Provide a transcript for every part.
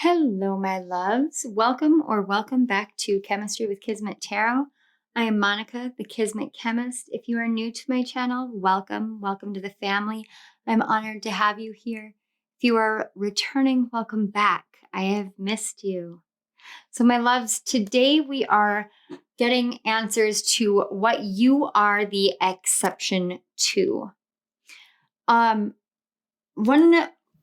Hello, my loves. Welcome back to Chemistry with Kismet Tarot. I am Monica, the Kismet Chemist. If you are new to my channel, welcome to the family. I'm honored to have you here. If you are returning, welcome back. I have missed you. So, my loves, today we are getting answers to what you are the exception to. One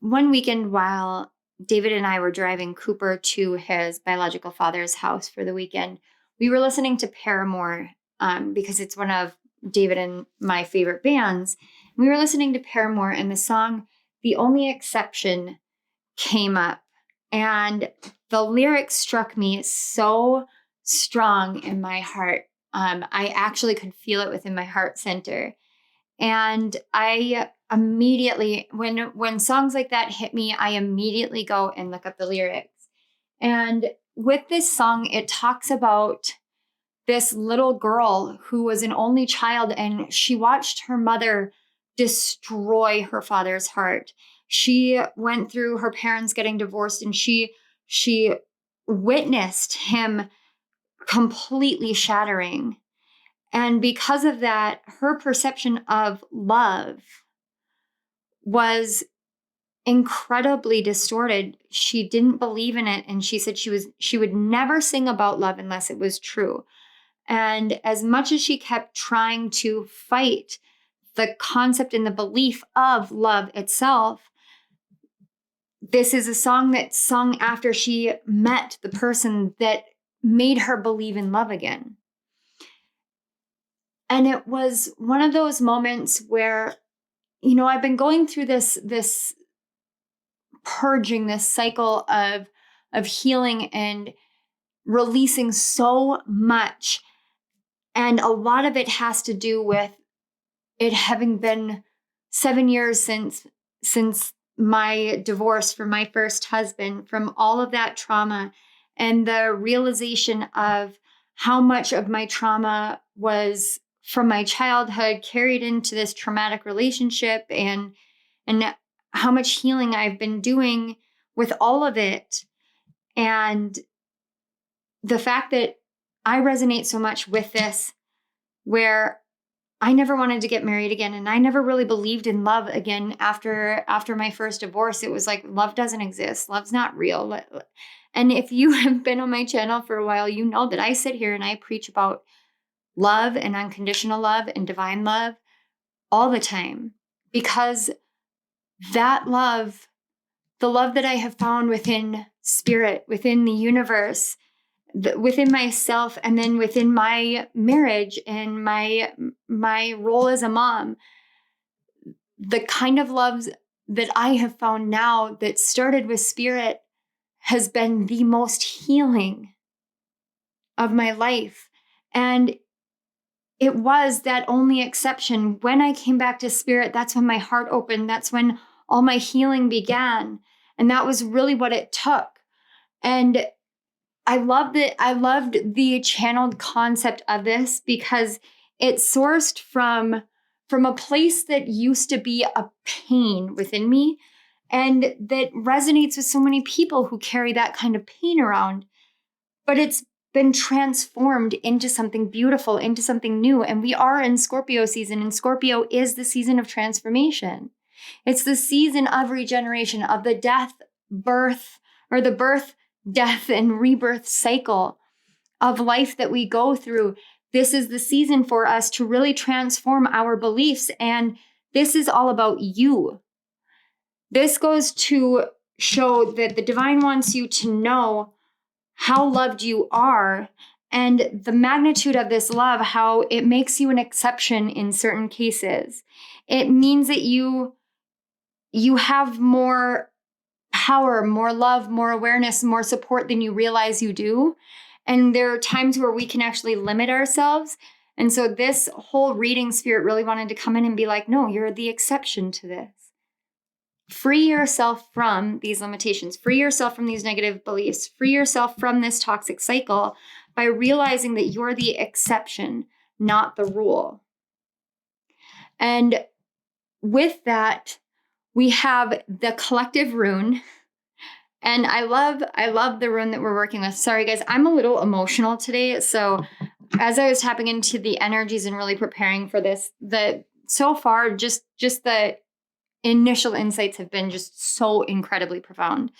weekend while David and I were driving Cooper to his biological father's house for the weekend, we were listening to Paramore because it's one of David and my favorite bands. We were listening to Paramore and the song The Only Exception came up, and the lyrics struck me so strong in my heart. I actually could feel it within my heart center. And I immediately, when songs like that hit me, I immediately go and look up the lyrics. And with this song, it talks about this little girl who was an only child, and she watched her mother destroy her father's heart. She went through her parents getting divorced, and she witnessed him completely shattering. And because of that, her perception of love was incredibly distorted. She didn't believe in it. And she said she would never sing about love unless it was true. And as much as she kept trying to fight the concept and the belief of love itself, this is a song that's sung after she met the person that made her believe in love again. And it was one of those moments where, I've been going through this purging, this cycle of healing and releasing so much. And a lot of it has to do with it having been 7 years since my divorce from my first husband, from all of that trauma and the realization of how much of my trauma was from my childhood carried into this traumatic relationship, and how much healing I've been doing with all of it. And the fact that I resonate so much with this, where I never wanted to get married again, and I never really believed in love again after my first divorce. It was like, love doesn't exist. Love's not real. And if you have been on my channel for a while, you know that I sit here and I preach about love and unconditional love and divine love all the time, because that love, the love that I have found within spirit, within the universe, within myself, and then within my marriage and my role as a mom, the kind of love that I have found now that started with spirit has been the most healing of my life. And it was that only exception. When I came back to spirit, that's when my heart opened. That's when all my healing began. And that was really what it took. And I loved the channeled concept of this, because it sourced from a place that used to be a pain within me, and that resonates with so many people who carry that kind of pain around. But it's been transformed into something beautiful, into something new. And we are in Scorpio season, and Scorpio is the season of transformation. It's the season of regeneration, of the birth, death, and rebirth cycle of life that we go through. This is the season for us to really transform our beliefs. And this is all about you. This goes to show that the divine wants you to know how loved you are, and the magnitude of this love, how it makes you an exception in certain cases. It means that you have more power, more love, more awareness, more support than you realize you do. And there are times where we can actually limit ourselves. And so this whole reading, spirit really wanted to come in and be like, no, you're the exception to this. Free yourself from these limitations, free yourself from these negative beliefs, free yourself from this toxic cycle by realizing that you're the exception, not the rule. And with that, we have the collective rune, And I love the rune that we're working with. Sorry guys, I'm a little emotional today. So as I was tapping into the energies and really preparing for this, so far just the initial insights have been just so incredibly profound.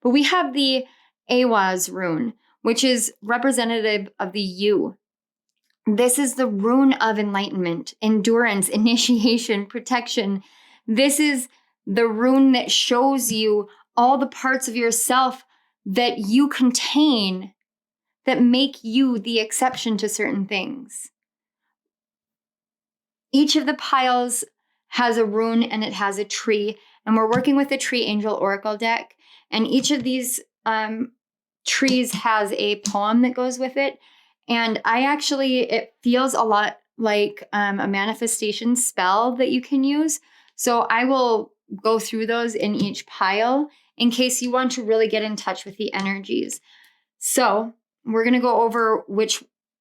But we have the Eihwaz rune, which is representative of the you. This is the rune of enlightenment, endurance, initiation, protection. This is the rune that shows you all the parts of yourself that you contain that make you the exception to certain things. Each of the piles has a rune and it has a tree, and we're working with the Tree Angel Oracle deck, and each of these trees has a poem that goes with it. And it feels a lot like a manifestation spell that you can use. So I will go through those in each pile in case you want to really get in touch with the energies. So we're going to go over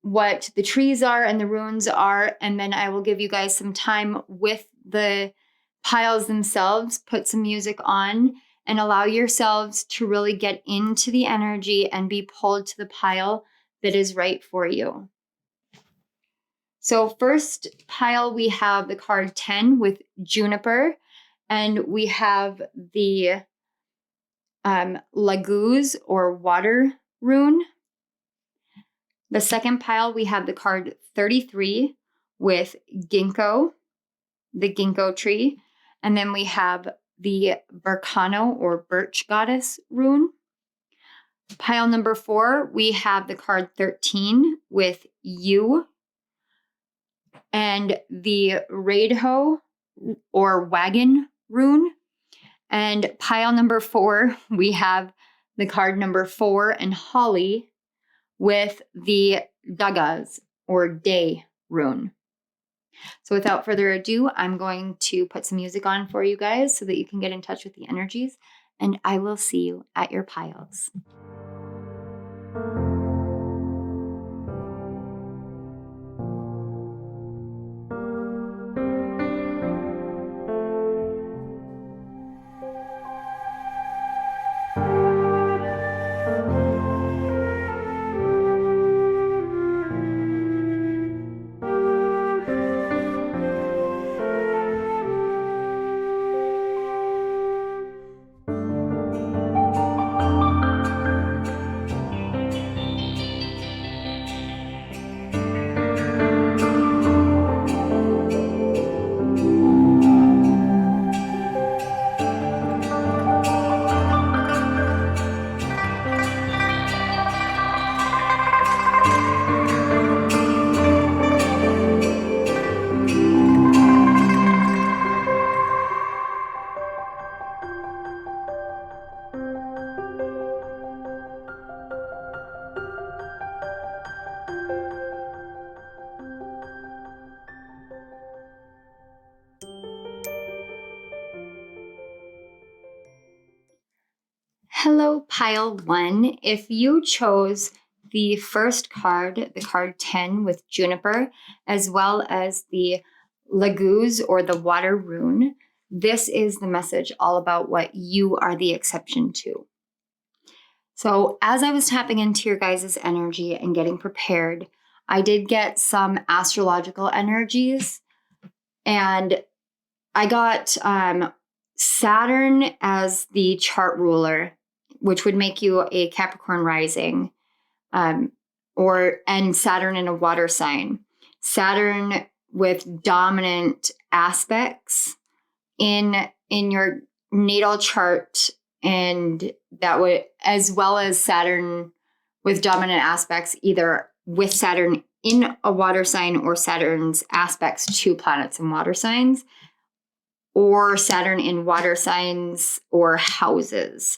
what the trees are and the runes are, and then I will give you guys some time with the piles themselves, put some music on, and allow yourselves to really get into the energy and be pulled to the pile that is right for you. So first pile, we have the card 10 with Juniper, and we have the Laguz or water rune. The second pile, we have the card 33 with Ginkgo, the Ginkgo tree. And then we have the Berkano or birch goddess rune. Pile number 4, we have the card 13 with you and the Raidho or wagon rune. And pile number 4, we have the card number 4 and holly with the Dagaz or day rune. So without further ado, I'm going to put some music on for you guys so that you can get in touch with the energies, and I will see you at your piles. Hello, pile 1. If you chose the first card, the card 10 with Juniper, as well as the Laguz or the water rune, this is the message all about what you are the exception to. So as I was tapping into your guys' energy and getting prepared, I did get some astrological energies, and I got Saturn as the chart ruler, which would make you a Capricorn rising, and Saturn in a water sign. Saturn with dominant aspects in your natal chart, and that would, as well as Saturn with dominant aspects, either with Saturn in a water sign or Saturn's aspects to planets and water signs, or Saturn in water signs or houses.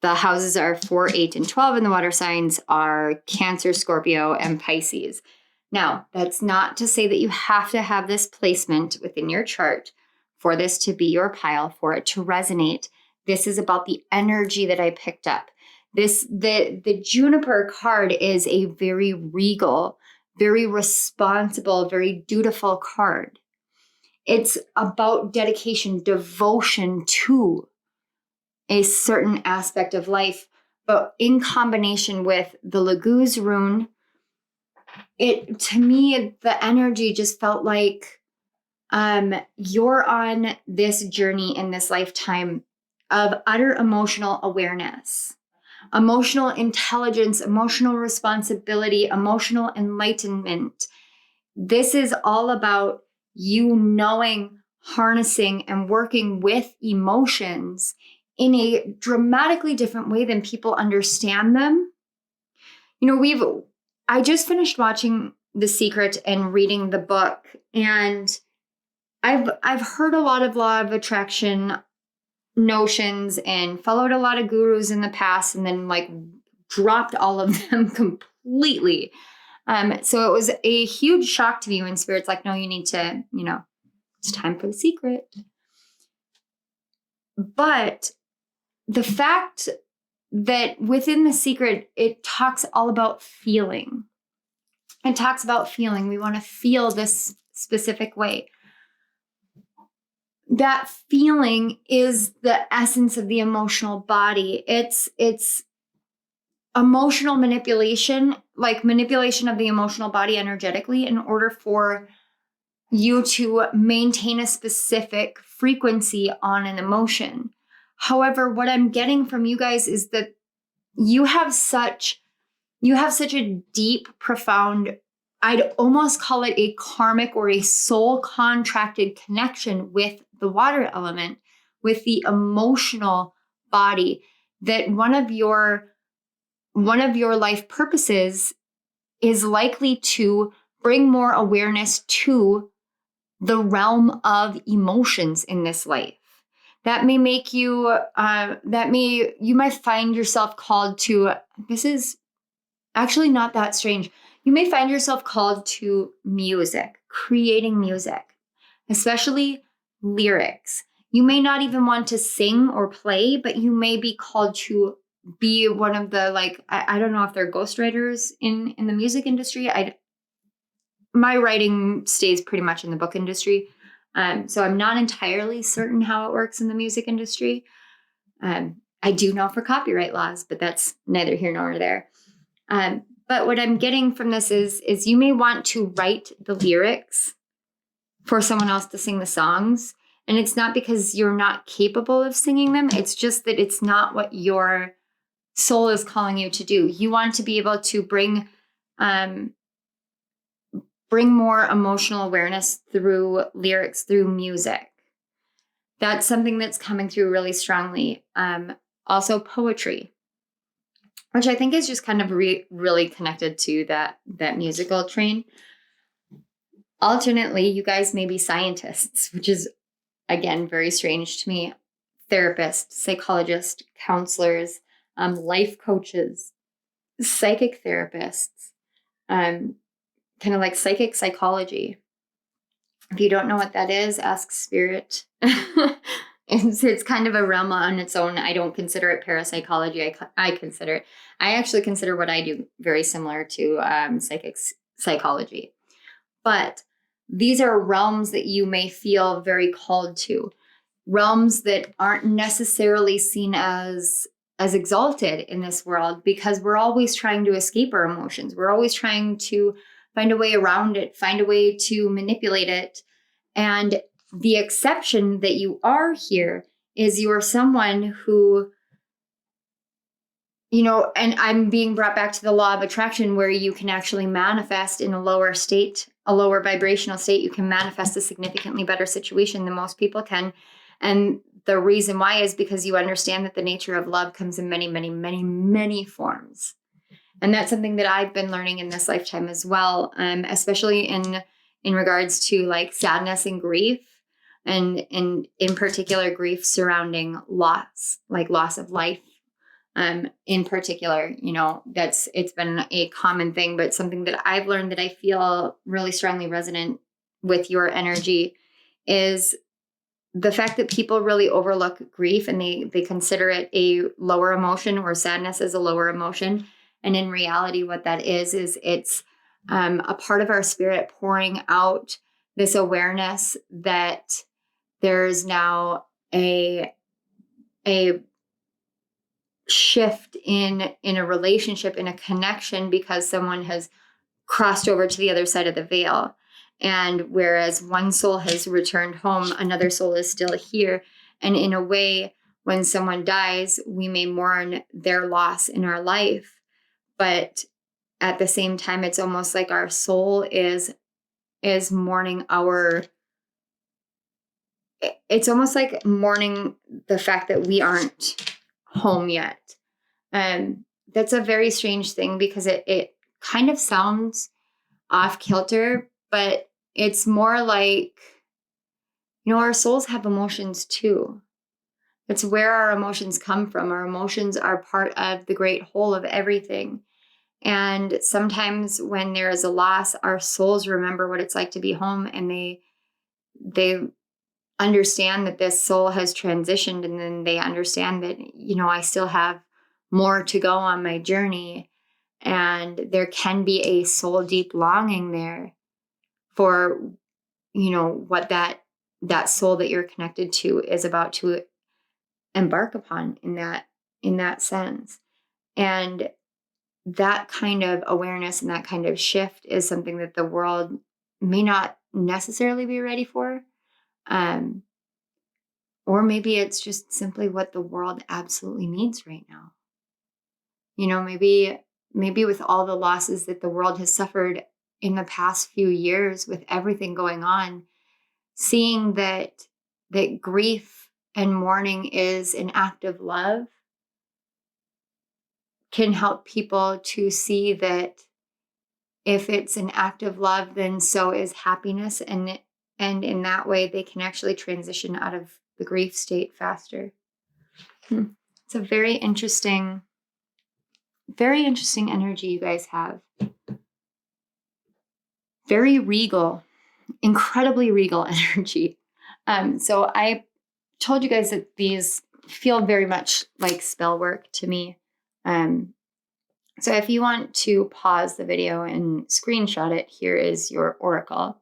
The houses are 4, 8, and 12, and the water signs are Cancer, Scorpio, and Pisces. Now, that's not to say that you have to have this placement within your chart for this to be your pile, for it to resonate. This is about the energy that I picked up. The Juniper card is a very regal, very responsible, very dutiful card. It's about dedication, devotion to a certain aspect of life. But in combination with the Laguz rune, to me, the energy just felt like you're on this journey in this lifetime of utter emotional awareness, emotional intelligence, emotional responsibility, emotional enlightenment. This is all about you knowing, harnessing, and working with emotions in a dramatically different way than people understand them. I just finished watching The Secret and reading the book, and I've heard a lot of law of attraction notions and followed a lot of gurus in the past, and then like dropped all of them completely. So it was a huge shock to me when Spirit's like, no, you need to, it's time for The Secret. But the fact that within The Secret, it talks all about feeling. It talks about feeling. We want to feel this specific way. That feeling is the essence of the emotional body. It's emotional manipulation, like manipulation of the emotional body energetically in order for you to maintain a specific frequency on an emotion. However, what I'm getting from you guys is that you have such a deep, profound, I'd almost call it a karmic or a soul contracted connection with the water element, with the emotional body, that one of your life purposes is likely to bring more awareness to the realm of emotions in this life. That may make you, you might find yourself called to, this is actually not that strange. You may find yourself called to music, creating music, especially lyrics. You may not even want to sing or play, but you may be called to be one of the, I don't know if they're ghostwriters in the music industry. My writing stays pretty much in the book industry. So I'm not entirely certain how it works in the music industry. I do know for copyright laws, but that's neither here nor there. But what I'm getting from this is you may want to write the lyrics for someone else to sing the songs. And it's not because you're not capable of singing them. It's just that it's not what your soul is calling you to do. You want to be able to bring more emotional awareness through lyrics, through music. That's something that's coming through really strongly. Also poetry, which I think is just kind of really connected to that musical train. Alternately, you guys may be scientists, which is, again, very strange to me. Therapists, psychologists, counselors, life coaches, psychic therapists, kind of like psychic psychology. If you don't know what that is, ask Spirit. It's kind of a realm on its own. I don't consider it parapsychology. I actually consider what I do very similar to psychic psychology. But these are realms that you may feel very called to, realms that aren't necessarily seen as exalted in this world, because we're always trying to escape our emotions. We're always trying to find a way around it, find a way to manipulate it. And the exception that you are here is you are someone who, and I'm being brought back to the law of attraction, where you can actually manifest in a lower state, a lower vibrational state. You can manifest a significantly better situation than most people can. And the reason why is because you understand that the nature of love comes in many, many, many, many forms. And that's something that I've been learning in this lifetime as well, especially in regards to like sadness and grief, and in particular grief surrounding loss, like loss of life. In particular, it's been a common thing, but something that I've learned that I feel really strongly resonant with your energy is the fact that people really overlook grief, and they consider it a lower emotion, or sadness as a lower emotion. And in reality, what that is it's a part of our spirit pouring out this awareness that there's now a shift in a relationship, in a connection, because someone has crossed over to the other side of the veil. And whereas one soul has returned home, another soul is still here. And in a way, when someone dies, we may mourn their loss in our life. But at the same time, it's almost like our soul is mourning it's almost like mourning the fact that we aren't home yet. That's a very strange thing, because it kind of sounds off kilter, but it's more like, our souls have emotions too. That's where our emotions come from. Our emotions are part of the great whole of everything. And sometimes when there is a loss, our souls remember what it's like to be home, and they understand that this soul has transitioned, and then they understand that, I still have more to go on my journey. And there can be a soul deep longing there for, what that soul that you're connected to is about to embark upon in that sense. And that kind of awareness and that kind of shift is something that the world may not necessarily be ready for. Or maybe it's just simply what the world absolutely needs right now. Maybe with all the losses that the world has suffered in the past few years, with everything going on, seeing that grief and mourning is an act of love can help people to see that if it's an act of love, then so is happiness. And in that way, they can actually transition out of the grief state faster. It's a very interesting energy you guys have. Very regal, incredibly regal energy. So I told you guys that these feel very much like spell work to me. So if you want to pause the video and screenshot it, here is your oracle.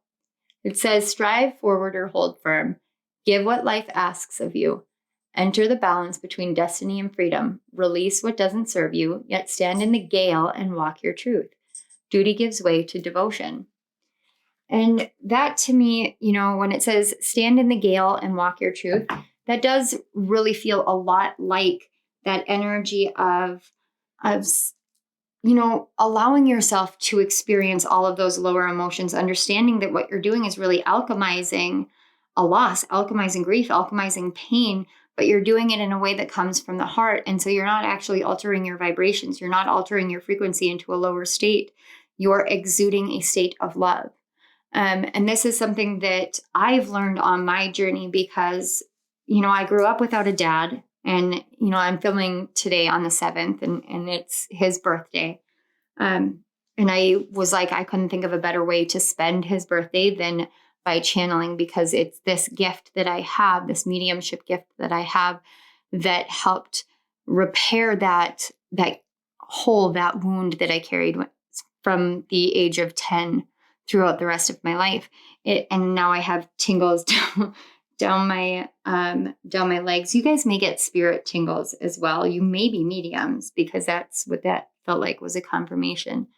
It says, strive forward or hold firm. Give what life asks of you. Enter the balance between destiny and freedom. Release what doesn't serve you, yet stand in the gale and walk your truth. Duty gives way to devotion. And that to me, when it says stand in the gale and walk your truth, that does really feel a lot like that energy of allowing yourself to experience all of those lower emotions, understanding that what you're doing is really alchemizing a loss, alchemizing grief, alchemizing pain, but you're doing it in a way that comes from the heart. And so you're not actually altering your vibrations. You're not altering your frequency into a lower state. You're exuding a state of love. And this is something that I've learned on my journey because, I grew up without a dad. And, I'm filming today on the 7th and it's his birthday. And I was like, I couldn't think of a better way to spend his birthday than by channeling, because it's this gift that I have, this mediumship gift that I have that helped repair that hole, that wound that I carried from the age of 10 throughout the rest of my life. And now I have tingles down my legs. You guys may get spirit tingles as well. You may be mediums, because that's what that felt like, was a confirmation.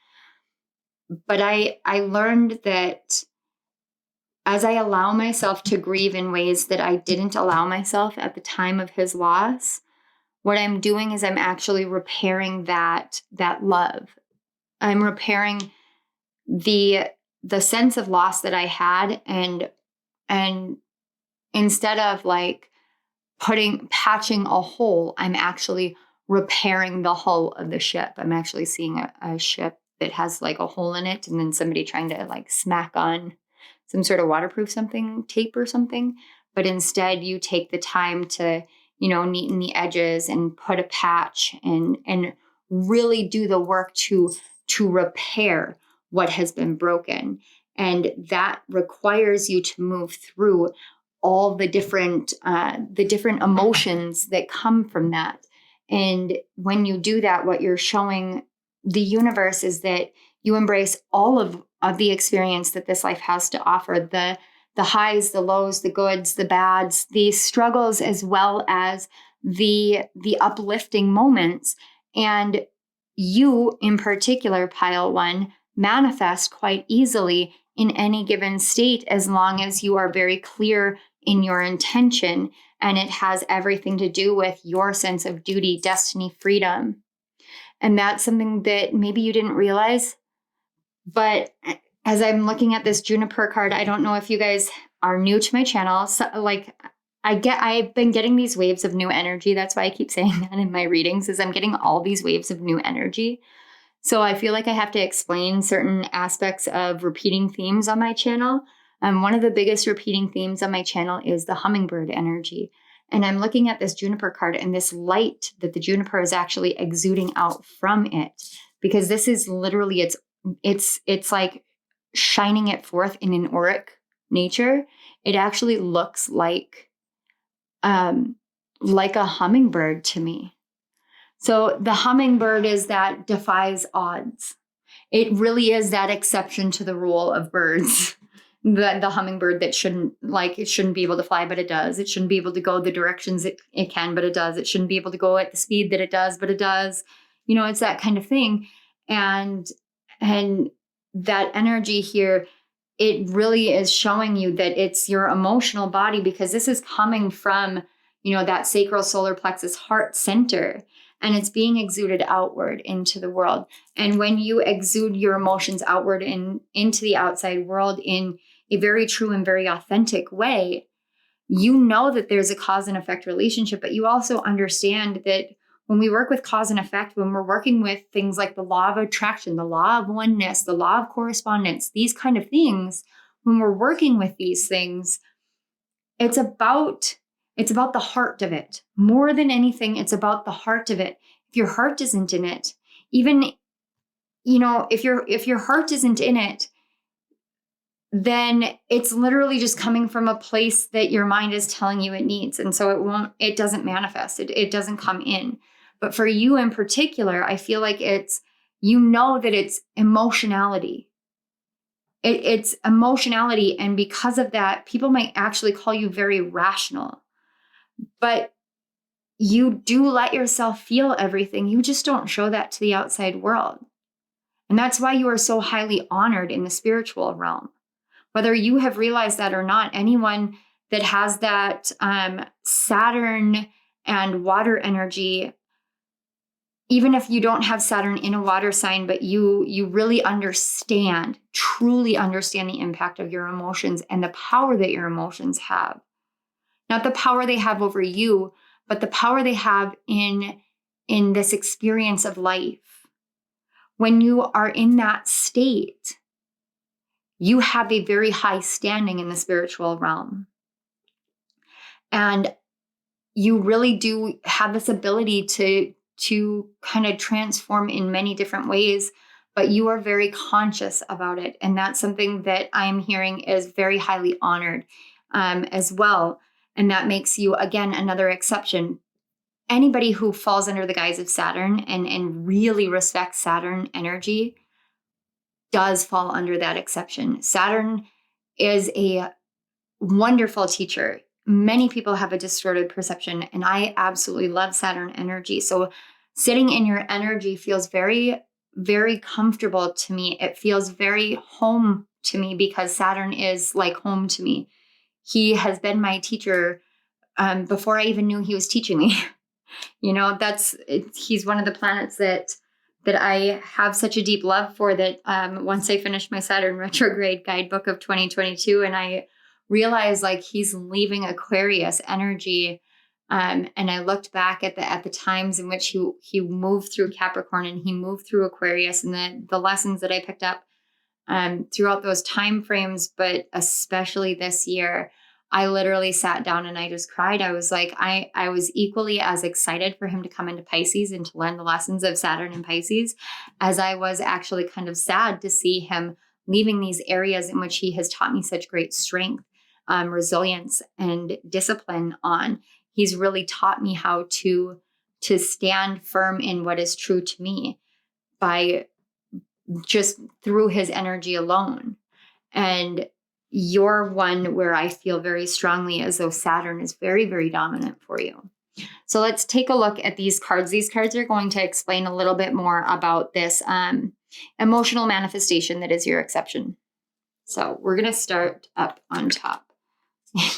But I learned that as I allow myself to grieve in ways that I didn't allow myself at the time of his loss, what I'm doing is I'm actually repairing that love. I'm repairing the sense of loss that I had, and instead of like patching a hole, I'm actually repairing the hull of the ship. I'm actually seeing a ship that has like a hole in it, and then somebody trying to like smack on some sort of waterproof tape or something. But instead you take the time to, neaten the edges and put a patch and really do the work to repair what has been broken. And that requires you to move through all the different emotions that come from that. And when you do that, what you're showing the universe is that you embrace all of the experience that this life has to offer, the highs, the lows, the goods, the bads, the struggles, as well as the uplifting moments. And you in particular, pile one, manifest quite easily in any given state as long as you are very clear in your intention, and it has everything to do with your sense of duty, destiny, freedom. And that's something that maybe you didn't realize. But as I'm looking at this Juniper card, I don't know if you guys are new to my channel. So, like, I've been getting these waves of new energy. That's why I keep saying that in my readings, is I'm getting all these waves of new energy. So I feel like I have to explain certain aspects of repeating themes on my channel. One of the biggest repeating themes on my channel is the hummingbird energy. And I'm looking at this Juniper card and this light that the Juniper is actually exuding out from it, because this is literally, it's like shining it forth in an auric nature. It actually looks like a hummingbird to me. So the hummingbird is that defies odds. It really is that exception to the rule of birds. The hummingbird that shouldn't be able to fly, but it does. It shouldn't be able to go the directions it can, but it does. It shouldn't be able to go at the speed that it does, but it does. You know, it's that kind of thing. And that energy here, it really is showing you that it's your emotional body, because this is coming from, you know, that sacral solar plexus heart center, and it's being exuded outward into the world. And when you exude your emotions outward into the outside world in a very true and very authentic way, you know that there's a cause and effect relationship, but you also understand that when we work with cause and effect, when we're working with things like the law of attraction, the law of oneness, the law of correspondence, these kind of things, when we're working with these things, it's about the heart of it. More than anything, it's about the heart of it. If your heart isn't in it, even, you know, if your heart isn't in it, then it's literally just coming from a place that your mind is telling you it needs. And so it doesn't manifest. It doesn't come in. But for you in particular, I feel like you know that it's emotionality. It's emotionality. And because of that, people might actually call you very rational. But you do let yourself feel everything. You just don't show that to the outside world. And that's why you are so highly honored in the spiritual realm. Whether you have realized that or not, anyone that has that Saturn and water energy, even if you don't have Saturn in a water sign, but you really truly understand the impact of your emotions and the power that your emotions have. Not the power they have over you, but the power they have in this experience of life. When you are in that state, you have a very high standing in the spiritual realm. And you really do have this ability to kind of transform in many different ways, but you are very conscious about it. And that's something that I'm hearing is very highly honored as well. And that makes you, again, another exception. Anybody who falls under the guise of Saturn and really respects Saturn energy does fall under that exception. Saturn is a wonderful teacher. Many people have a distorted perception, and I absolutely love Saturn energy. So sitting in your energy feels very, very comfortable to me. It feels very home to me because Saturn is like home to me. He has been my teacher before I even knew he was teaching me. You know, he's one of the planets that I have such a deep love for, that once I finished my Saturn retrograde guidebook of 2022, and I realized like he's leaving Aquarius energy. And I looked back at the times in which he moved through Capricorn and he moved through Aquarius, and the lessons that I picked up throughout those time frames, but especially this year, I literally sat down and I just cried. I was like, I was equally as excited for him to come into Pisces and to learn the lessons of Saturn and Pisces as I was actually kind of sad to see him leaving these areas in which he has taught me such great strength, resilience, and discipline on. He's really taught me how to stand firm in what is true to me by just through his energy alone. And you're one where I feel very strongly as though Saturn is very, very dominant for you. So let's take a look at these cards. These cards are going to explain a little bit more about this emotional manifestation that is your exception. So we're going to start up on top.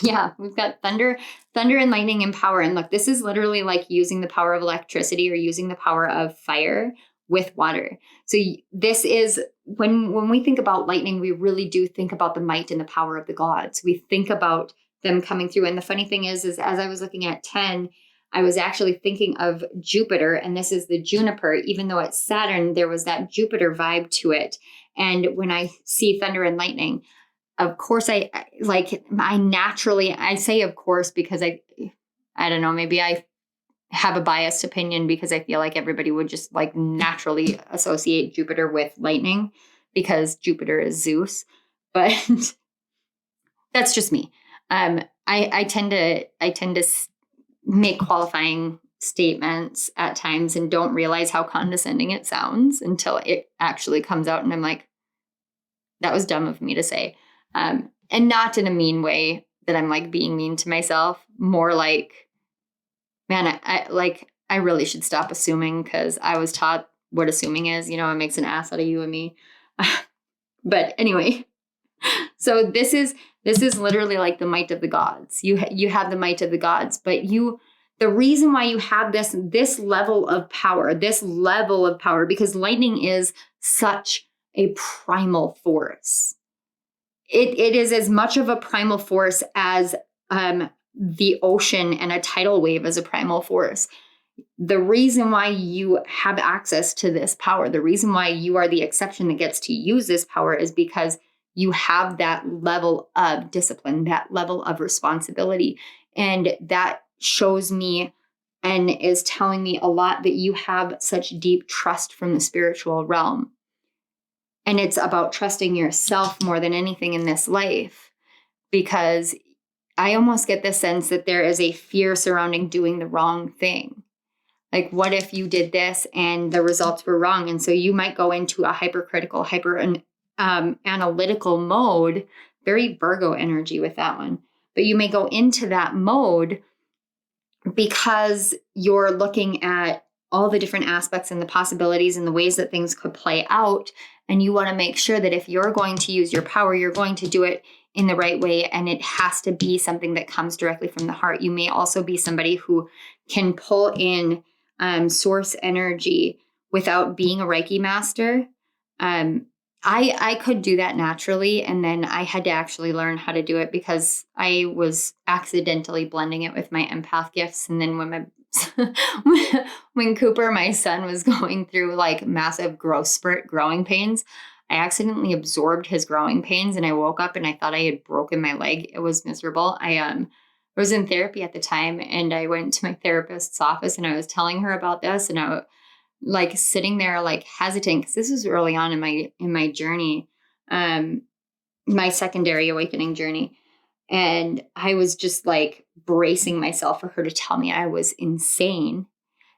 Yeah, we've got thunder and lightning and power. And look, this is literally like using the power of electricity or using the power of fire with water. So this is when we think about lightning, we really do think about the might and the power of the gods. We think about them coming through. And the funny thing is as I was looking at 10, I was actually thinking of Jupiter, and this is the juniper. Even though it's Saturn, there was that Jupiter vibe to it. And when I see thunder and lightning, of course, I say of course because I don't know, maybe I have a biased opinion because I feel like everybody would just like naturally associate Jupiter with lightning because Jupiter is Zeus. But that's just me. I tend to make qualifying statements at times and don't realize how condescending it sounds until it actually comes out, and I'm like, that was dumb of me to say. And not in a mean way that I'm like being mean to myself, more like, man, I really should stop assuming because I was taught what assuming is, it makes an ass out of you and me. But anyway, so this is literally like the might of the gods. You have the might of the gods, but the reason why you have this level of power, because lightning is such a primal force. It is as much of a primal force as the ocean and a tidal wave is a primal force. The reason why you have access to this power, the reason why you are the exception that gets to use this power is because you have that level of discipline, that level of responsibility. And that shows me and is telling me a lot that you have such deep trust from the spiritual realm. And it's about trusting yourself more than anything in this life, because I almost get the sense that there is a fear surrounding doing the wrong thing. Like, what if you did this and the results were wrong? And so you might go into a hypercritical, analytical mode, very Virgo energy with that one. But you may go into that mode because you're looking at all the different aspects and the possibilities and the ways that things could play out. And you want to make sure that if you're going to use your power, you're going to do it in the right way. And it has to be something that comes directly from the heart. You may also be somebody who can pull in source energy without being a Reiki master. I could do that naturally. And then I had to actually learn how to do it because I was accidentally blending it with my empath gifts. And then when Cooper, my son, was going through like massive growth spurt growing pains, I accidentally absorbed his growing pains and I woke up and I thought I had broken my leg. It was miserable. I was in therapy at the time and I went to my therapist's office and I was telling her about this, and I was like sitting there like hesitant because this was early on in my journey, my secondary awakening journey. And I was just like bracing myself for her to tell me I was insane.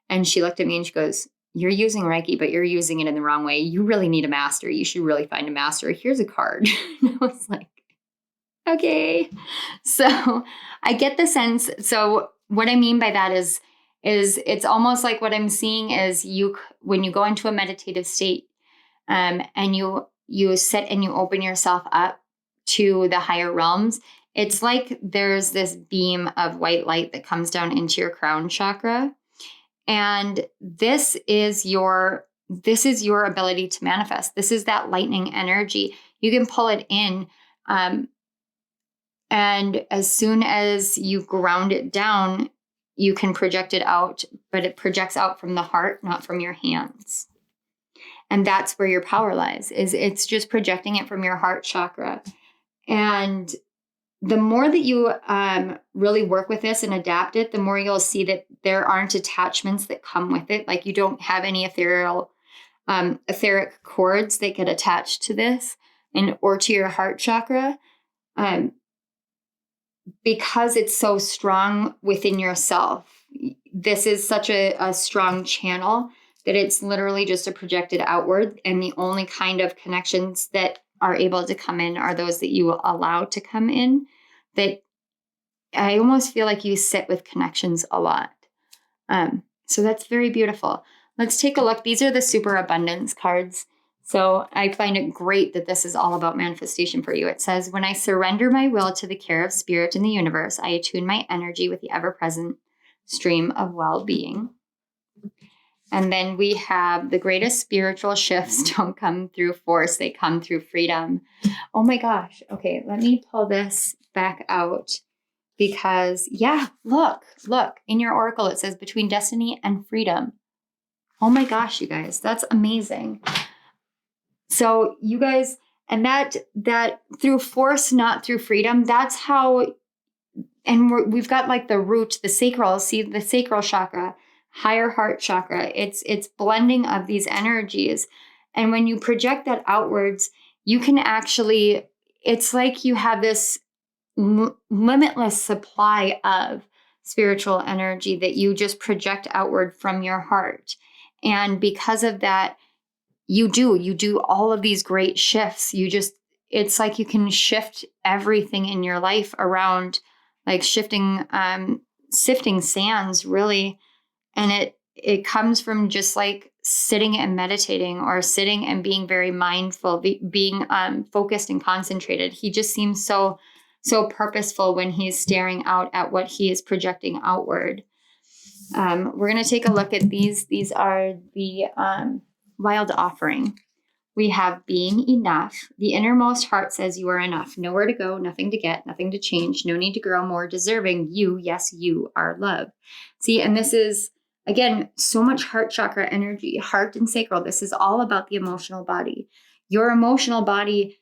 And she looked at me and she goes, "You're using Reiki, but you're using it in the wrong way. You really need a master. You should really find a master. Here's a card." And I was like, okay. So I get the sense. So what I mean by that is it's almost like what I'm seeing is when you go into a meditative state, and you sit and you open yourself up to the higher realms. It's like there's this beam of white light that comes down into your crown chakra. And this is your ability to manifest. This is that lightning energy. You can pull it in. And as soon as you ground it down, you can project it out, but it projects out from the heart, not from your hands. And that's where your power lies, it's just projecting it from your heart chakra. And the more that you really work with this and adapt it, the more you'll see that there aren't attachments that come with it. Like you don't have any etheric cords that get attached to this or to your heart chakra. Because it's so strong within yourself. This is such a strong channel that it's literally just a projected outward. And the only kind of connections that are able to come in are those that you allow to come in. That I almost feel like you sit with connections a lot. So that's very beautiful. Let's take a look. These are the super abundance cards. So I find it great that this is all about manifestation for you. It says, when I surrender my will to the care of spirit in the universe, I attune my energy with the ever-present stream of well-being. And then we have the greatest spiritual shifts don't come through force. They come through freedom. Oh my gosh. Okay, let me pull this back out because, yeah, look, in your oracle, it says between destiny and freedom. Oh my gosh, you guys, that's amazing. So you guys, and that through force, not through freedom, that's how, and we've got like the root, the sacral, see the sacral chakra, higher heart chakra. It's blending of these energies. And when you project that outwards, you can actually, it's like you have this limitless supply of spiritual energy that you just project outward from your heart. And because of that, you do all of these great shifts. It's like you can shift everything in your life around, like sifting sands, really. And it comes from just like sitting and meditating, or sitting and being very mindful, being focused and concentrated. He just seems so purposeful when he's staring out at what he is projecting outward. We're going to take a look at these. These are the wild offering. We have being enough. The innermost heart says you are enough. Nowhere to go, nothing to get, nothing to change. No need to grow more deserving. You, yes, you are love. See, and this is, again, so much heart chakra energy, heart and sacral. This is all about the emotional body. Your emotional body,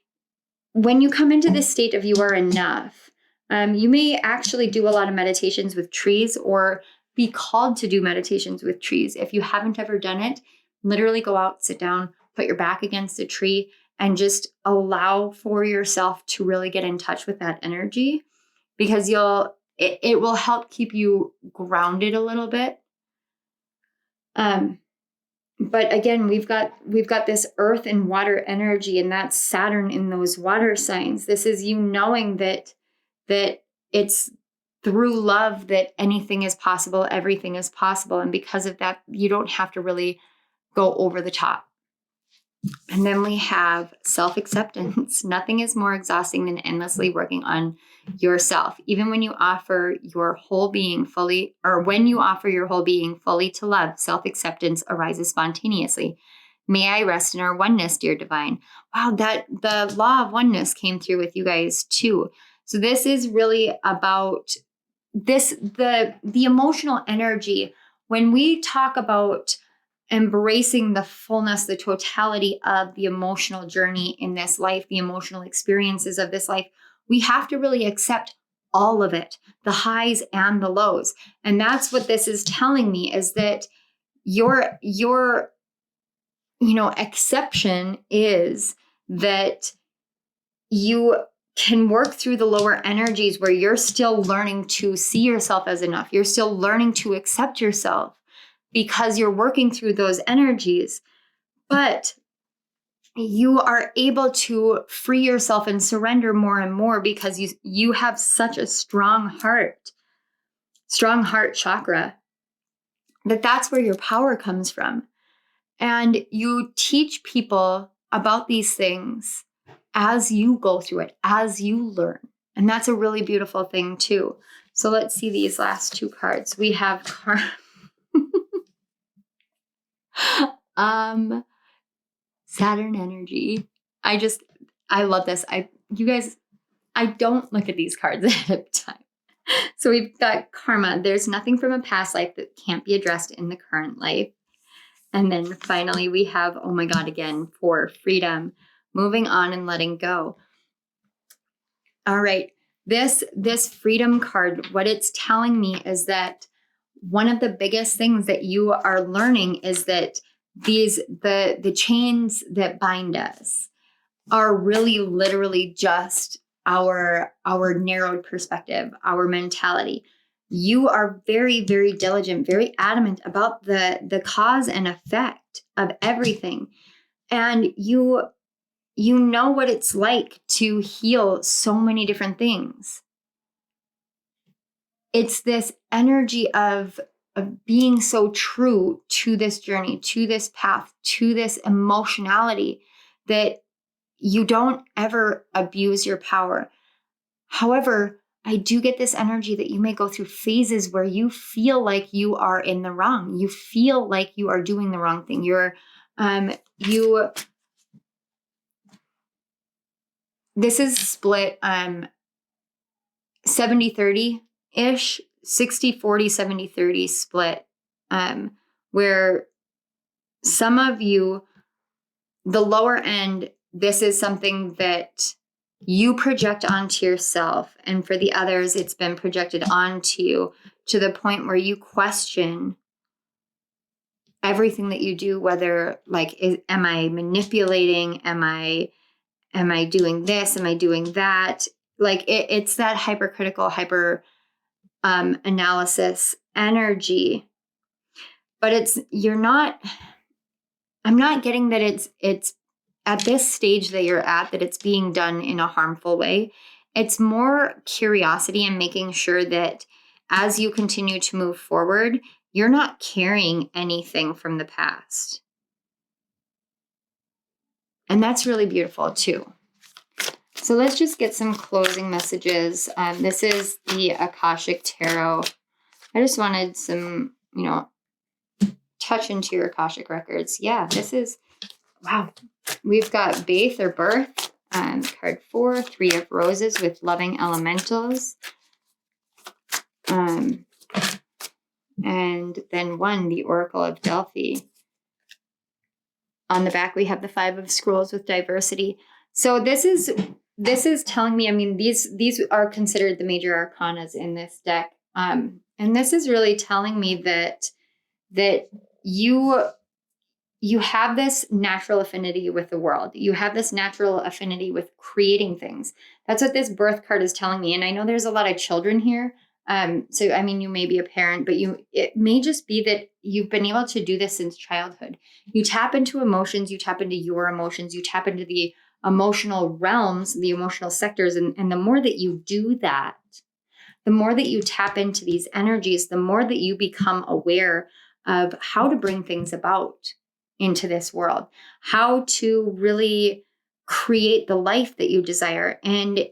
when you come into this state of you are enough, you may actually do a lot of meditations with trees, or be called to do meditations with trees. If you haven't ever done it, literally go out, sit down, put your back against a tree, and just allow for yourself to really get in touch with that energy, because it will help keep you grounded a little bit. But again, we've got this earth and water energy, and that's Saturn in those water signs. This is you knowing that it's through love that anything is possible, everything is possible. And because of that, you don't have to really go over the top. And then we have self-acceptance. Nothing is more exhausting than endlessly working on yourself. Even when you offer your whole being fully, or when you offer your whole being fully to love, self-acceptance arises spontaneously. May I rest in our oneness, dear divine. Wow, that the law of oneness came through with you guys too. So this is really about this, the emotional energy. When we talk about embracing the fullness, the totality of the emotional journey in this life, the emotional experiences of this life, we have to really accept all of it, the highs and the lows. And that's what this is telling me, is that your exception is that you can work through the lower energies where you're still learning to see yourself as enough. You're still learning to accept yourself, because you're working through those energies, but you are able to free yourself and surrender more and more, because you have such a strong heart chakra, that's where your power comes from. And you teach people about these things as you go through it, as you learn. And that's a really beautiful thing too. So let's see these last two cards. We have Saturn energy. I love this. You guys, I don't look at these cards ahead of time. So we've got karma. There's nothing from a past life that can't be addressed in the current life. And then finally we have, oh my God, again, for freedom, moving on and letting go. All right. This freedom card, what it's telling me is that one of the biggest things that you are learning is that the chains that bind us are really literally just our narrowed perspective, our mentality. You are very, very diligent, very adamant about the cause and effect of everything. And you know what it's like to heal so many different things. It's this energy of being so true to this journey, to this path, to this emotionality, that you don't ever abuse your power. However, I do get this energy that you may go through phases where you feel like you are in the wrong. You feel like you are doing the wrong thing. This is split 70-30-ish, 60-40, 70-30 split, where some of you, the lower end, this is something that you project onto yourself. And for the others, it's been projected onto you to the point where you question everything that you do, whether am I manipulating? Am I doing this? Am I doing that? It's that hypercritical, analysis energy. But I'm not getting that it's at this stage that you're at, that it's being done in a harmful way. It's more curiosity and making sure that as you continue to move forward, you're not carrying anything from the past. And that's really beautiful too. So let's just get some closing messages. This is the Akashic Tarot. I just wanted some, touch into your Akashic records. Yeah, this is, wow. We've got Bath or Birth, card 4, 3 of Roses with Loving Elementals. And then 1, the Oracle of Delphi. On the back, we have the 5 of Scrolls with Diversity. So this is telling me, these are considered the major arcanas in this deck. And this is really telling me that you have this natural affinity with the world. You have this natural affinity with creating things. That's what this Birth card is telling me. And I know there's a lot of children here. You may be a parent, but it may just be that you've been able to do this since childhood. You tap into emotions, you tap into your emotions, you tap into the emotional realms, the emotional sectors. And the more that you do that, the more that you tap into these energies, the more that you become aware of how to bring things about into this world, how to really create the life that you desire. And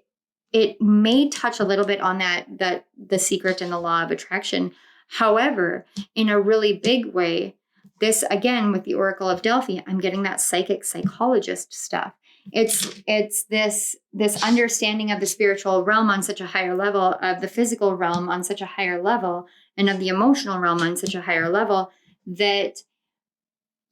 it may touch a little bit on that the secret and the law of attraction. However, in a really big way, this, again, with the Oracle of Delphi, I'm getting that psychologist stuff. It's this understanding of the spiritual realm on such a higher level, of the physical realm on such a higher level, and of the emotional realm on such a higher level, that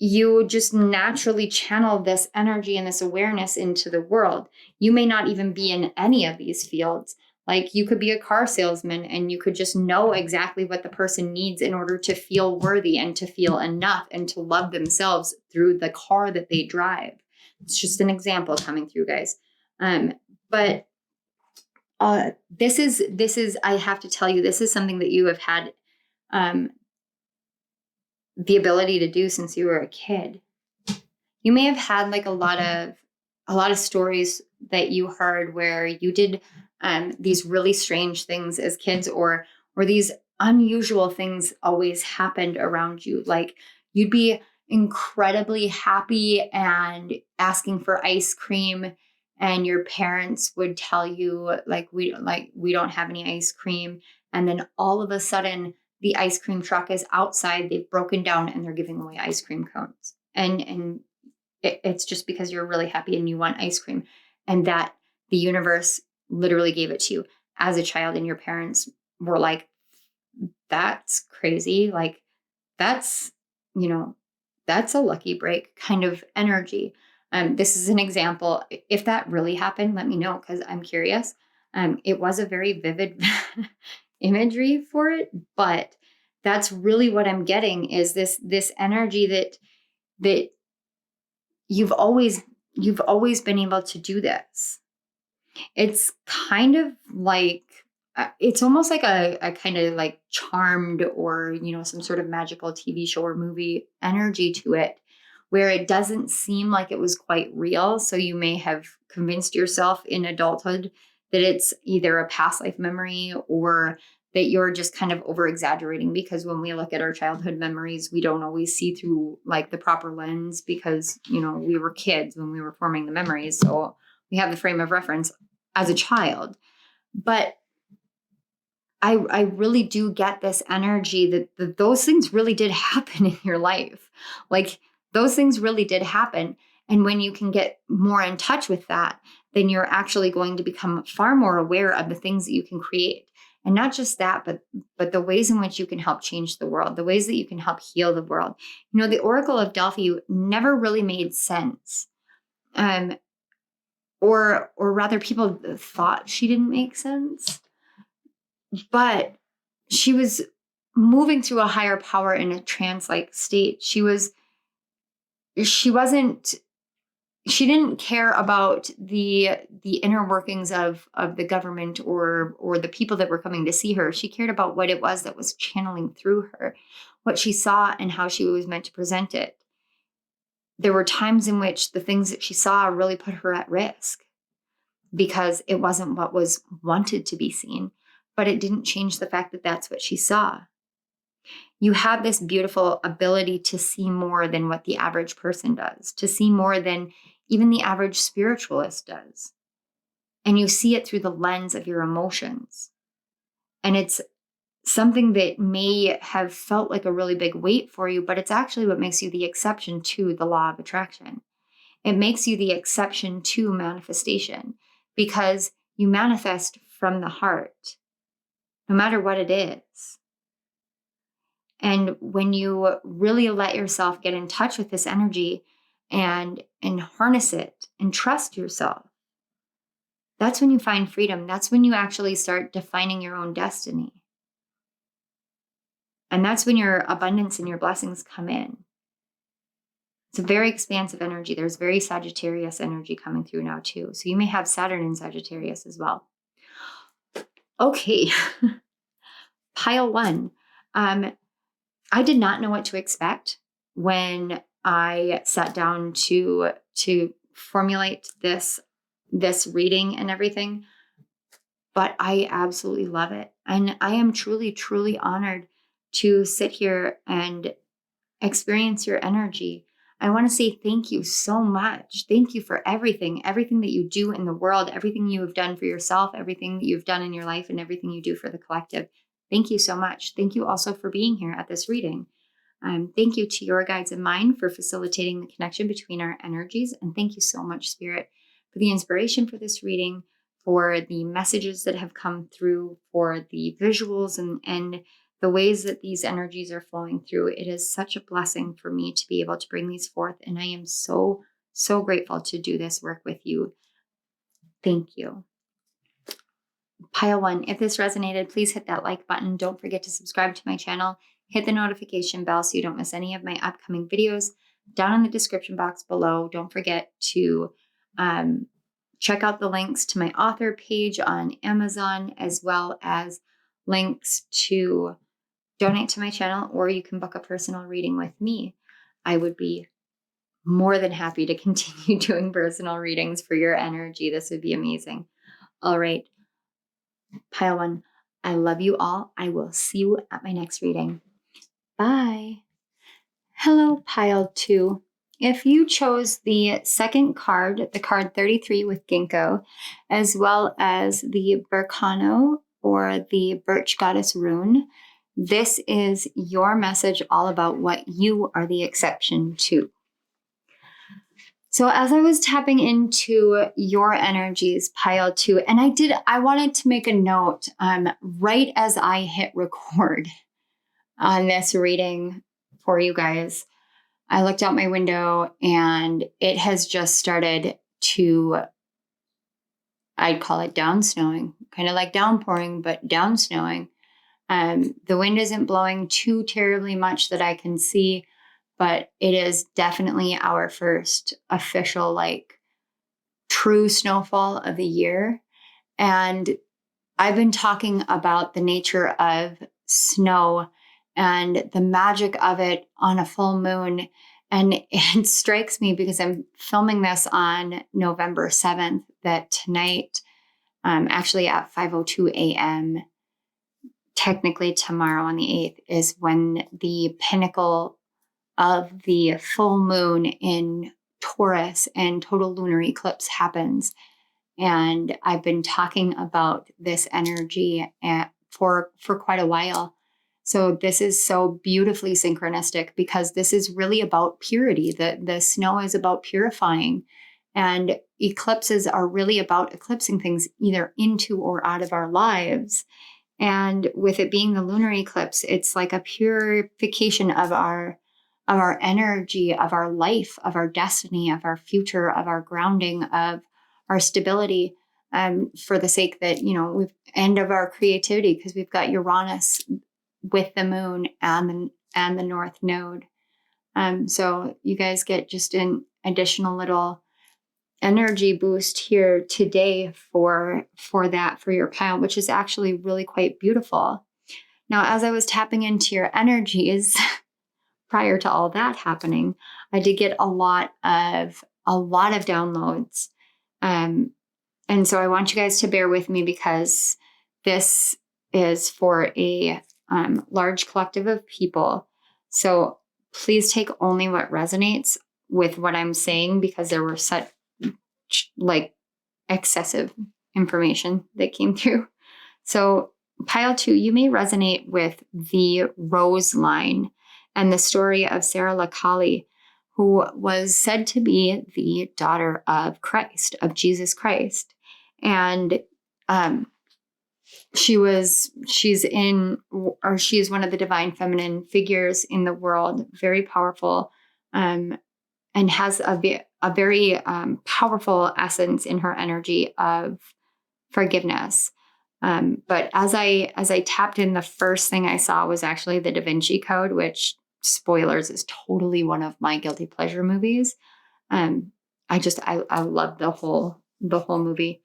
you just naturally channel this energy and this awareness into the world. You may not even be in any of these fields. Like, you could be a car salesman and you could just know exactly what the person needs in order to feel worthy and to feel enough and to love themselves through the car that they drive. It's just an example coming through, guys. But this is, I have to tell you, this is something that you have had the ability to do since you were a kid. You may have had like a lot of stories that you heard where you did these really strange things as kids, or these unusual things always happened around you. Like, you'd be incredibly happy and asking for ice cream, and your parents would tell you we don't have any ice cream, and then all of a sudden the ice cream truck is outside, they've broken down, and they're giving away ice cream cones. And it's just because you're really happy and you want ice cream, and that the universe literally gave it to you as a child, and your parents were like, that's crazy. Like, that's a lucky break kind of energy. This is an example. If that really happened, let me know, because I'm curious. It was a very vivid imagery for it, but that's really what I'm getting, is this energy that you've always been able to do this. It's kind of like, it's almost like a kind of like Charmed, or some sort of magical TV show or movie energy to it, where it doesn't seem like it was quite real. So you may have convinced yourself in adulthood that it's either a past life memory, or that you're just kind of over exaggerating, because when we look at our childhood memories, we don't always see through like the proper lens, because, you know, we were kids when we were forming the memories. So we have the frame of reference as a child. But I really do get this energy that those things really did happen in your life. Like those things really did happen. And when you can get more in touch with that, then you're actually going to become far more aware of the things that you can create. And not just that, but the ways in which you can help change the world, the ways that you can help heal the world. You know, the Oracle of Delphi never really made sense. Or rather, people thought she didn't make sense. But she was moving through a higher power in a trance-like state. She didn't care about the inner workings of the government or the people that were coming to see her. She cared about what it was that was channeling through her, what she saw and how she was meant to present it. There were times in which the things that she saw really put her at risk because it wasn't what was wanted to be seen, but it didn't change the fact that that's what she saw. You have this beautiful ability to see more than what the average person does, to see more than even the average spiritualist does. And you see it through the lens of your emotions. And it's something that may have felt like a really big weight for you, but it's actually what makes you the exception to the law of attraction. It makes you the exception to manifestation, because you manifest from the heart, no matter what it is. And when you really let yourself get in touch with this energy and harness it and trust yourself, that's when you find freedom. That's when you actually start defining your own destiny. And that's when your abundance and your blessings come in. It's a very expansive energy. There's very Sagittarius energy coming through now too. So you may have Saturn in Sagittarius as well. Okay. Pile 1. I did not know what to expect when I sat down to formulate this reading and everything, but I absolutely love it. And I am truly, truly honored to sit here and experience your energy. I want to say thank you so much. Thank you for everything that you do in the world, everything you have done for yourself, everything that you've done in your life, and everything you do for the collective. Thank you so much. Thank you also for being here at this reading. Thank you to your guides and mine for facilitating the connection between our energies. And thank you so much, Spirit, for the inspiration for this reading, for the messages that have come through, for the visuals and the ways that these energies are flowing through. It is such a blessing for me to be able to bring these forth. And I am so, so grateful to do this work with you. Thank you. Pile 1, if this resonated, please hit that like button. Don't forget to subscribe to my channel. Hit the notification bell so you don't miss any of my upcoming videos. Down in the description box below, don't forget to check out the links to my author page on Amazon, as well as links to donate to my channel, or you can book a personal reading with me. I would be more than happy to continue doing personal readings for your energy. This would be amazing. All right. Pile 1, I love you all. I will see you at my next reading. Bye. Hello, Pile 2. If you chose the second card, the card 33 with ginkgo, as well as the Berkano or the Birch Goddess Rune, this is your message all about what you are the exception to. So as I was tapping into your energies, Pile 2, and I wanted to make a note right as I hit record on this reading for you guys. I looked out my window and it has just started to, I'd call it down snowing, kind of like downpouring, but down snowing. The wind isn't blowing too terribly much that I can see, but it is definitely our first official, like, true snowfall of the year. And I've been talking about the nature of snow and the magic of it on a full moon. And it strikes me, because I'm filming this on November 7th, that tonight, actually at 5:02 a.m., technically tomorrow on the 8th is when the pinnacle of the full moon in Taurus and total lunar eclipse happens. And I've been talking about this energy for quite a while. So this is so beautifully synchronistic because this is really about purity. The snow is about purifying, and eclipses are really about eclipsing things either into or out of our lives. And with it being the lunar eclipse, it's like a purification of our energy, of our life, of our destiny, of our future, of our grounding, of our stability, for the sake that, we've end of our creativity, because we've got Uranus with the moon and the North Node. So you guys get just an additional little energy boost here today for your pile, which is actually really quite beautiful. Now, as I was tapping into your energies prior to all that happening, I did get a lot of downloads. And so I want you guys to bear with me, because this is for a large collective of people. So please take only what resonates with what I'm saying, because there were such excessive information that came through. So pile 2, you may resonate with the Rose line and the story of Sarah Lakali, who was said to be the daughter of Christ, of Jesus Christ. And she is one of the divine feminine figures in the world, very powerful, and has a very powerful essence in her energy of forgiveness. But as I tapped in, the first thing I saw was actually the Da Vinci Code, which, spoilers, is totally one of my guilty pleasure movies. I love the whole movie.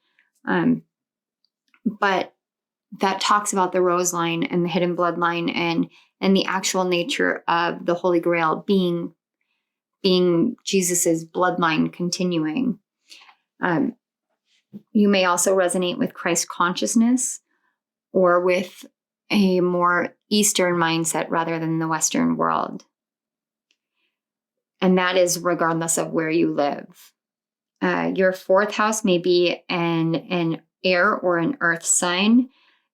But that talks about the Rose line and the hidden bloodline and the actual nature of the Holy Grail being Jesus's bloodline continuing. You may also resonate with Christ consciousness, or with a more Eastern mindset rather than the Western world. And that is regardless of where you live. Your 4th house may be an air or an earth sign.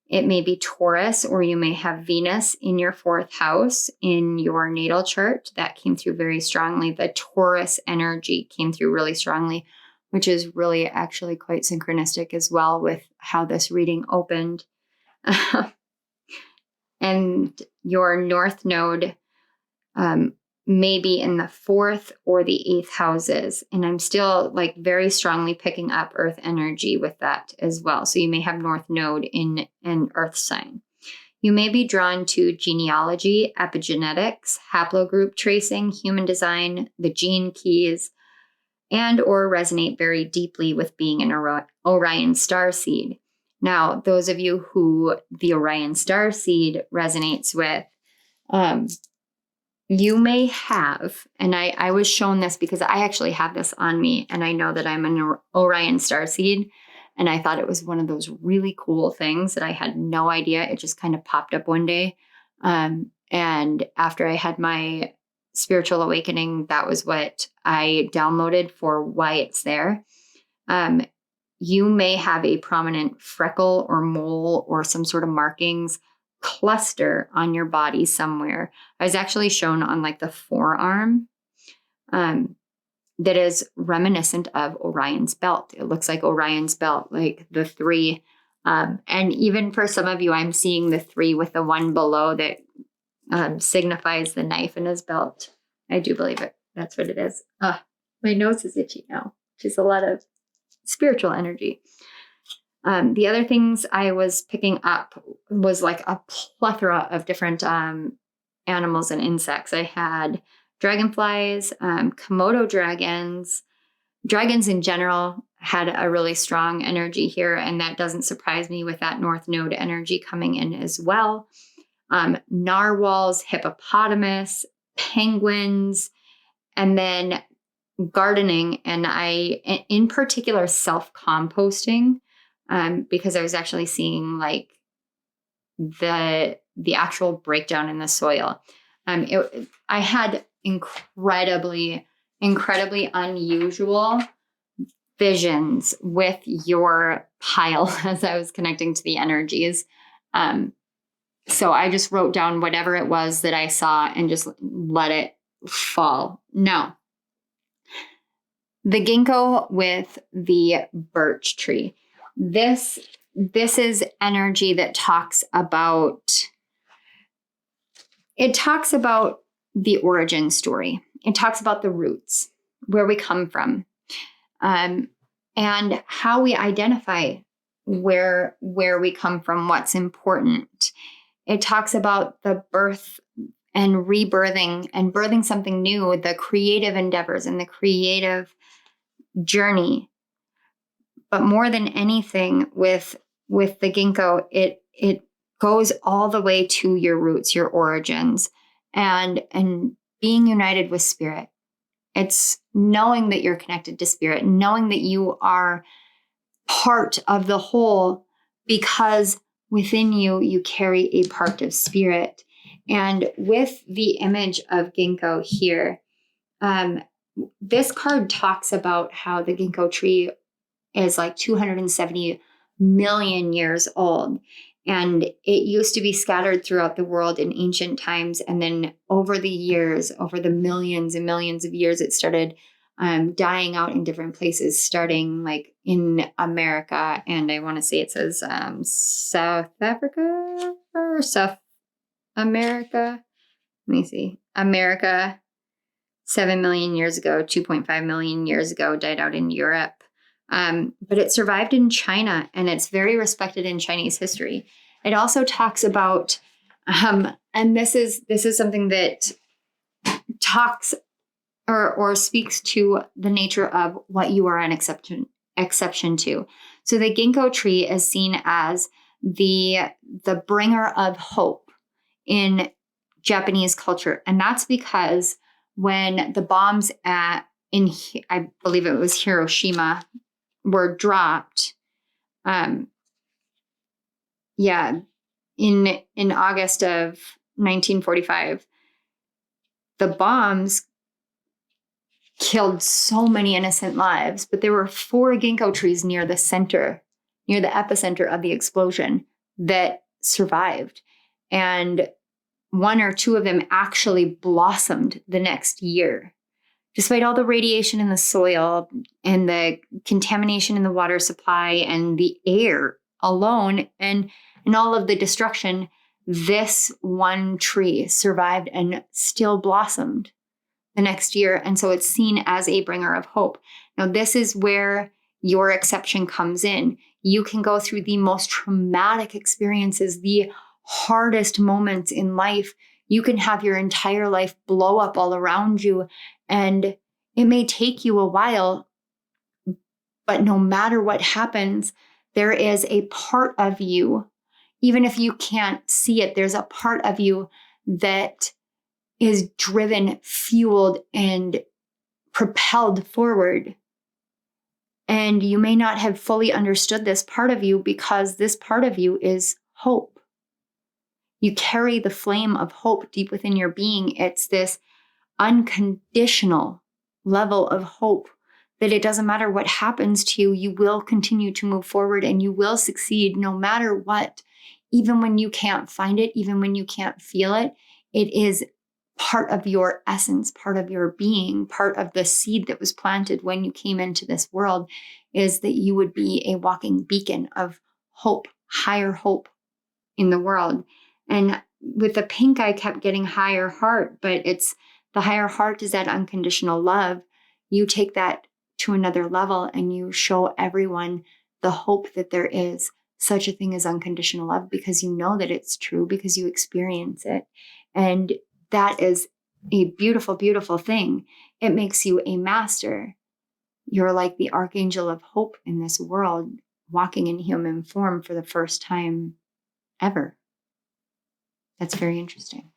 It may be Taurus, or you may have Venus in your 4th house in your natal chart. That came through very strongly. The Taurus energy came through really strongly, which is really actually quite synchronistic as well with how this reading opened. And your North Node may be in the 4th or the 8th houses. And I'm still very strongly picking up earth energy with that as well. So you may have North Node in an earth sign. You may be drawn to genealogy, epigenetics, haplogroup tracing, human design, the gene keys, and or resonate very deeply with being an Orion starseed. Now, those of you who the Orion starseed resonates with, you may have, and I was shown this because I actually have this on me, and I know that I'm an Orion starseed, and I thought it was one of those really cool things that I had no idea. It just kind of popped up one day. And after I had my spiritual awakening, that was what I downloaded for why it's there. You may have a prominent freckle or mole or some sort of markings cluster on your body somewhere. I was actually shown on the forearm, that is reminiscent of Orion's belt. It looks like Orion's belt, like the 3. And even for some of you, I'm seeing the 3 with the 1 below that signifies the knife in his belt. I do believe it. That's what it is. My nose is itchy now, which is a lot of spiritual energy. The other things I was picking up was a plethora of different animals and insects. I had dragonflies, Komodo dragons. Dragons in general had a really strong energy here, and that doesn't surprise me with that North Node energy coming in as well. Narwhals, hippopotamus, penguins, and then gardening, and in particular self-composting, because I was actually seeing the actual breakdown in the soil. I had incredibly unusual visions with your pile as I was connecting to the energies. So I just wrote down whatever it was that I saw and just let it fall. Now, the ginkgo with the birch tree. This is energy that talks about the origin story. It talks about the roots, where we come from, and how we identify where we come from, what's important. It talks about the birth and rebirthing and birthing something new, the creative endeavors and the creative journey. But more than anything with the ginkgo, it goes all the way to your roots, your origins, and being united with spirit. It's knowing that you're connected to spirit, knowing that you are part of the whole, because within you carry a part of spirit. And with the image of ginkgo here, this card talks about how the ginkgo tree is like 270 million years old. And it used to be scattered throughout the world in ancient times. And then over the years, over the millions and millions of years, it started dying out in different places, starting like in America. And I want to say it says South Africa or South America. Let me see. America, 7 million years ago, 2.5 million years ago, died out in Europe. But it survived in China, and it's very respected in Chinese history. It also talks about, and this is something that talks or speaks to the nature of what you are an exception to. So the ginkgo tree is seen as the bringer of hope in Japanese culture, and that's because when the bombs I believe it was Hiroshima, were dropped, in August of 1945, the bombs killed so many innocent lives, but there were 4 ginkgo trees near the epicenter of the explosion that survived. And 1 or 2 of them actually blossomed the next year. Despite all the radiation in the soil and the contamination in the water supply and the air alone and all of the destruction, this one tree survived and still blossomed the next year. And so it's seen as a bringer of hope. Now, this is where your exception comes in. You can go through the most traumatic experiences, the hardest moments in life. You can have your entire life blow up all around you. And it may take you a while, but no matter what happens, there is a part of you, even if you can't see it, there's a part of you that is driven, fueled, and propelled forward. And you may not have fully understood this part of you because this part of you is hope. You carry the flame of hope deep within your being. It's this unconditional level of hope that it doesn't matter what happens to you, you will continue to move forward and you will succeed no matter what. Even when you can't find it, even when you can't feel it, it is part of your essence, part of your being, part of the seed that was planted when you came into this world, is that you would be a walking beacon of hope, higher hope in the world. And with the pink, I kept getting higher heart, but it's the higher heart is that unconditional love. You take that to another level and you show everyone the hope that there is such a thing as unconditional love, because you know that it's true, because you experience it. And that is a beautiful, beautiful thing. It makes you a master. You're like the archangel of hope in this world, walking in human form for the first time ever. That's very interesting.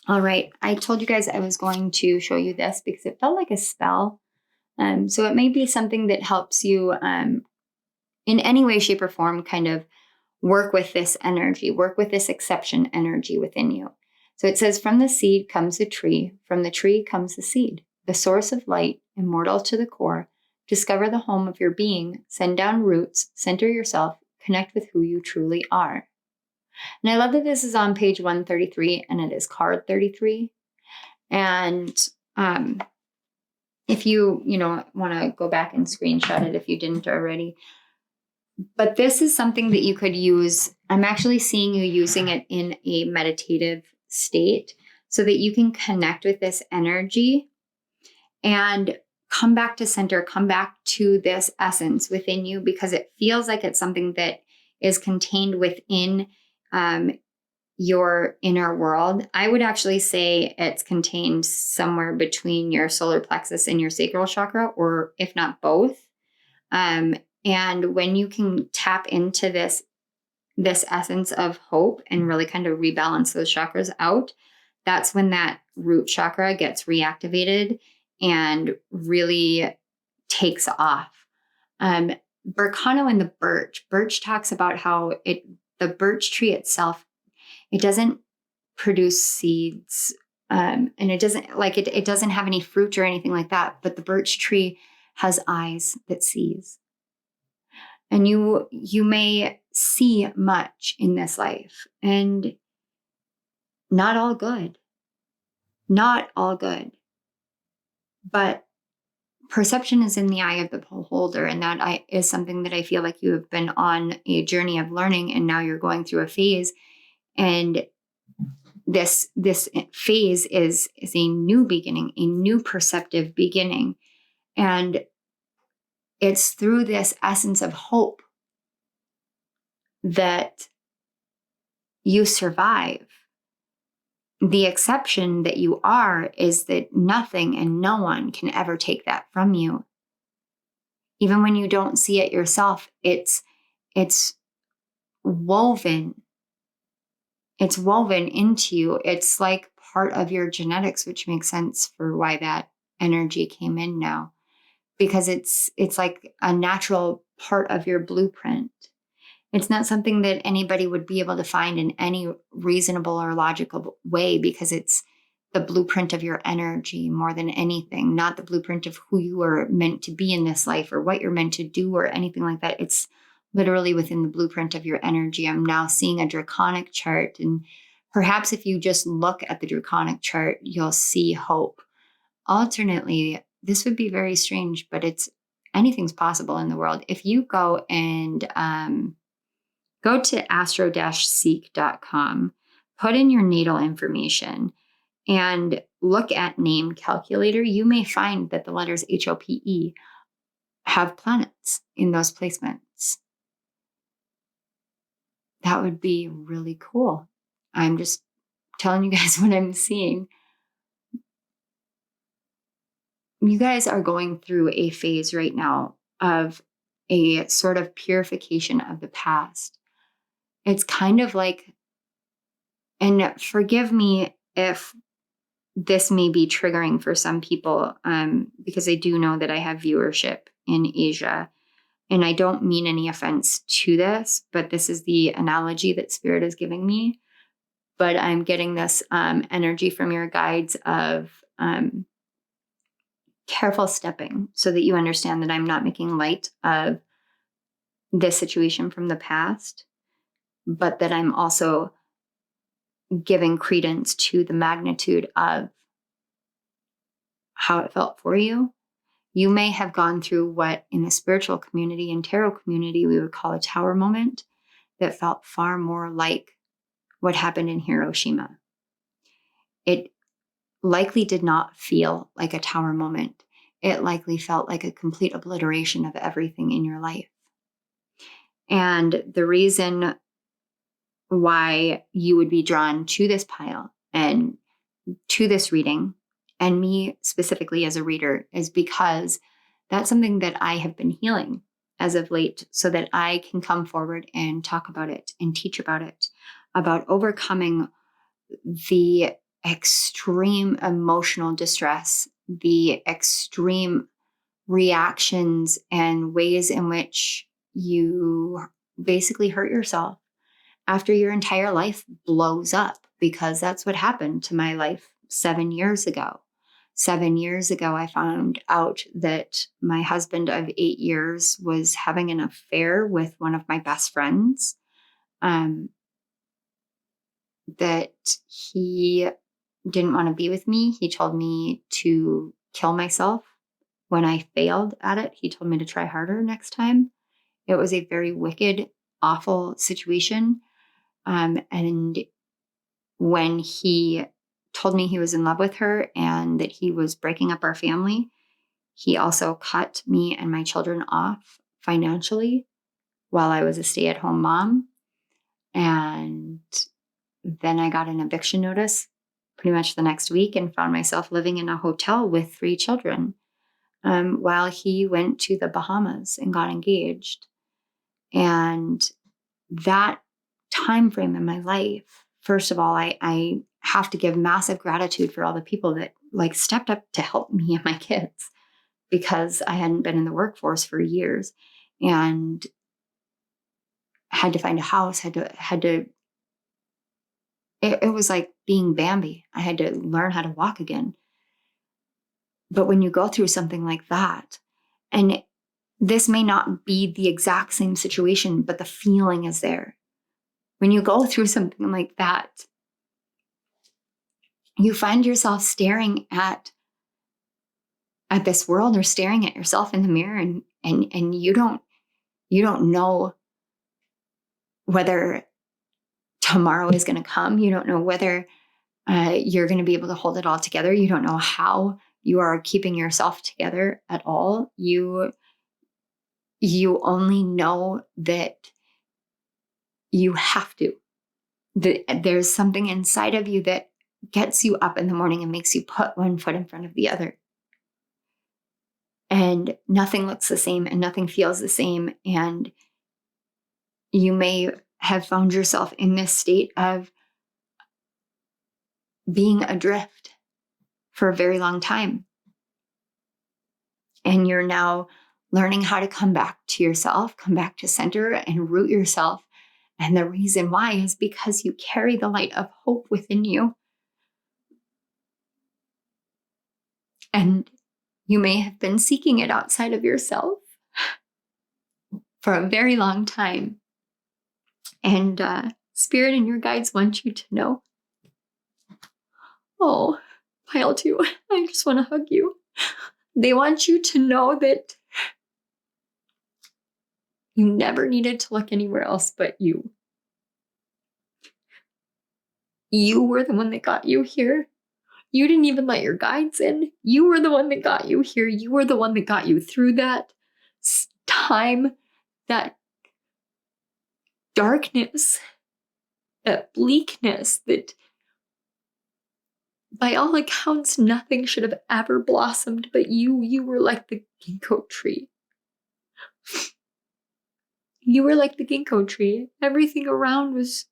All right. I told you guys I was going to show you this because it felt like a spell. So it may be something that helps you in any way, shape, or form kind of work with this energy, work with this exception energy within you. So it says, from the seed comes a tree, from the tree comes the seed, the source of light, immortal to the core. Discover the home of your being, send down roots, center yourself, connect with who you truly are. And I love that this is on page 133 and it is card 33. And if you want to go back and screenshot it if you didn't already. But this is something that you could use. I'm actually seeing you using it in a meditative state so that you can connect with this energy and come back to center, come back to this essence within you, because it feels like it's something that is contained within your inner world. I would actually say it's contained somewhere between your solar plexus and your sacral chakra, or if not both. And when you can tap into this essence of hope and really kind of rebalance those chakras out, that's when that root chakra gets reactivated and really takes off. Berkano and the birch talks about how the birch tree itself, it doesn't produce seeds, and it doesn't have any fruit or anything like that, but the birch tree has eyes that sees. And you may see much in this life, and not all good. But perception is in the eye of the beholder, and that is something that I feel like you have been on a journey of learning, and now you're going through a phase, and this phase is a new beginning, a new perceptive beginning, and it's through this essence of hope that you survive. The exception that you are is that nothing and no one can ever take that from you. Even when you don't see it yourself, it's woven. It's woven into you. It's like part of your genetics, which makes sense for why that energy came in now. Because it's like a natural part of your blueprint. It's not something that anybody would be able to find in any reasonable or logical way, because it's the blueprint of your energy more than anything, not the blueprint of who you are meant to be in this life or what you're meant to do or anything like that. It's literally within the blueprint of your energy. I'm now seeing a draconic chart, and perhaps if you just look at the draconic chart, you'll see hope. Alternately, this would be very strange, but anything's possible in the world. If you go and go to astro-seek.com, put in your natal information, and look at name calculator, you may find that the letters HOPE have planets in those placements. That would be really cool. I'm just telling you guys what I'm seeing. You guys are going through a phase right now of a sort of purification of the past. It's kind of like, and forgive me if this may be triggering for some people, because I do know that I have viewership in Asia, and I don't mean any offense to this, but this is the analogy that Spirit is giving me. But I'm getting this energy from your guides of careful stepping, so that you understand that I'm not making light of this situation from the past, but that I'm also giving credence to the magnitude of how it felt for you. You may have gone through what in the spiritual community and tarot community we would call a tower moment that felt far more like what happened in Hiroshima. It likely did not feel like a tower moment. It likely felt like a complete obliteration of everything in your life. And the reason why you would be drawn to this pile and to this reading, and me specifically as a reader, is because that's something that I have been healing as of late, so that I can come forward and talk about it and teach about it, about overcoming the extreme emotional distress, the extreme reactions and ways in which you basically hurt yourself after your entire life blows up, because that's what happened to my life 7 years ago. 7 years ago, I found out that my husband of 8 years was having an affair with one of my best friends. That he didn't want to be with me. He told me to kill myself when I failed at it. He told me to try harder next time. It was a very wicked, awful situation. And when he told me he was in love with her and that he was breaking up our family, he also cut me and my children off financially while I was a stay-at-home mom. And then I got an eviction notice pretty much the next week and found myself living in a hotel with 3 children while he went to the Bahamas and got engaged. And that time frame in my life, first of all, I have to give massive gratitude for all the people that like stepped up to help me and my kids, because I hadn't been in the workforce for years and had to find a house, it was like being Bambi. I had to learn how to walk again. But when you go through something like that, and this may not be the exact same situation, but the feeling is there. When you go through something like that, you find yourself staring at this world, or staring at yourself in the mirror, and you don't know whether tomorrow is going to come. You don't know whether you're going to be able to hold it all together. You don't know how you are keeping yourself together at all. You only know that you have to. There's something inside of you that gets you up in the morning and makes you put one foot in front of the other. And nothing looks the same and nothing feels the same. And you may have found yourself in this state of being adrift for a very long time. And you're now learning how to come back to yourself, come back to center and root yourself. And the reason why is because you carry the light of hope within you. And you may have been seeking it outside of yourself for a very long time. And Spirit and your guides want you to know. Oh, pile 2, I just want to hug you. They want you to know that you never needed to look anywhere else but you. You were the one that got you here. You didn't even let your guides in. You were the one that got you here. You were the one that got you through that time, that darkness, that bleakness, that by all accounts, nothing should have ever blossomed but you. You were like the ginkgo tree. You were like the ginkgo tree. Everything around was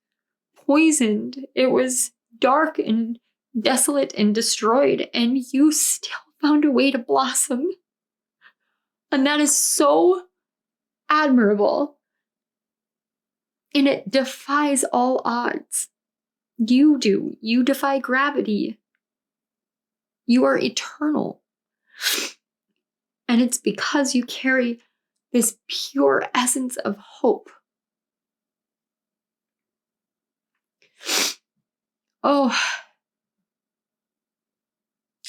poisoned. It was dark and desolate and destroyed, and you still found a way to blossom. And that is so admirable. And it defies all odds. You do. You defy gravity. You are eternal. And it's because you carry this pure essence of hope. Oh,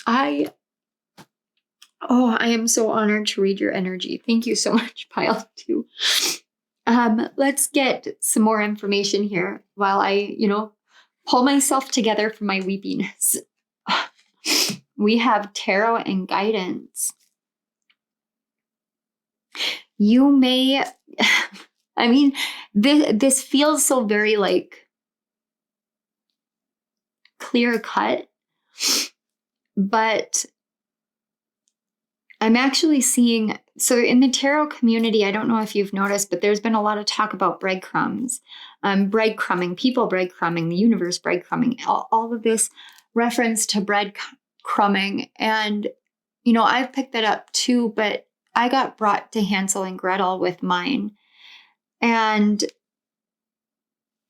I am so honored to read your energy. Thank you so much, Pile 2. Let's get some more information here while I, pull myself together from my weepiness. We have tarot and guidance. You may, this feels so very like clear cut, but I'm actually seeing, so in the tarot community, I don't know if you've noticed, but there's been a lot of talk about breadcrumbs, breadcrumbing, people breadcrumbing, the universe breadcrumbing, all of this reference to breadcrumbing. And, I've picked that up too, but I got brought to Hansel and Gretel with mine. And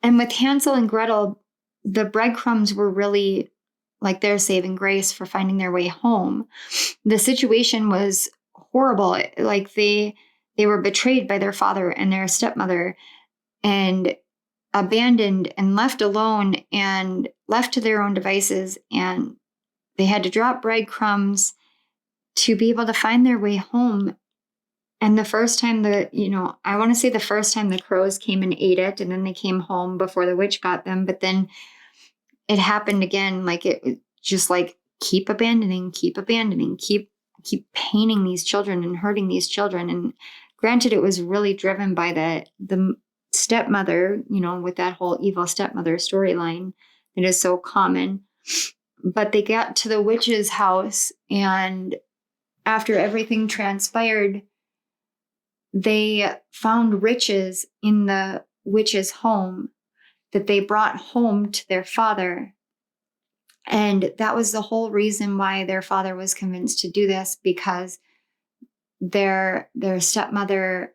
And with Hansel and Gretel, the breadcrumbs were really like their saving grace for finding their way home. The situation was horrible. Like they were betrayed by their father and their stepmother and abandoned and left alone and left to their own devices. And they had to drop breadcrumbs to be able to find their way home. And the first time I want to say the first time the crows came and ate it, and then they came home before the witch got them. But then it happened again. Like it just like keep abandoning, keep painting these children and hurting these children. And granted, it was really driven by the stepmother, with that whole evil stepmother storyline that is so common. But they got to the witch's house, and after everything transpired, they found riches in the witch's home that they brought home to their father. And that was the whole reason why their father was convinced to do this, because their stepmother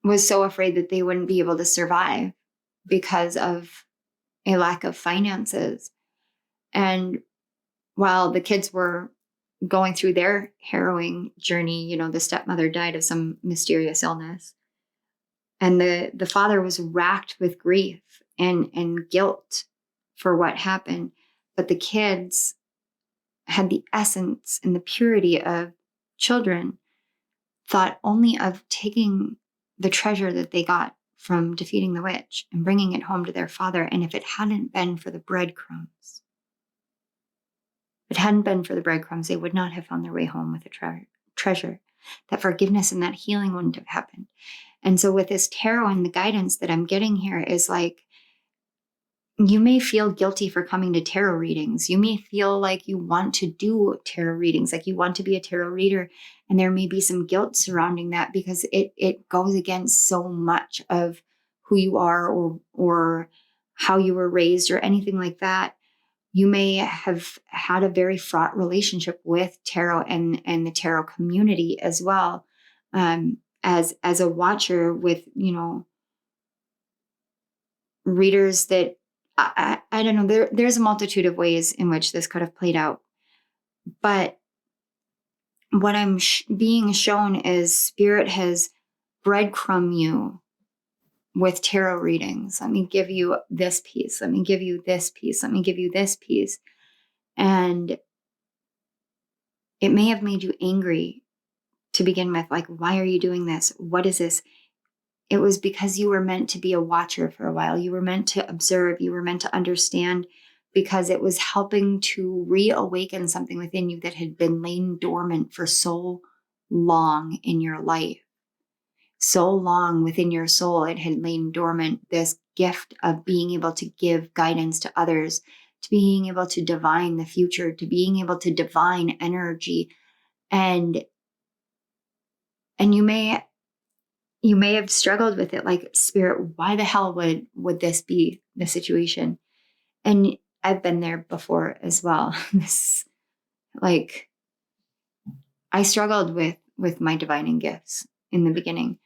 was so afraid that they wouldn't be able to survive because of a lack of finances. And while the kids were going through their harrowing journey, the stepmother died of some mysterious illness. And the father was racked with grief and guilt for what happened. But the kids had the essence and the purity of children, thought only of taking the treasure that they got from defeating the witch and bringing it home to their father. And if it hadn't been for the breadcrumbs, they would not have found their way home with the treasure. That forgiveness and that healing wouldn't have happened. And so with this tarot and the guidance that I'm getting here is like, you may feel guilty for coming to tarot readings. You may feel like you want to do tarot readings, like you want to be a tarot reader. And there may be some guilt surrounding that because it goes against so much of who you are or how you were raised or anything like that. You may have had a very fraught relationship with tarot and the tarot community as well. As a watcher with, readers that I don't know, there's a multitude of ways in which this could have played out. But what I'm being shown is Spirit has breadcrumb you with tarot readings. Let me give you this piece. Let me give you this piece. Let me give you this piece. And it may have made you angry to begin with. Like, why are you doing this? What is this? It was because you were meant to be a watcher for a while. You were meant to observe. You were meant to understand, because it was helping to reawaken something within you that had been laying dormant for so long in your life. So long within your soul, it had lain dormant, this gift of being able to give guidance to others, to being able to divine the future, to being able to divine energy. And you may have struggled with it, like, Spirit, why the hell would this be the situation? And I've been there before as well. I struggled with my divining gifts in the beginning,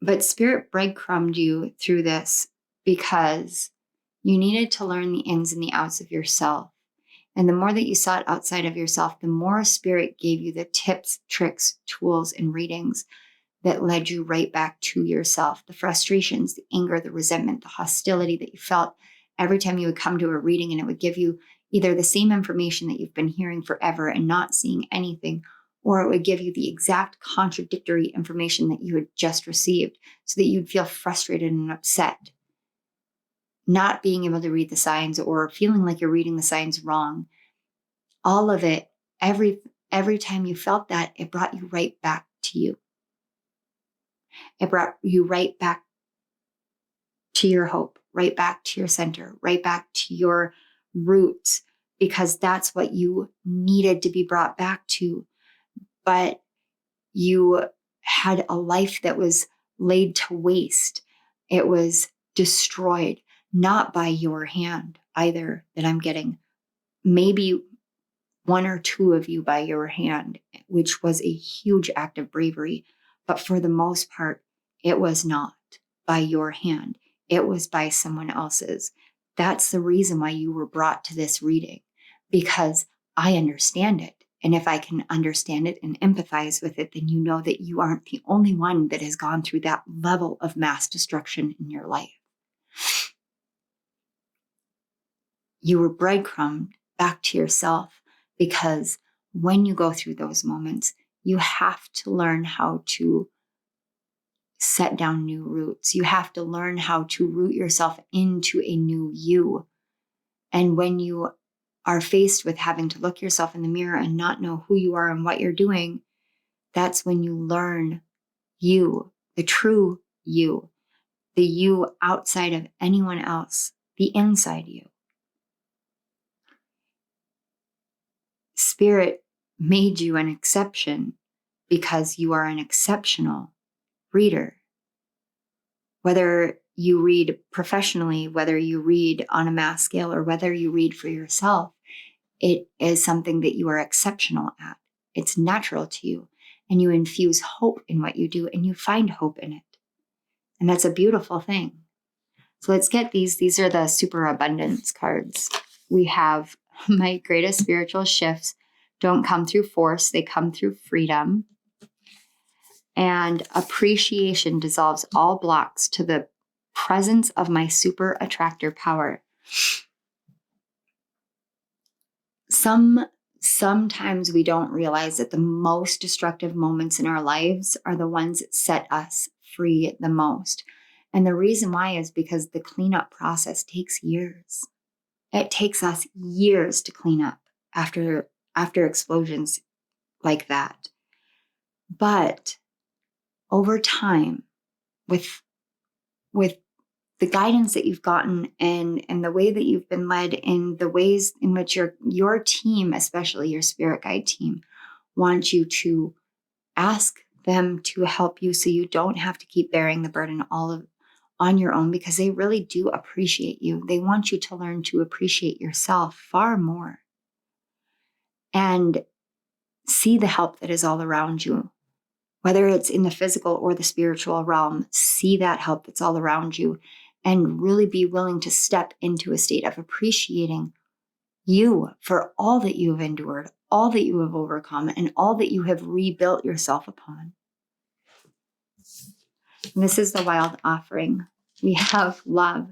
but Spirit breadcrumbed you through this because you needed to learn the ins and the outs of yourself. And the more that you sought outside of yourself, the more Spirit gave you the tips, tricks, tools, and readings that led you right back to yourself. The frustrations, the anger, the resentment, the hostility that you felt every time you would come to a reading, and it would give you either the same information that you've been hearing forever and not seeing anything, or it would give you the exact contradictory information that you had just received, so that you'd feel frustrated and upset, not being able to read the signs or feeling like you're reading the signs wrong. All of it, every time you felt that, it brought you right back to you. It brought you right back to your hope, right back to your center, right back to your roots, because that's what you needed to be brought back to. But you had a life that was laid to waste. It was destroyed, not by your hand either, that I'm getting. Maybe one or two of you by your hand, which was a huge act of bravery. But for the most part, it was not. by your hand. It was by someone else's. That's the reason why you were brought to this reading, because I understand it. And if I can understand it and empathize with it, then you know that you aren't the only one that has gone through that level of mass destruction in your life. You were breadcrumbed back to yourself, because when you go through those moments, you have to learn how to set down new roots. You have to learn how to root yourself into a new you. And when you are faced with having to look yourself in the mirror and not know who you are and what you're doing, that's when you learn you, the true you, the you outside of anyone else, the inside you. Spirit made you an exception because you are an exceptional reader. Whether you read professionally, whether you read on a mass scale, or whether you read for yourself, it is something that you are exceptional at. It's natural to you, and you infuse hope in what you do, and you find hope in it. And that's a beautiful thing. So let's get these. These are the super abundance cards. We have my greatest spiritual shifts don't come through force. They come through freedom. And appreciation dissolves all blocks to the presence of my super attractor power. Sometimes we don't realize that the most destructive moments in our lives are the ones that set us free the most. And the reason why is because the cleanup process takes years. It takes us years to clean up after explosions like that. But over time, with the guidance that you've gotten and the way that you've been led, in the ways in which your team, especially your spirit guide team, wants you to ask them to help you, so you don't have to keep bearing the burden on your own, because they really do appreciate you. They want you to learn to appreciate yourself far more and see the help that is all around you. Whether it's in the physical or the spiritual realm, see that help that's all around you and really be willing to step into a state of appreciating you for all that you have endured, all that you have overcome, and all that you have rebuilt yourself upon. And this is the wild offering. We have love.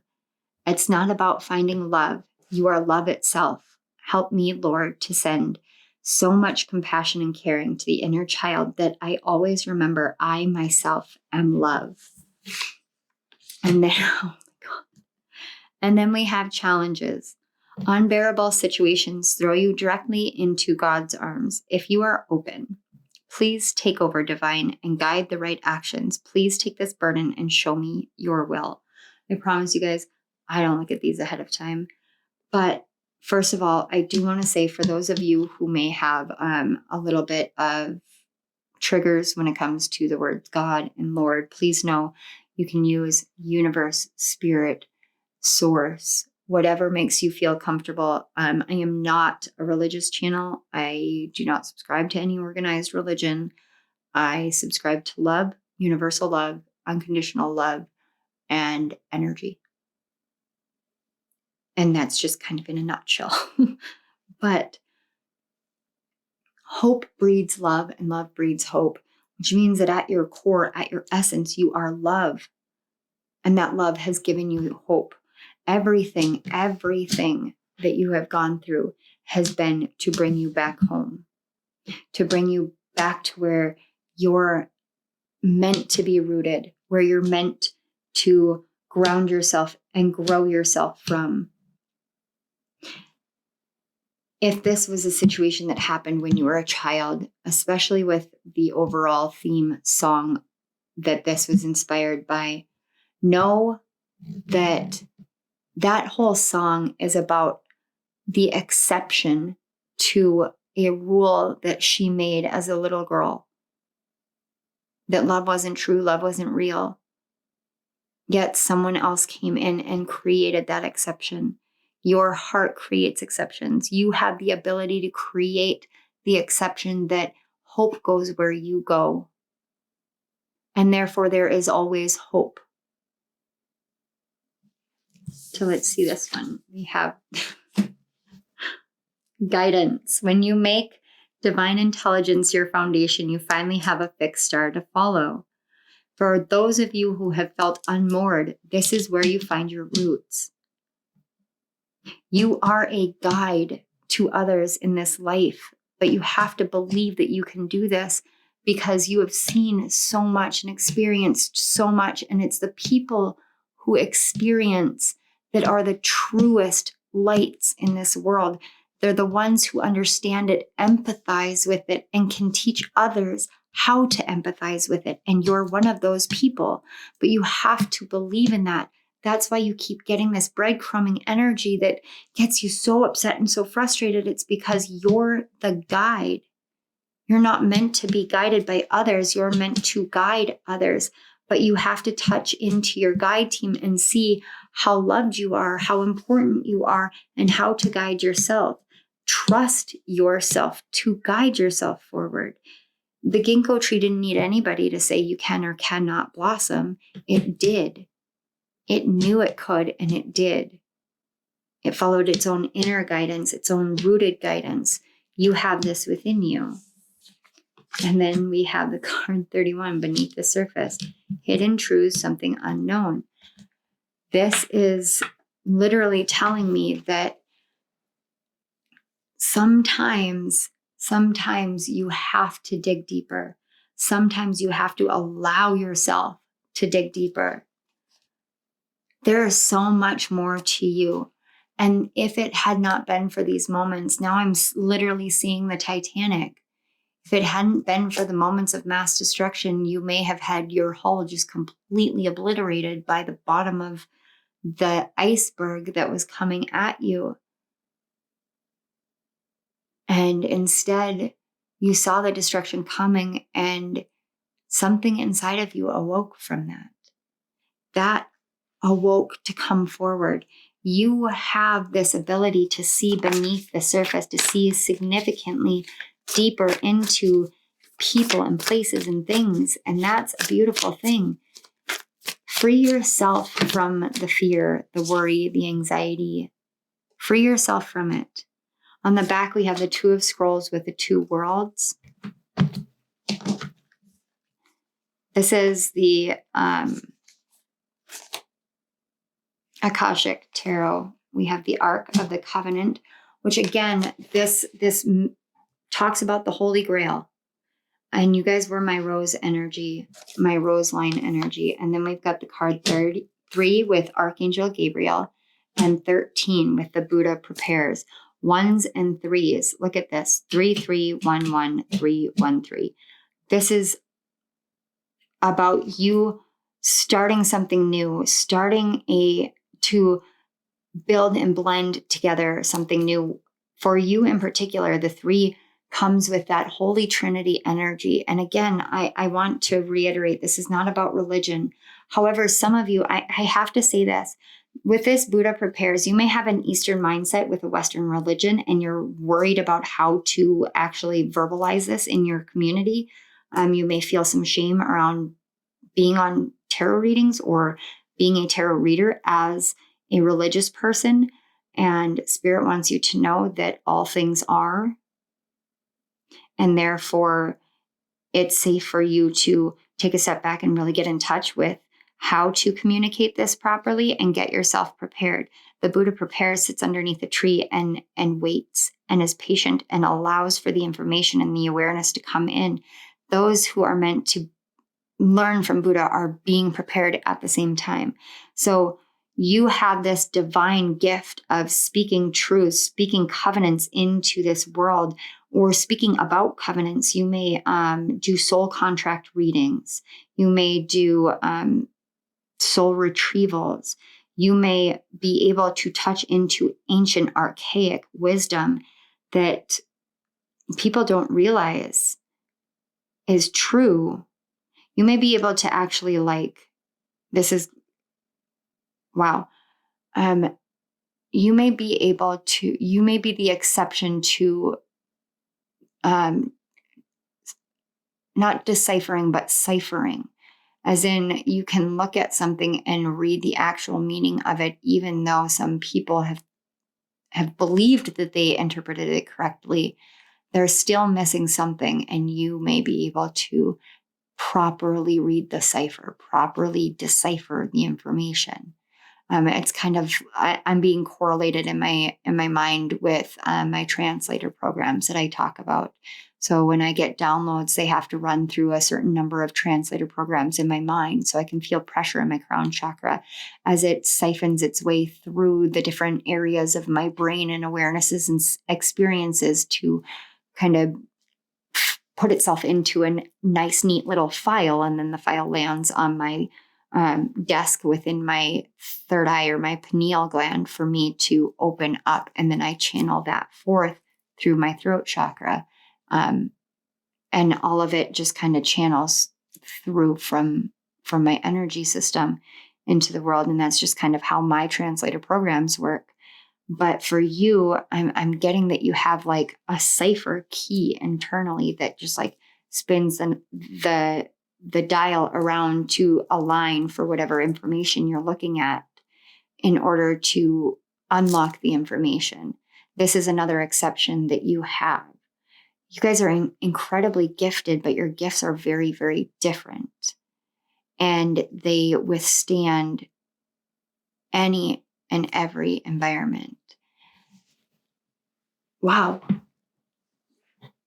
It's not about finding love. You are love itself. Help me, Lord, to send so much compassion and caring to the inner child that I always remember I myself am love. And then, oh my God. And then we have challenges. Unbearable situations throw you directly into God's arms. If you are open, please take over, divine, and guide the right actions. Please take this burden and show me your will. I promise you guys, I don't look at these ahead of time. But first of all, I do want to say, for those of you who may have a little bit of triggers when it comes to the words God and Lord, please know you can use universe, spirit, source, whatever makes you feel comfortable. I am not a religious channel. I do not subscribe to any organized religion. I subscribe to love, universal love, unconditional love, and energy. And that's just kind of in a nutshell. But hope breeds love and love breeds hope, which means that at your core, at your essence, you are love. And that love has given you hope. Everything that you have gone through has been to bring you back home, to bring you back to where you're meant to be rooted, where you're meant to ground yourself and grow yourself from. If this was a situation that happened when you were a child, especially with the overall theme song that this was inspired by, know that that whole song is about the exception to a rule that she made as a little girl. That love wasn't true, love wasn't real. Yet someone else came in and created that exception. Your heart creates exceptions. You have the ability to create the exception that hope goes where you go. And therefore there is always hope. So let's see this one. We have guidance. When you make divine intelligence your foundation, you finally have a fixed star to follow. For those of you who have felt unmoored, this is where you find your roots. You are a guide to others in this life, but you have to believe that you can do this because you have seen so much and experienced so much. And it's the people who experience that are the truest lights in this world. They're the ones who understand it, empathize with it, and can teach others how to empathize with it. And you're one of those people, but you have to believe in that. That's why you keep getting this breadcrumbing energy that gets you so upset and so frustrated. It's because you're the guide. You're not meant to be guided by others. You're meant to guide others. But you have to touch into your guide team and see how loved you are, how important you are, and how to guide yourself. Trust yourself to guide yourself forward. The ginkgo tree didn't need anybody to say you can or cannot blossom. It did. It knew it could, and it did. It followed its own inner guidance, its own rooted guidance. You have this within you. And then we have the card 31, beneath the surface. Hidden truths, something unknown. This is literally telling me that sometimes you have to dig deeper. Sometimes you have to allow yourself to dig deeper. There is so much more to you. And if it had not been for these moments, now I'm literally seeing the Titanic. If it hadn't been for the moments of mass destruction, you may have had your hull just completely obliterated by the bottom of the iceberg that was coming at you. And instead, you saw the destruction coming, and something inside of you awoke from that. That awoke to come forward. You have this ability to see beneath the surface, to see significantly deeper into people and places and things. And that's a beautiful thing. Free yourself from the fear, the worry, the anxiety. Free yourself from it. On the back, we have the Two of Scrolls with the two worlds. This is the Akashic Tarot. We have the Ark of the Covenant, which again, this talks about the Holy Grail. And you guys were my rose energy, my rose line energy. And then we've got the card 33 with Archangel Gabriel and 13 with the Buddha Prepares. Ones and threes. Look at this. 3311 This is about you starting something new, to build and blend together something new. For you in particular, the 3 comes with that Holy Trinity energy. And again, I want to reiterate, this is not about religion. However, some of you, I have to say this, with this Buddha Prepares, you may have an Eastern mindset with a Western religion, and you're worried about how to actually verbalize this in your community. You may feel some shame around being on tarot readings or being a tarot reader as a religious person. And Spirit wants you to know that all things are. And therefore, it's safe for you to take a step back and really get in touch with how to communicate this properly and get yourself prepared. The Buddha Prepares sits underneath a tree and waits and is patient and allows for the information and the awareness to come in. Those who are meant to learn from Buddha are being prepared at the same time. So you have this divine gift of speaking truth, speaking covenants into this world, or speaking about covenants. You may do soul contract readings. You may do soul retrievals. You may be able to touch into ancient archaic wisdom that people don't realize is true. You may be able to actually you may be the exception to not deciphering, but ciphering. as in you can look at something and read the actual meaning of it, even though some people have believed that they interpreted it correctly. They're still missing something, and you may be able to properly read the cipher, properly decipher the information. It's kind of, I'm being correlated in my mind with my translator programs that I talk about. So when I get downloads, they have to run through a certain number of translator programs in my mind, so I can feel pressure in my crown chakra as it siphons its way through the different areas of my brain and awarenesses and experiences to kind of put itself into a nice, neat little file. And then the file lands on my desk within my third eye or my pineal gland for me to open up. And then I channel that forth through my throat chakra. And all of it just kind of channels through from my energy system into the world. And that's just kind of how my translator programs work. But for you, I'm getting that you have like a cipher key internally that just like spins the dial around to align for whatever information you're looking at in order to unlock the information. This is another exception that you have. You guys are incredibly gifted, but your gifts are very, very different. And they withstand any and every environment. Wow.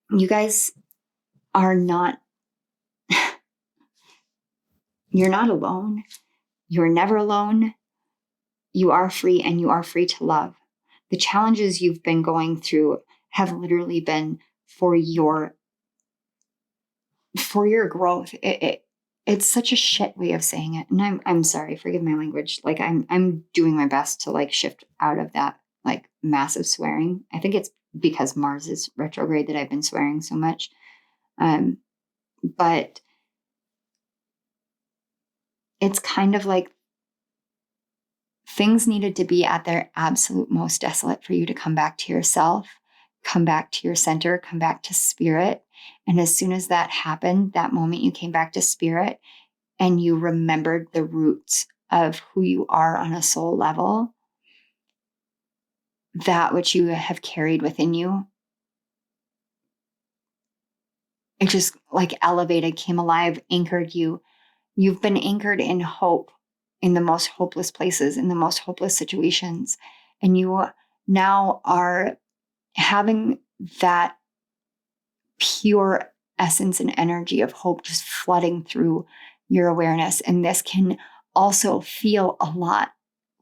You guys are not, you're not alone. You're never alone. You are free, and you are free to love. The challenges you've been going through have literally been for your growth. It's such a shit way of saying it. And I'm sorry, forgive my language. Like I'm doing my best to like shift out of that like massive swearing. I think it's because Mars is retrograde that I've been swearing so much. But it's kind of like things needed to be at their absolute most desolate for you to come back to yourself, come back to your center, come back to spirit. And as soon as that happened, that moment you came back to spirit and you remembered the roots of who you are on a soul level, that which you have carried within you, it just like elevated, came alive, anchored you. You've been anchored in hope in the most hopeless places, in the most hopeless situations. And you now are having that pure essence and energy of hope just flooding through your awareness. And this can also feel a lot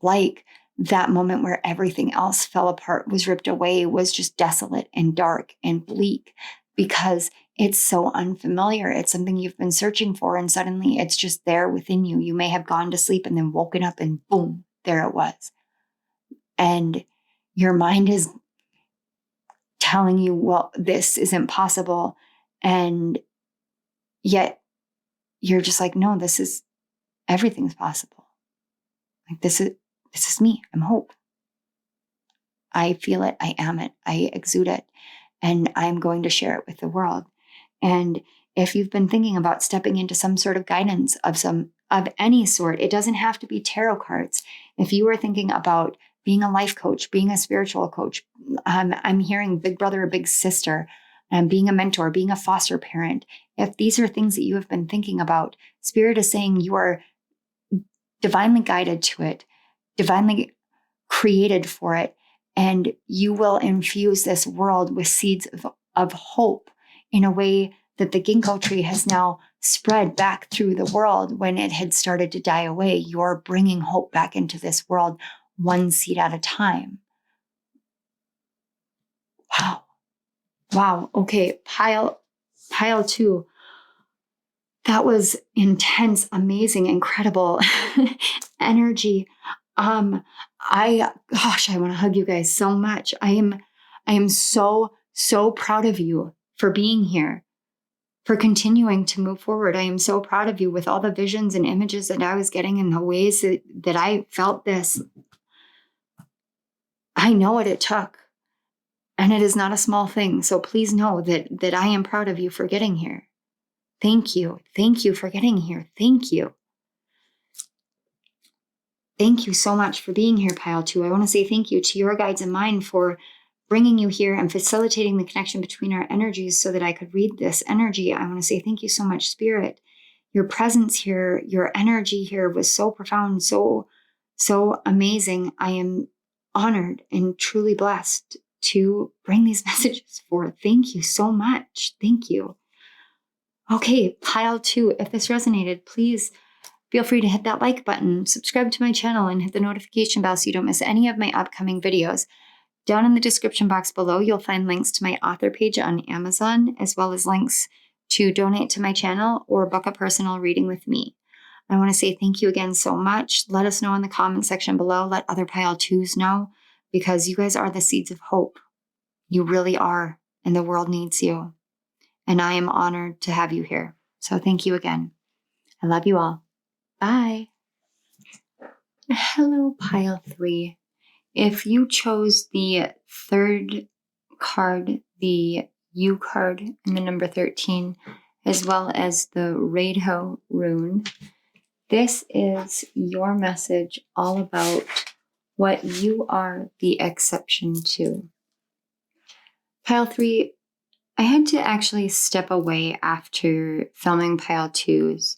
like that moment where everything else fell apart, was ripped away, was just desolate and dark and bleak, because it's so unfamiliar. It's something you've been searching for, and suddenly it's just there within you. You may have gone to sleep and then woken up and boom, there it was. And your mind is telling you, well, this isn't possible. And yet you're just like, no, everything's possible. Like this is me. I'm hope. I feel it. I am it. I exude it. And I'm going to share it with the world. And if you've been thinking about stepping into some sort of guidance of any sort, it doesn't have to be tarot cards. If you are thinking about being a life coach, being a spiritual coach, I'm hearing big brother or big sister, being a mentor, being a foster parent. If these are things that you have been thinking about, Spirit is saying you are divinely guided to it, divinely created for it, and you will infuse this world with seeds of hope in a way that the ginkgo tree has now spread back through the world when it had started to die away. You're bringing hope back into this world, one seed at a time. Wow. Okay. Pile 2. That was intense, amazing, incredible energy. I want to hug you guys so much. I am so proud of you for being here, for continuing to move forward. I am so proud of you with all the visions and images that I was getting and the ways that I felt this. I know what it took, and it is not a small thing. So please know that I am proud of you for getting here. Thank you. Thank you for getting here. Thank you. Thank you so much for being here, Pile 2. I want to say thank you to your guides and mine for bringing you here and facilitating the connection between our energies so that I could read this energy. I want to say thank you so much, Spirit. Your presence here, your energy here was so profound, so amazing. I am honored and truly blessed to bring these messages forth. Thank you so much. Thank you. Okay, Pile 2, if this resonated, please feel free to hit that like button, subscribe to my channel, and hit the notification bell so you don't miss any of my upcoming videos. Down in the description box below, you'll find links to my author page on Amazon, as well as links to donate to my channel or book a personal reading with me. I want to say thank you again so much. Let us know in the comment section below. Let other Pile 2s know, because you guys are the seeds of hope. You really are, and the world needs you. And I am honored to have you here. So thank you again. I love you all. Bye. Hello, Pile 3. If you chose the third card, the U card, and the number 13, as well as the Raidho rune, this is your message all about what you are the exception to. Pile 3, I had to actually step away after filming Pile 2s.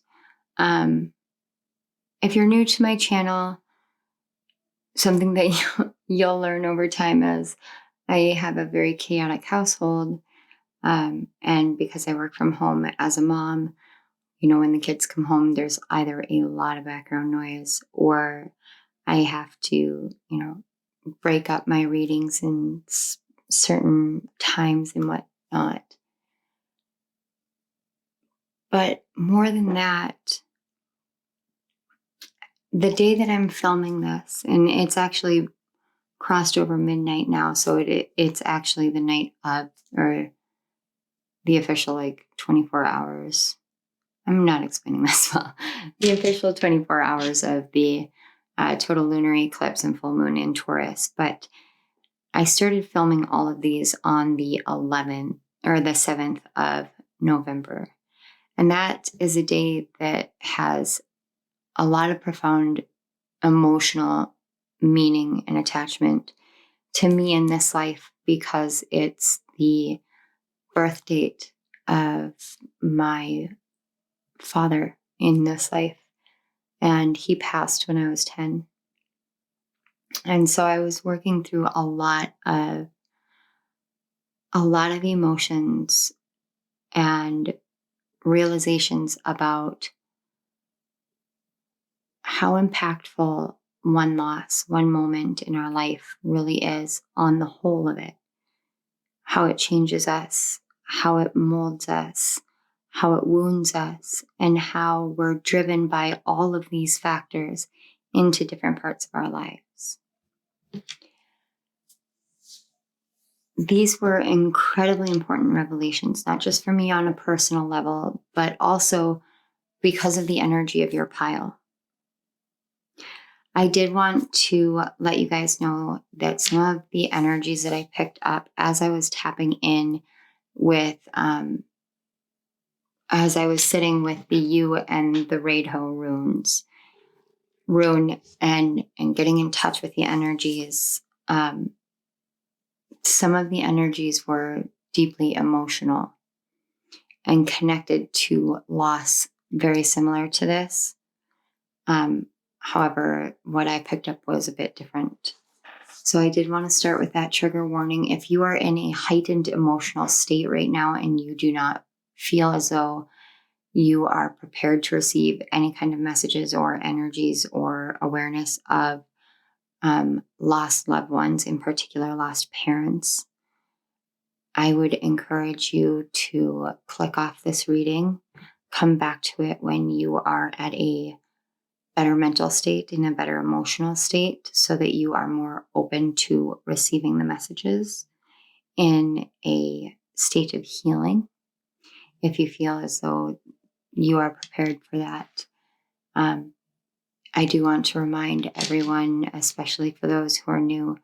If you're new to my channel, something that you'll learn over time is I have a very chaotic household. And because I work from home as a mom, when the kids come home, there's either a lot of background noise or I have to, break up my readings in certain times and whatnot. But more than that, the day that I'm filming this, and it's actually crossed over midnight now, so it's actually the night of, or the official 24 hours. I'm not explaining this well. The official 24 hours of the total lunar eclipse and full moon in Taurus. But I started filming all of these on the 11th or the 7th of November. And that is a day that has a lot of profound emotional meaning and attachment to me in this life, because it's the birth date of my father in this life. And he passed when I was 10. And so I was working through a lot of emotions and realizations about how impactful one loss, one moment in our life really is on the whole of it. How it changes us, how it molds us, how it wounds us, and how we're driven by all of these factors into different parts of our lives. These were incredibly important revelations, not just for me on a personal level, but also because of the energy of your pile. I did want to let you guys know that some of the energies that I picked up as I was tapping in with, as I was sitting with the U and the Raidho rune and getting in touch with the energies, some of the energies were deeply emotional and connected to loss, very similar to this. However, what I picked up was a bit different. So I did want to start with that trigger warning. If you are in a heightened emotional state right now and you do not feel as though you are prepared to receive any kind of messages or energies or awareness of lost loved ones, in particular lost parents, I would encourage you to click off this reading, come back to it when you are at a better mental state, in a better emotional state, so that you are more open to receiving the messages in a state of healing. If you feel as though you are prepared for that. I do want to remind everyone, especially for those who are new,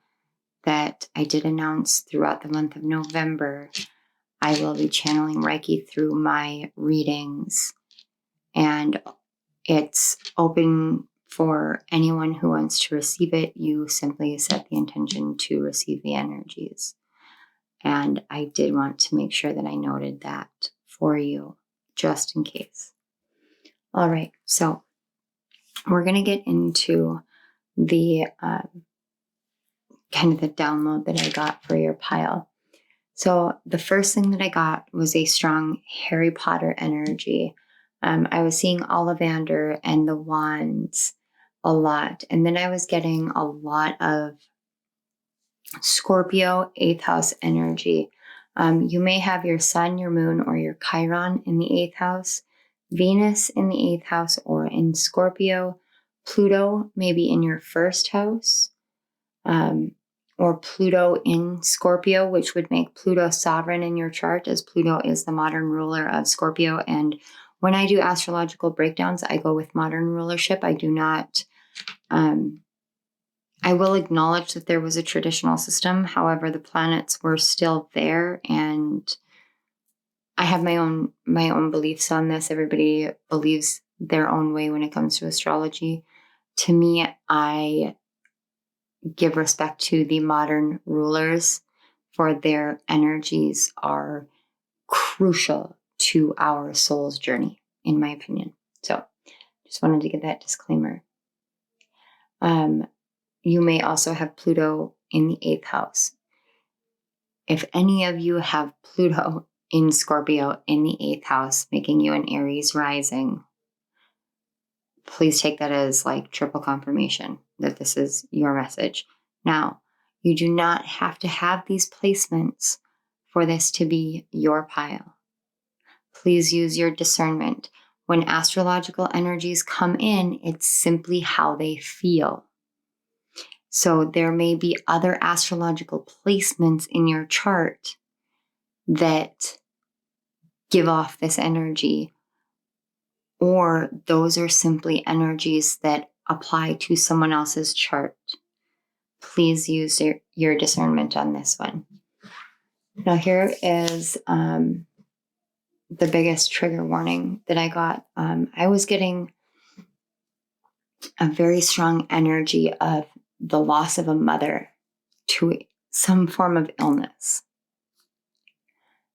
that I did announce throughout the month of November I will be channeling Reiki through my readings, and it's open for anyone who wants to receive it. You simply set the intention to receive the energies. And I did want to make sure that I noted that for you, just in case. All right, so we're going to get into the kind of the download that I got for your pile. So the first thing that I got was a strong Harry Potter energy. I was seeing Ollivander and the wands a lot. And then I was getting a lot of Scorpio 8th house energy. You may have your sun, your moon, or your Chiron in the 8th house, Venus in the 8th house or in Scorpio, Pluto maybe in your 1st house, or Pluto in Scorpio, which would make Pluto sovereign in your chart, as Pluto is the modern ruler of Scorpio. And when I do astrological breakdowns, I go with modern rulership. I do not, I will acknowledge that there was a traditional system. However, the planets were still there, and I have my own beliefs on this. Everybody believes their own way when it comes to astrology. To me, I give respect to the modern rulers, for their energies are crucial to our soul's journey, in my opinion. So just wanted to give that disclaimer. You may also have Pluto in the 8th house. If any of you have Pluto in Scorpio in the 8th house, making you an Aries rising, please take that as like triple confirmation that this is your message. Now, you do not have to have these placements for this to be your pile. Please use your discernment. When astrological energies come in, it's simply how they feel. So there may be other astrological placements in your chart that give off this energy, or those are simply energies that apply to someone else's chart. Please use your discernment on this one. Now here is the biggest trigger warning that I got. I was getting a very strong energy of the loss of a mother to some form of illness.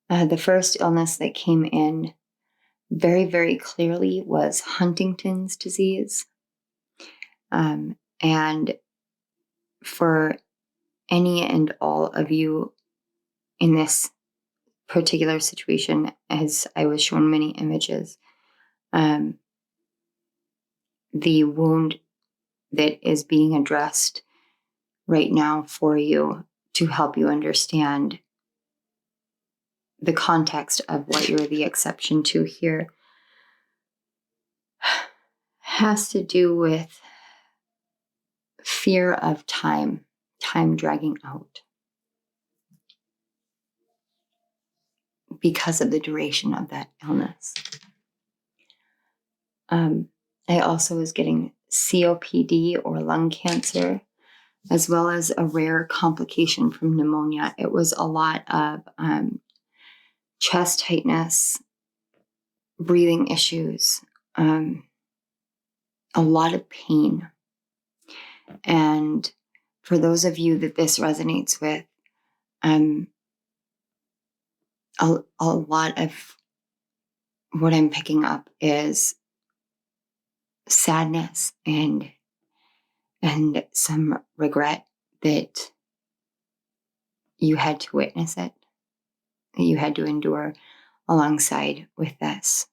The first illness that came in very, very clearly was Huntington's disease. And for any and all of you in this particular situation, as I was shown many images, the wound that is being addressed right now for you to help you understand the context of what you're the exception to here has to do with fear of time dragging out because of the duration of that illness. I also was getting COPD or lung cancer, as well as a rare complication from pneumonia. It was a lot of chest tightness, breathing issues, a lot of pain. And for those of you that this resonates with, a lot of what I'm picking up is sadness and some regret that you had to witness it, that you had to endure alongside with this.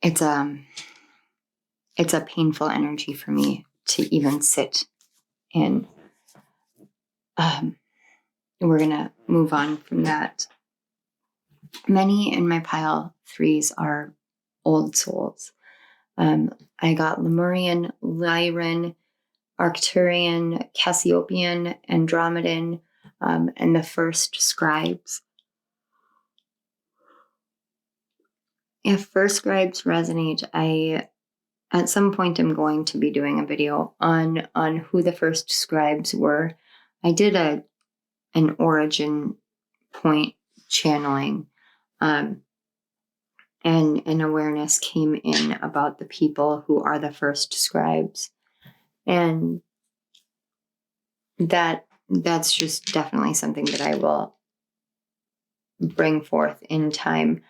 It's a painful energy for me to even sit in. We're going to move on from that. Many in my pile 3s are old souls. I got Lemurian, Lyran, Arcturian, Cassiopean, Andromedan, and the first scribes. If first scribes resonate, at some point I'm going to be doing a video on who the first scribes were. I did a an origin point channeling. And an awareness came in about the people who are the first scribes. And that's just definitely something that I will bring forth in time.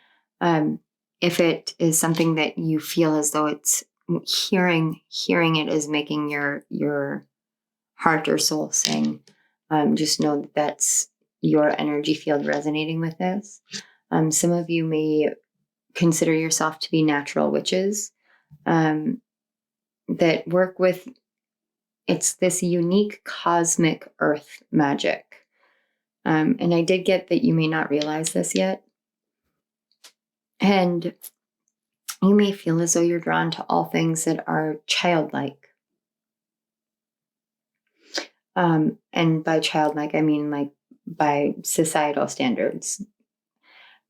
If it is something that you feel as though it's hearing it is making your heart or soul sing, just know that that's your energy field resonating with this. Some of you may consider yourself to be natural witches that work with, it's this unique cosmic earth magic. And I did get that you may not realize this yet. And you may feel as though you're drawn to all things that are childlike. And by childlike, I mean like by societal standards.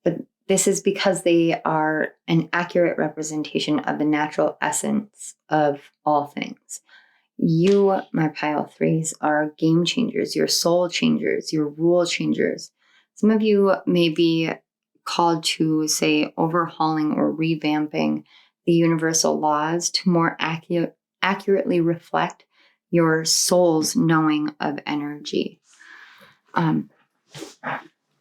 But this is because they are an accurate representation of the natural essence of all things. You, my pile threes, are game changers, you're soul changers, you're rule changers. Some of you may be called to, say, overhauling or revamping the universal laws to more accurately reflect your soul's knowing of energy.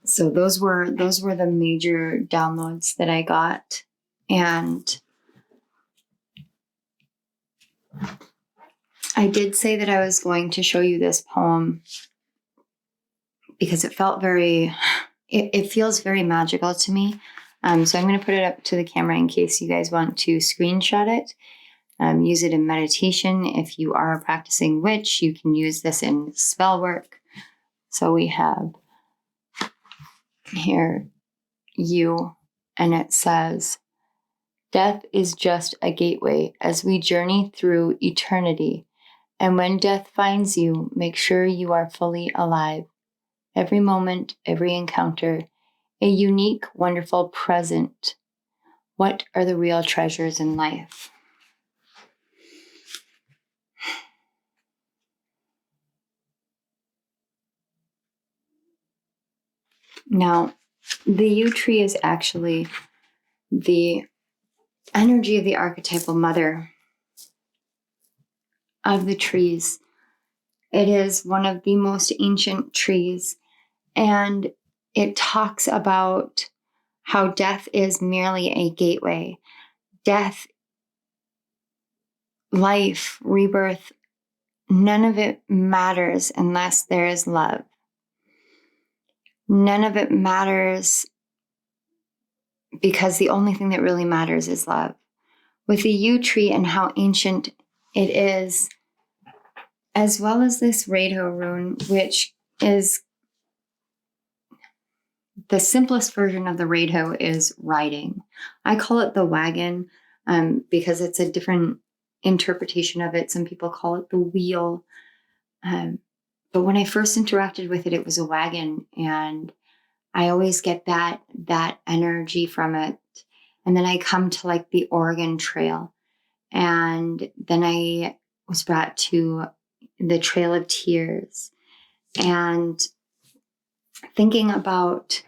So those were the major downloads that I got. And I did say that I was going to show you this poem because it felt it feels very magical to me. So I'm going to put it up to the camera in case you guys want to screenshot it. Use it in meditation. If you are a practicing witch, you can use this in spell work. So we have here you, and it says, "Death is just a gateway as we journey through eternity. And when death finds you, make sure you are fully alive. Every moment, every encounter, a unique, wonderful present. What are the real treasures in life?" Now, the yew tree is actually the energy of the archetypal mother of the trees. It is one of the most ancient trees, and it talks about how death is merely a gateway. Death, life, rebirth, none of it matters unless there is love. None of it matters because the only thing that really matters is love. With the yew tree and how ancient it is, as well as this Raidho rune, which is the simplest version of the Raidho, is riding. I call it the wagon because it's a different interpretation of it. Some people call it the wheel. But when I first interacted with it, it was a wagon, and I always get that energy from it. And then I come to like the Oregon Trail, and then I was brought to the Trail of Tears, and thinking about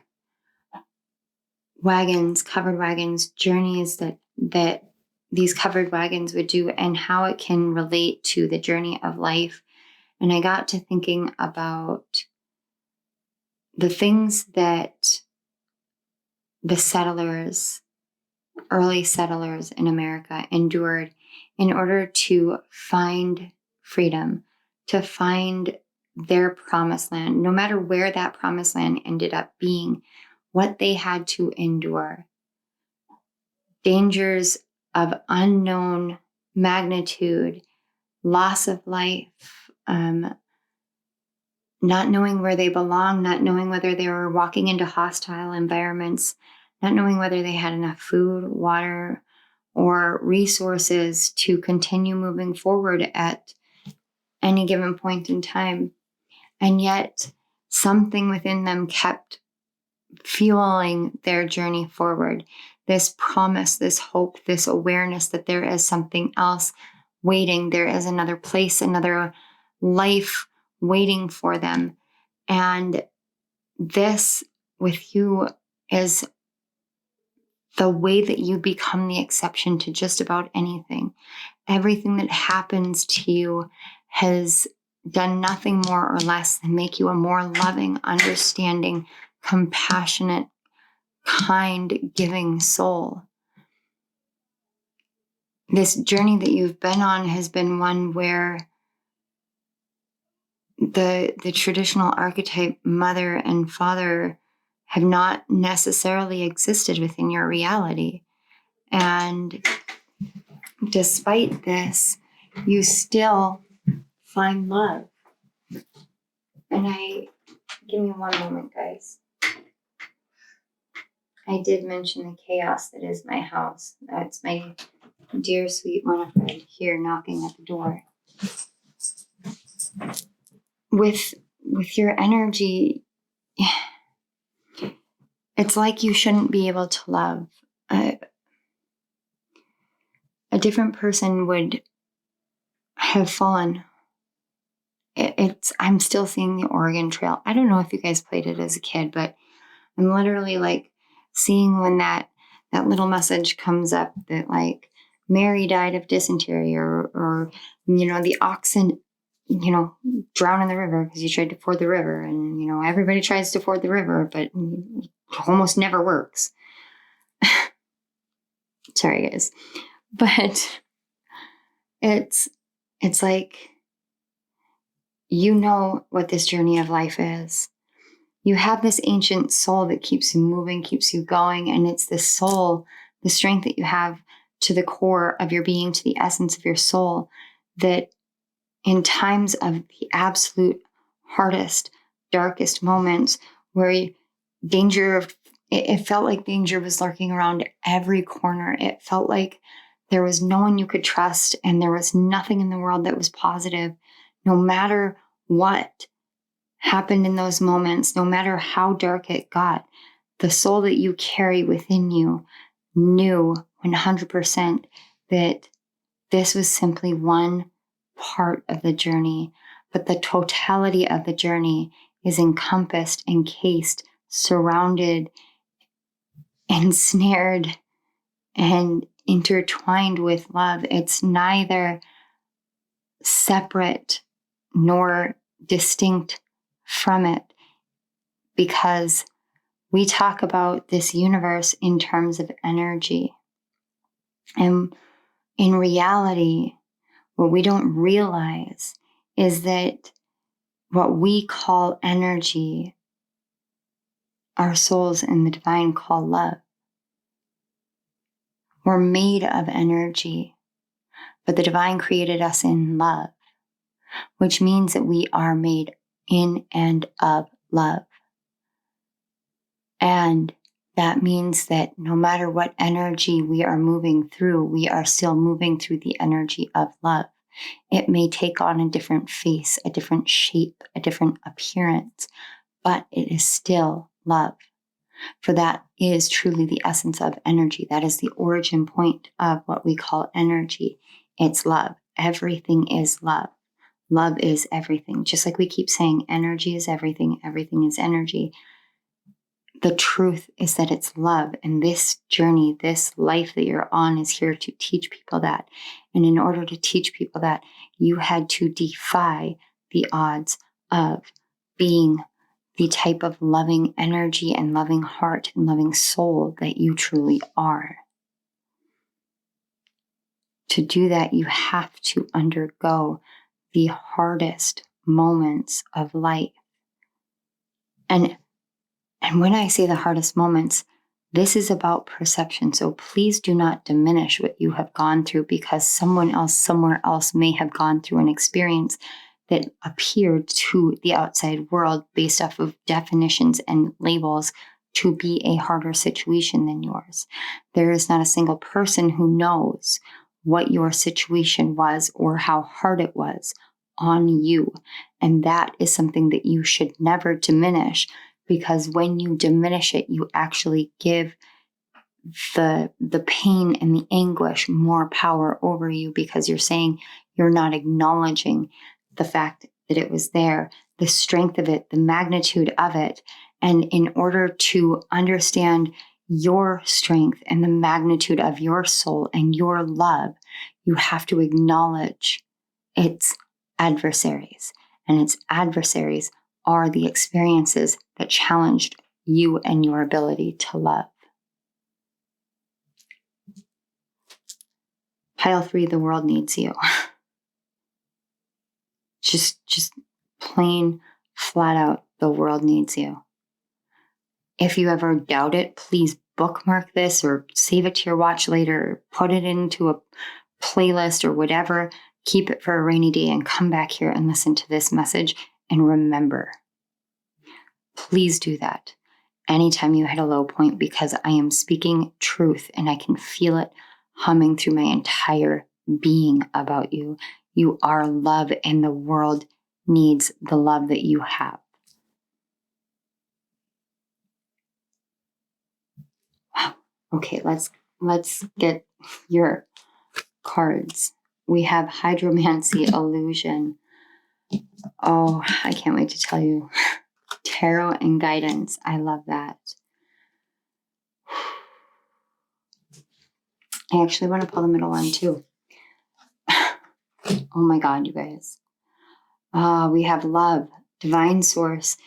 wagons, covered wagons, journeys that these covered wagons would do, and how it can relate to the journey of life. And I got to thinking about the things that the settlers, early settlers in America, endured in order to find freedom, to find their promised land, no matter where that promised land ended up being, what they had to endure. Dangers of unknown magnitude, loss of life, not knowing where they belong, not knowing whether they were walking into hostile environments, not knowing whether they had enough food, water, or resources to continue moving forward at any given point in time. And yet something within them kept fueling their journey forward. This promise, this hope, this awareness that there is something else waiting. There is another place, another life waiting for them. And this with you is the way that you become the exception to just about anything. Everything that happens to you has done nothing more or less than make you a more loving, understanding, compassionate, kind, giving soul. This journey that you've been on has been one where the traditional archetype mother and father have not necessarily existed within your reality. And despite this, you still find love. And give me one moment, guys. I did mention the chaos that is my house. That's my dear sweet Winifred here knocking at the door. With your energy, it's like you shouldn't be able to love. A different person would have fallen. I'm still seeing the Oregon Trail. I don't know if you guys played it as a kid, but I'm literally like seeing when that little message comes up that like Mary died of dysentery or the oxen, drown in the river because you tried to ford the river. And, everybody tries to ford the river, but it almost never works. Sorry, guys. But it's like, what this journey of life is. You have this ancient soul that keeps you moving, keeps you going. And it's this soul, the strength that you have to the core of your being, to the essence of your soul, that in times of the absolute hardest, darkest moments where it felt like danger was lurking around every corner. It felt like there was no one you could trust and there was nothing in the world that was positive. No matter what happened in those moments, no matter how dark it got, the soul that you carry within you knew 100% that this was simply one part of the journey, but the totality of the journey is encompassed, encased, surrounded, ensnared, and intertwined with love. It's neither separate nor distinct from it, because we talk about this universe in terms of energy. And in reality, what we don't realize is that what we call energy, our souls in the divine call love. We're made of energy, but the divine created us in love, which means that we are made in and of love. And that means that no matter what energy we are moving through, we are still moving through the energy of love. It may take on a different face, a different shape, a different appearance, but it is still love. For that is truly the essence of energy. That is the origin point of what we call energy. It's love. Everything is love. Love is everything. Just like we keep saying, energy is everything. Everything is energy. The truth is that it's love. And this journey, this life that you're on is here to teach people that. And in order to teach people that, you had to defy the odds of being the type of loving energy and loving heart and loving soul that you truly are. To do that, you have to undergo the hardest moments of life. And when I say the hardest moments, this is about perception. So please do not diminish what you have gone through because someone else somewhere else may have gone through an experience that appeared to the outside world based off of definitions and labels to be a harder situation than yours. There is not a single person who knows what your situation was or how hard it was on you. And that is something that you should never diminish, because when you diminish it, you actually give the pain and the anguish more power over you, because you're saying you're not acknowledging the fact that it was there, the strength of it, the magnitude of it. And in order to understand your strength and the magnitude of your soul and your love, you have to acknowledge its adversaries. And its adversaries are the experiences that challenged you and your ability to love. Pile 3, the world needs you. Just plain, flat out, the world needs you. If you ever doubt it, please bookmark this or save it to your watch later, or put it into a playlist or whatever. Keep it for a rainy day and come back here and listen to this message and remember. Please do that anytime you hit a low point, because I am speaking truth and I can feel it humming through my entire being about you. You are love, and the world needs the love that you have. Wow. Okay, let's get your cards. We have Hydromancy, Illusion. Oh, I can't wait to tell you. Tarot and Guidance. I love that. I actually want to pull the middle one too. Oh my God, you guys. We have Love. Divine Source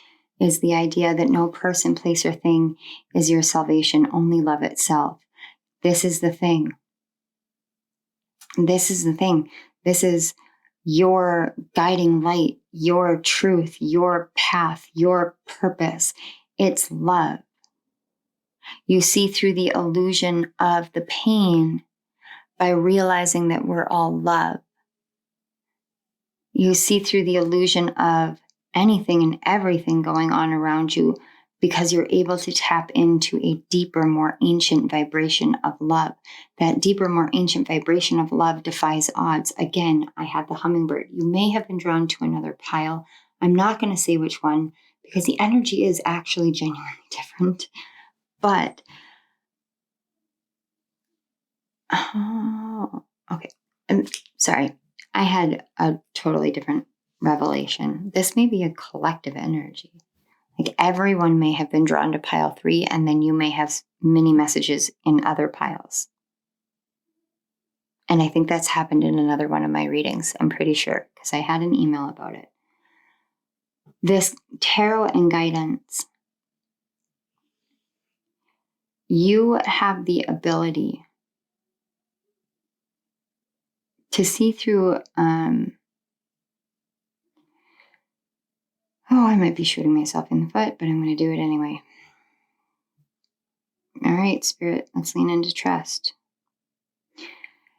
is the idea that no person, place, or thing is your salvation, only love itself. This is the thing. This is the thing. This is your guiding light, your truth, your path, your purpose. It's love. You see through the illusion of the pain by realizing that we're all love. You see through the illusion of anything and everything going on around you because you're able to tap into a deeper, more ancient vibration of love. That deeper, more ancient vibration of love defies odds. Again, I had the hummingbird. You may have been drawn to another pile. I'm not going to say which one because the energy is actually genuinely different. But, okay. I'm sorry. I had a totally different revelation. This may be a collective energy. Like everyone may have been drawn to pile 3, and then you may have mini messages in other piles. And I think that's happened in another one of my readings. I'm pretty sure, because I had an email about it. This tarot and guidance. You have the ability to see through, I might be shooting myself in the foot, but I'm going to do it anyway. All right, Spirit, let's lean into trust.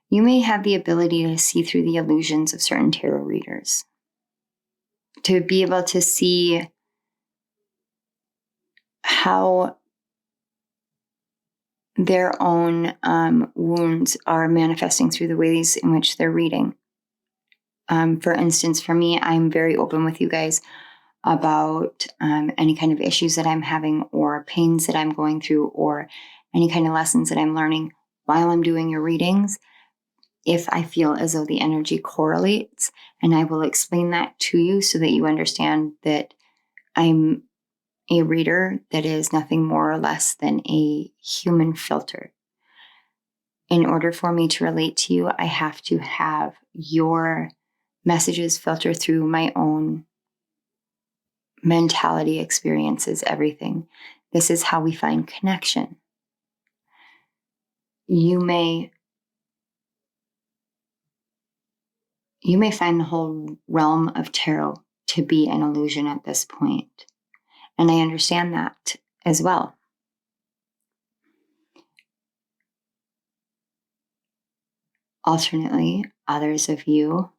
You may have the ability to see through the illusions of certain tarot readers, to be able to see how their own wounds are manifesting through the ways in which they're reading. For instance, for me, I'm very open with you guys about any kind of issues that I'm having or pains that I'm going through or any kind of lessons that I'm learning while I'm doing your readings, if I feel as though the energy correlates. And I will explain that to you so that you understand that I'm a reader that is nothing more or less than a human filter. In order for me to relate to you, I have to have your messages filter through my own mentality, experiences, everything. This is how we find connection. You may find the whole realm of tarot to be an illusion at this point. And I understand that as well. Alternately, others of you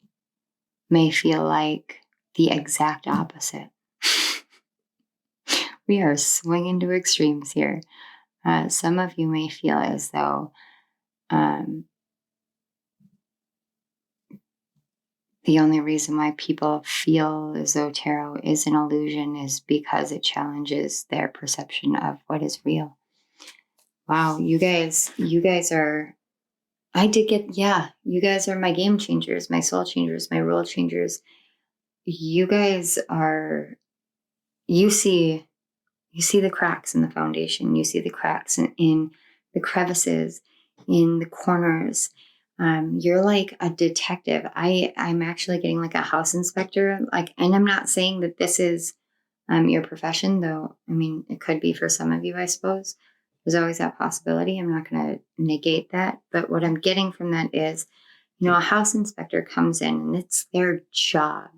may feel like the exact opposite. We are swinging to extremes here. Some of you may feel as though the only reason why people feel as though tarot is an illusion is because it challenges their perception of what is real. Wow, you guys are, you guys are my game changers, my soul changers, my rule changers. you guys are, you see the cracks in the foundation. You see the cracks in the crevices, in the corners. You're like a detective. I'm actually getting like a house inspector. And I'm not saying that this is your profession, though. I mean, it could be for some of you, I suppose. There's always that possibility. I'm not going to negate that. But what I'm getting from that is, a house inspector comes in and it's their job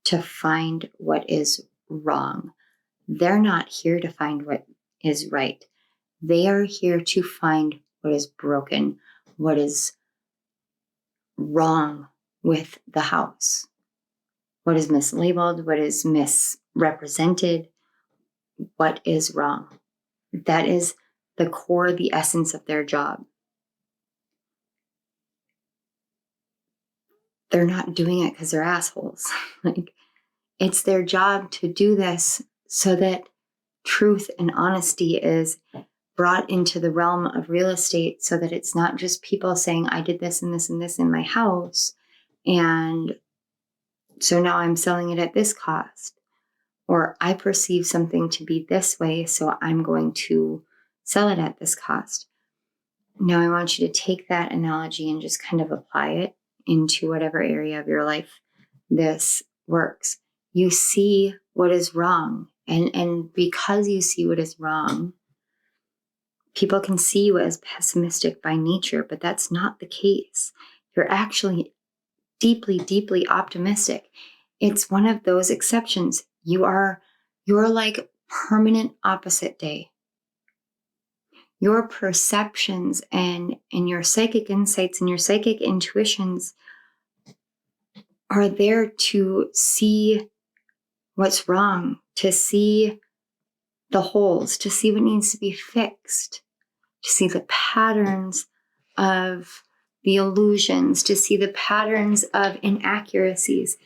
to find what is wrong. They're not here to find what is right. They are here to find what is broken, what is wrong with the house, what is mislabeled, what is misrepresented, what is wrong. That is the core, the essence of their job. They're not doing it because they're assholes. It's their job to do this so that truth and honesty is brought into the realm of real estate, so that it's not just people saying, I did this and this and this in my house, and so now I'm selling it at this cost, or I perceive something to be this way, so I'm going to sell it at this cost. Now I want you to take that analogy and just kind of apply it into whatever area of your life this works. You see what is wrong, and because you see what is wrong, people can see you as pessimistic by nature, but that's not the case. You're actually deeply, deeply optimistic. It's one of those exceptions. You're like permanent opposite day. Your perceptions and your psychic insights and your psychic intuitions are there to see what's wrong, to see the holes, to see what needs to be fixed, to see the patterns of the illusions, to see the patterns of inaccuracies.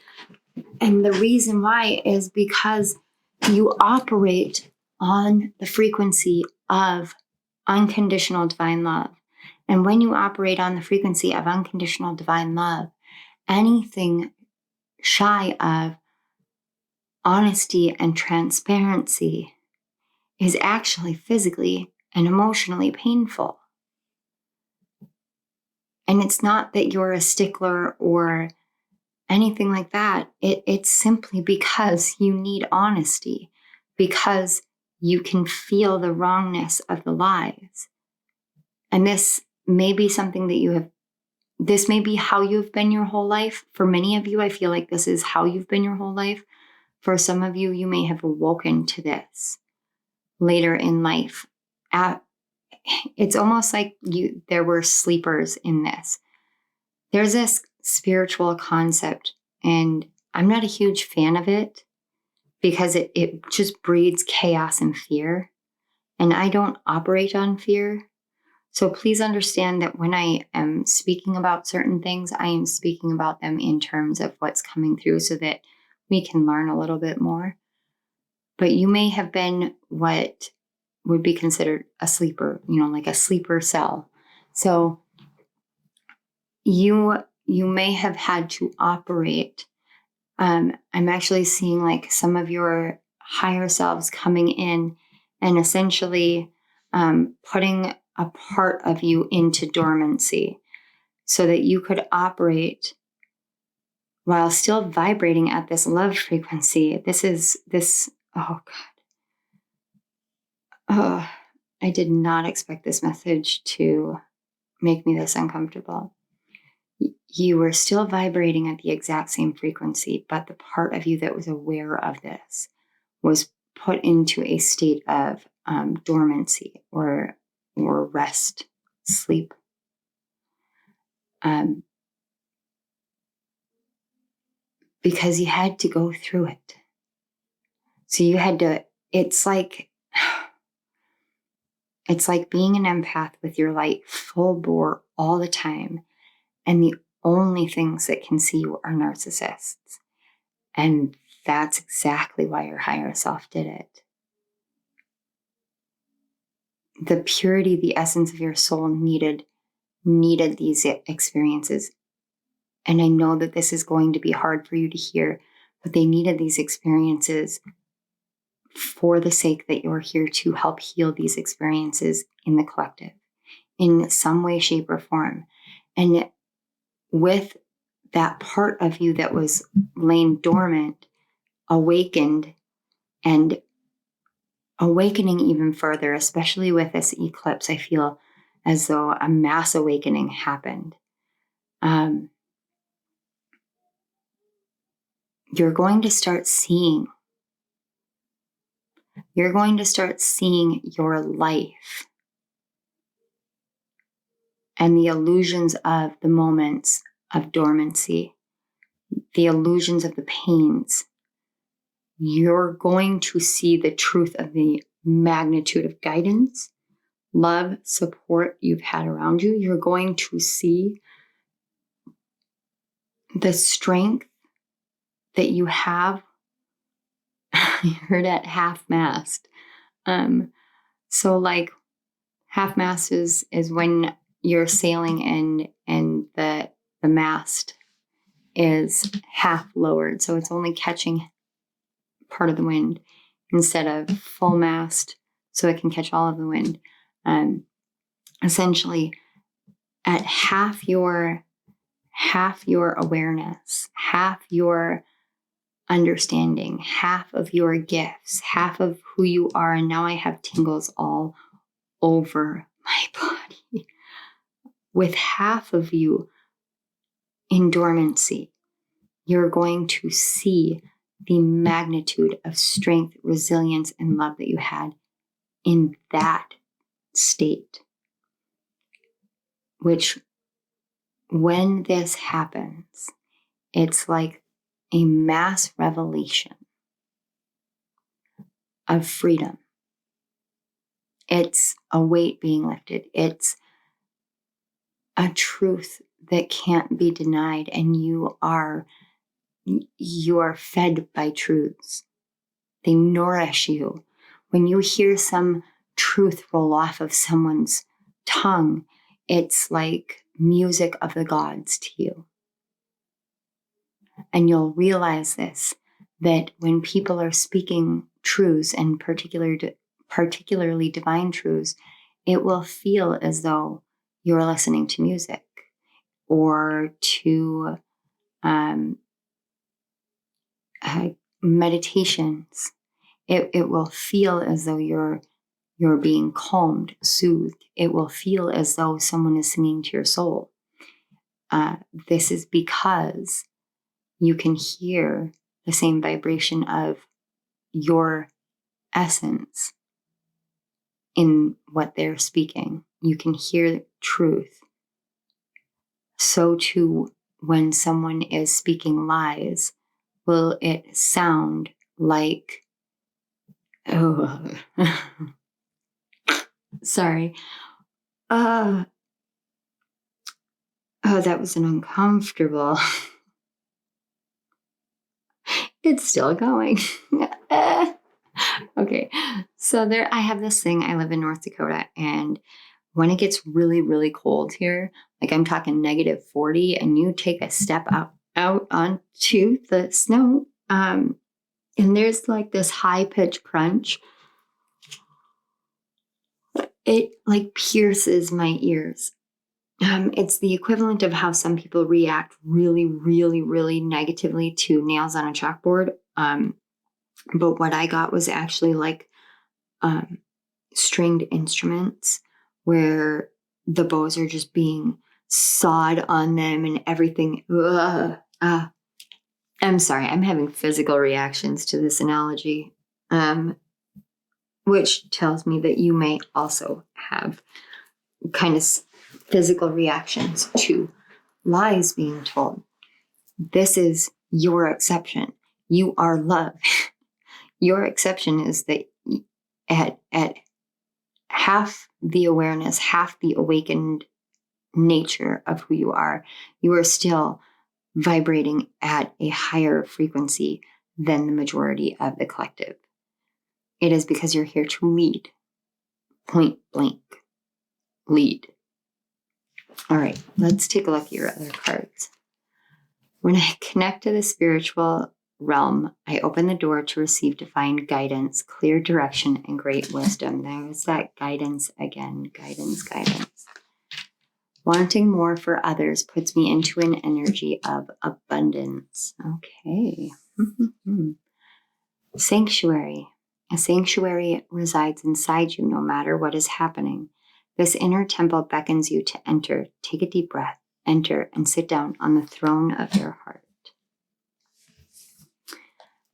And the reason why is because you operate on the frequency of unconditional divine love. And when you operate on the frequency of unconditional divine love, anything shy of honesty and transparency is actually physically and emotionally painful. And it's not that you're a stickler or anything like that. It's simply because you need honesty, because you can feel the wrongness of the lies. And this may be something that this may be how you've been your whole life. For many of you, I feel like this is how you've been your whole life. For some of you, you may have awoken to this later in life. It's almost like there were sleepers in this. There's this spiritual concept, and I'm not a huge fan of it because it just breeds chaos and fear. And I don't operate on fear. So please understand that when I am speaking about certain things, I am speaking about them in terms of what's coming through so that we can learn a little bit more. But you may have been what would be considered a sleeper, like a sleeper cell. So you may have had to operate. I'm actually seeing like some of your higher selves coming in and essentially putting a part of you into dormancy so that you could operate while still vibrating at this love frequency. Oh God. I did not expect this message to make me this uncomfortable. You were still vibrating at the exact same frequency, but the part of you that was aware of this was put into a state of dormancy or rest, sleep. Because you had to go through it. So you had to, it's like being an empath with your light full bore all the time. And the only things that can see you are narcissists. And that's exactly why your higher self did it. The purity, the essence of your soul needed these experiences. And I know that this is going to be hard for you to hear, but they needed these experiences for the sake that you're here to help heal these experiences in the collective in some way, shape, or form. And with that part of you that was laying dormant, awakened, and awakening even further, especially with this eclipse, I feel as though a mass awakening happened. You're going to start seeing your life and the illusions of the moments of dormancy, the illusions of the pains. You're going to see the truth of the magnitude of guidance, love, support you've had around you. You're going to see the strength that you have. You heard at half-mast. So like half-mast is when you're sailing and the mast is half lowered. So it's only catching part of the wind instead of full mast so it can catch all of the wind. Essentially at half your awareness, half your understanding, half of your gifts, half of who you are. And now I have tingles all over my body. With half of you in dormancy, you're going to see the magnitude of strength, resilience, and love that you had in that state. Which, when this happens, it's like a mass revelation of freedom. It's a weight being lifted. It's a truth that can't be denied, and you are fed by truths. They nourish you. When you hear some truth roll off of someone's tongue, it's like music of the gods to you. And you'll realize this, that when people are speaking truths, and particularly divine truths, it will feel as though you're listening to music or to meditations. It will feel as though you're being calmed, soothed. It will feel as though someone is singing to your soul. This is because you can hear the same vibration of your essence in what they're speaking. You can hear truth. So too, when someone is speaking lies, will it sound like, sorry. That was an uncomfortable. It's still going. Okay. So I have this thing. I live in North Dakota, and when it gets really, really cold here, like I'm talking -40, and you take a step out onto the snow, and there's like this high-pitched crunch. It like pierces my ears. It's the equivalent of how some people react really, really, really negatively to nails on a chalkboard. But what I got was actually like stringed instruments where the bows are just being sawed on them and everything. I'm sorry, I'm having physical reactions to this analogy, which tells me that you may also have kind of physical reactions to lies being told. This is your exception. You are love. Your exception is that at half the awareness, half the awakened nature of who you are still vibrating at a higher frequency than the majority of the collective. It is because you're here to lead. Point blank. Lead. All right, let's take a look at your other cards. When I connect to the spiritual realm. I open the door to receive divine guidance, clear direction, and great wisdom. There's that guidance again. Guidance. Wanting more for others puts me into an energy of abundance. Okay. Sanctuary. A sanctuary resides inside you no matter what is happening. This inner temple beckons you to enter. Take a deep breath, enter, and sit down on the throne of your heart.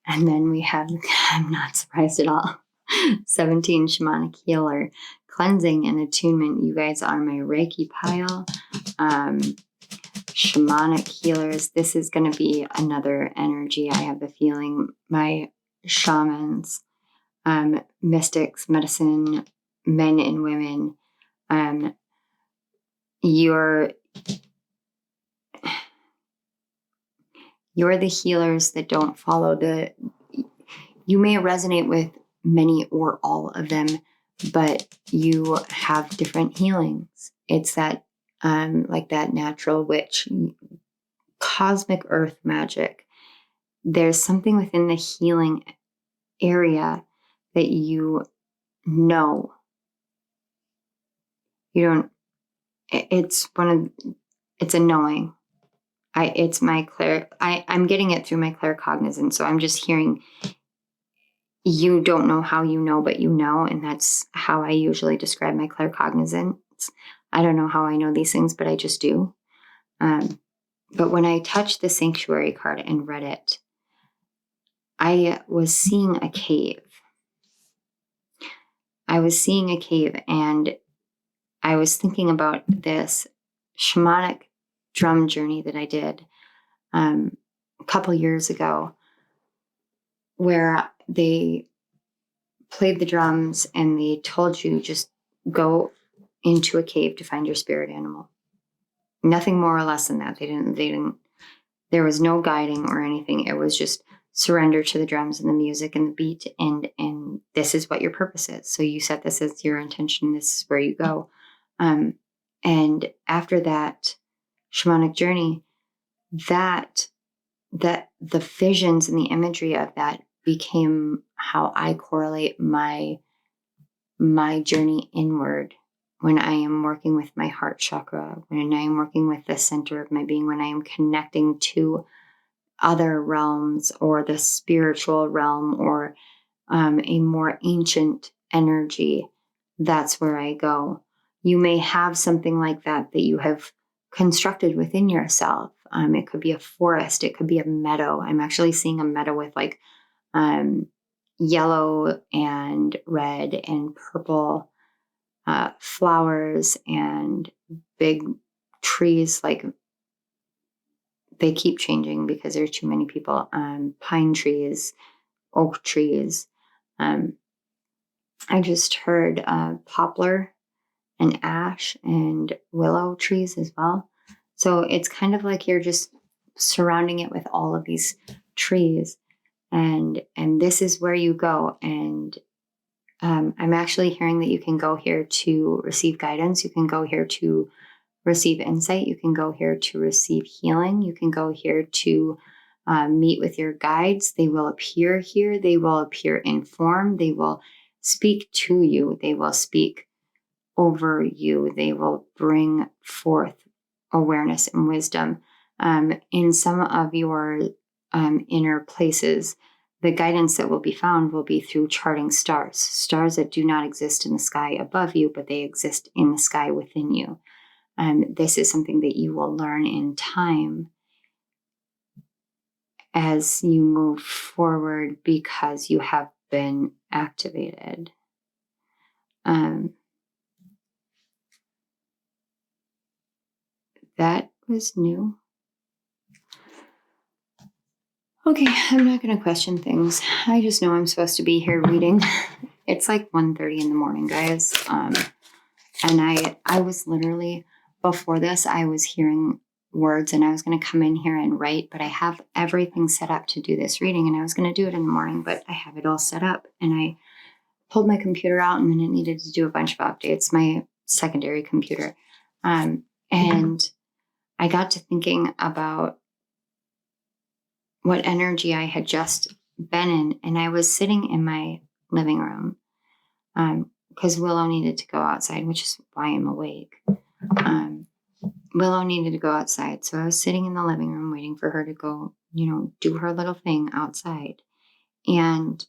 And then we have, I'm not surprised at all, 17 shamanic healer, cleansing and attunement. You guys are my Reiki pile. Shamanic healers. This is going to be another energy. I have the feeling my shamans, mystics, medicine, men and women, you're the healers that don't follow you may resonate with many or all of them, but you have different healings. It's that, like that natural witch, cosmic earth magic. There's something within the healing area that you know. You don't, it's a knowing. I'm getting it through my claircognizance. So I'm just hearing, you don't know how you know, but you know. And that's how I usually describe my claircognizance. I don't know how I know these things, but I just do. But when I touched the sanctuary card and read it, I was seeing a cave. And I was thinking about this shamanic drum journey that I did a couple years ago, where they played the drums and they told you just go into a cave to find your spirit animal. Nothing more or less than that. They didn't, there was no guiding or anything. It was just surrender to the drums and the music and the beat. And this is what your purpose is. So you set this as your intention. This is where you go. And after that shamanic journey, that the visions and the imagery of that became how I correlate my journey inward when I am working with my heart chakra, when I am working with the center of my being, when I am connecting to other realms or the spiritual realm or a more ancient energy. That's where I go. You may have something like that you have constructed within yourself. It could be a forest. It could be a meadow. I'm actually seeing a meadow with like yellow and red and purple flowers and big trees. Like they keep changing because there's too many people. Pine trees, oak trees. I just heard poplar and ash and willow trees as well. So it's kind of like you're just surrounding it with all of these trees. And this is where you go. And I'm actually hearing that you can go here to receive guidance. You can go here to receive insight. You can go here to receive healing. You can go here to meet with your guides. They will appear here. They will appear in form. They will speak to you. They will speak over you. They will bring forth awareness and wisdom. In some of your inner places, the guidance that will be found will be through charting stars that do not exist in the sky above you, but they exist in the sky within you. This is something that you will learn in time as you move forward because you have been activated. That was new. Okay, I'm not going to question things. I just know I'm supposed to be here reading. It's like 1:30 in the morning, guys. And I was literally, before this, I was hearing words and I was going to come in here and write, but I have everything set up to do this reading and I was going to do it in the morning, but I have it all set up and I pulled my computer out and then it needed to do a bunch of updates, my secondary computer. And I got to thinking about what energy I had just been in. And I was sitting in my living room because Willow needed to go outside, which is why I'm awake. Willow needed to go outside. So I was sitting in the living room waiting for her to go, do her little thing outside. And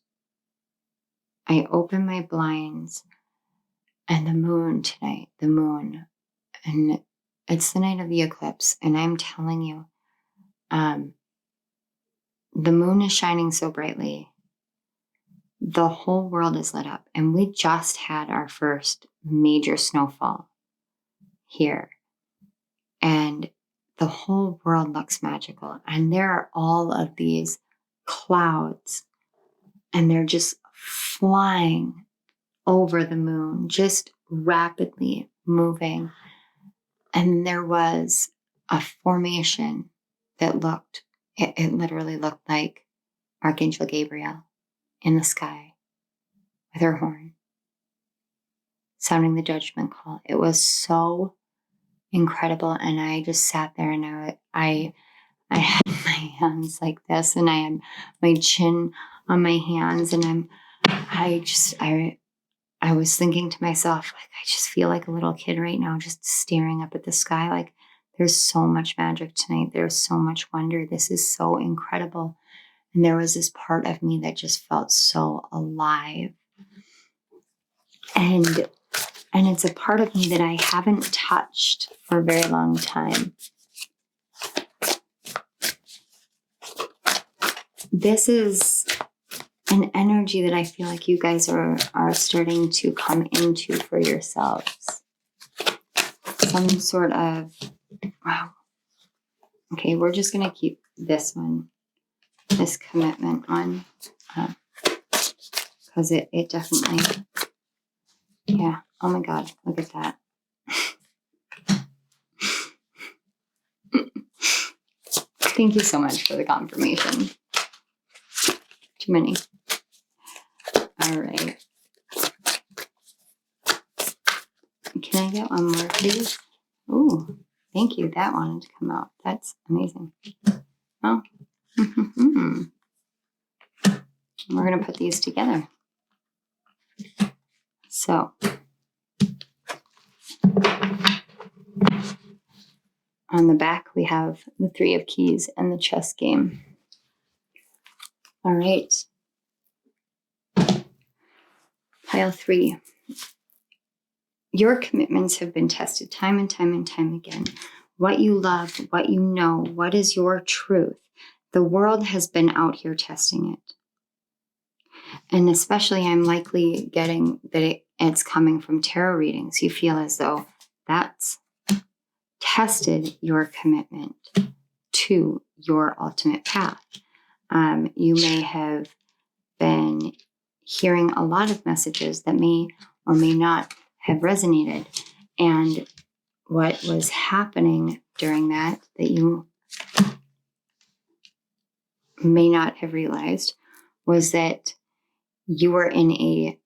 I opened my blinds, and the moon, and it's the night of the eclipse. And I'm telling you, the moon is shining so brightly. The whole world is lit up. And we just had our first major snowfall here. And the whole world looks magical. And there are all of these clouds, and they're just flying over the moon, just rapidly moving. And there was a formation that it literally looked like Archangel Gabriel in the sky with her horn, sounding the judgment call. It was so incredible. And I just sat there, and I had my hands like this, and I had my chin on my hands, and I was thinking to myself, like, I just feel like a little kid right now, just staring up at the sky. Like, there's so much magic tonight. There's so much wonder. This is so incredible. And there was this part of me that just felt so alive. And it's a part of me that I haven't touched for a very long time. This is an energy that I feel like you guys are starting to come into for yourselves. Some sort of, wow. Okay, we're just going to keep this commitment one, because it definitely, yeah. Oh my God, look at that. Thank you so much for the confirmation. Too many. All right. Can I get one more, please? Ooh, thank you. That wanted to come out. That's amazing. Oh. We're going to put these together. So, on the back, we have the 3 of Keys and the chess game. All right. Pile 3. Your commitments have been tested time and time and time again. What you love, what you know, what is your truth. The world has been out here testing it. And especially, I'm likely getting that it's coming from tarot readings. You feel as though that's tested your commitment to your ultimate path. You may have been hearing a lot of messages that may or may not have resonated. And what was happening during that you may not have realized was that you were in a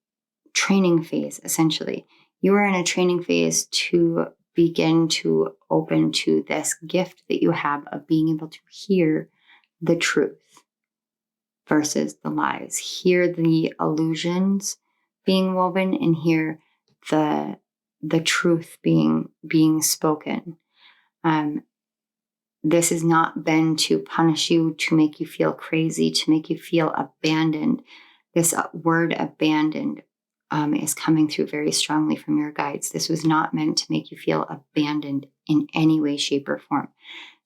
training phase, essentially. You were in a training phase to begin to open to this gift that you have of being able to hear the truth versus the lies. Hear the illusions being woven and hear the truth being spoken. This has not been to punish you, to make you feel crazy, to make you feel abandoned. This word abandoned is coming through very strongly from your guides. This was not meant to make you feel abandoned in any way, shape, or form.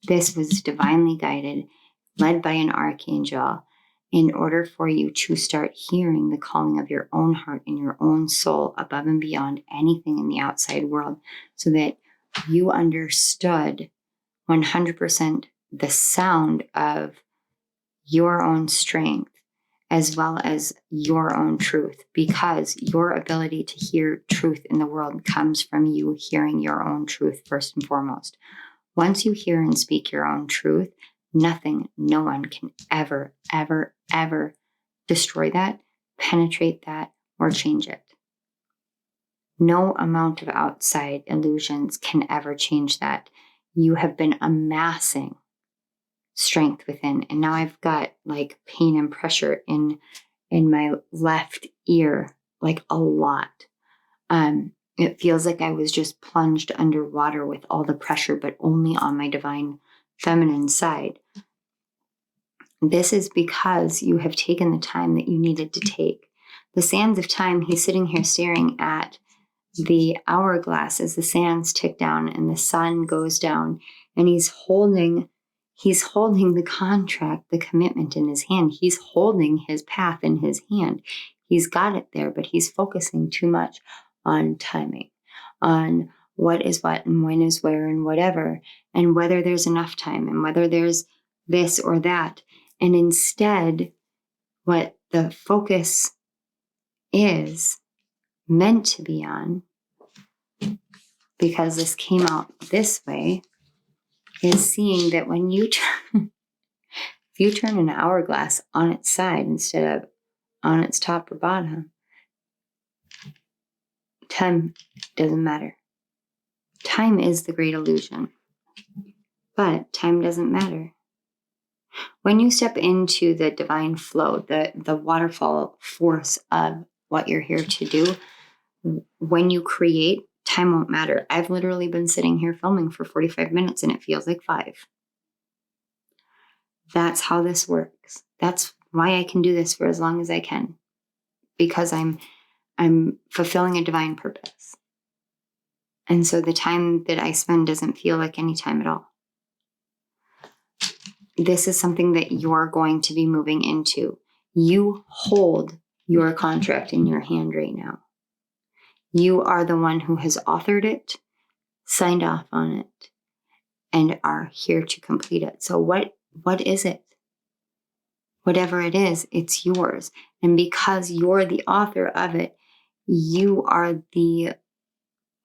This was divinely guided, led by an archangel, in order for you to start hearing the calling of your own heart and your own soul above and beyond anything in the outside world, so that you understood 100% the sound of your own strength as well as your own truth, because your ability to hear truth in the world comes from you hearing your own truth first and foremost. Once you hear and speak your own truth, nothing, no one can ever, ever, ever destroy that, penetrate that, or change it. No amount of outside illusions can ever change that. You have been amassing strength within. And now I've got like pain and pressure in my left ear, like a lot. It feels like I was just plunged underwater with all the pressure, but only on my divine feminine side. This is because you have taken the time that you needed to take. The sands of time, he's sitting here staring at the hourglass as the sands tick down and the sun goes down, and he's holding the contract, the commitment in his hand. He's holding his path in his hand. He's got it there, but he's focusing too much on timing, on what is what and when is where and whatever, and whether there's enough time and whether there's this or that. And instead, what the focus is meant to be on, because this came out this way, is seeing that when you turn, if you turn an hourglass on its side instead of on its top or bottom, time doesn't matter. Time is the great illusion, but time doesn't matter. When you step into the divine flow, the waterfall force of what you're here to do, when you create, time won't matter. I've literally been sitting here filming for 45 minutes and it feels like 5. That's how this works. That's why I can do this for as long as I can, because I'm fulfilling a divine purpose. And so the time that I spend doesn't feel like any time at all. This is something that you're going to be moving into. You hold your contract in your hand right now. You are the one who has authored it, signed off on it, and are here to complete it. So what is it? Whatever it is, it's yours. And because you're the author of it, you are the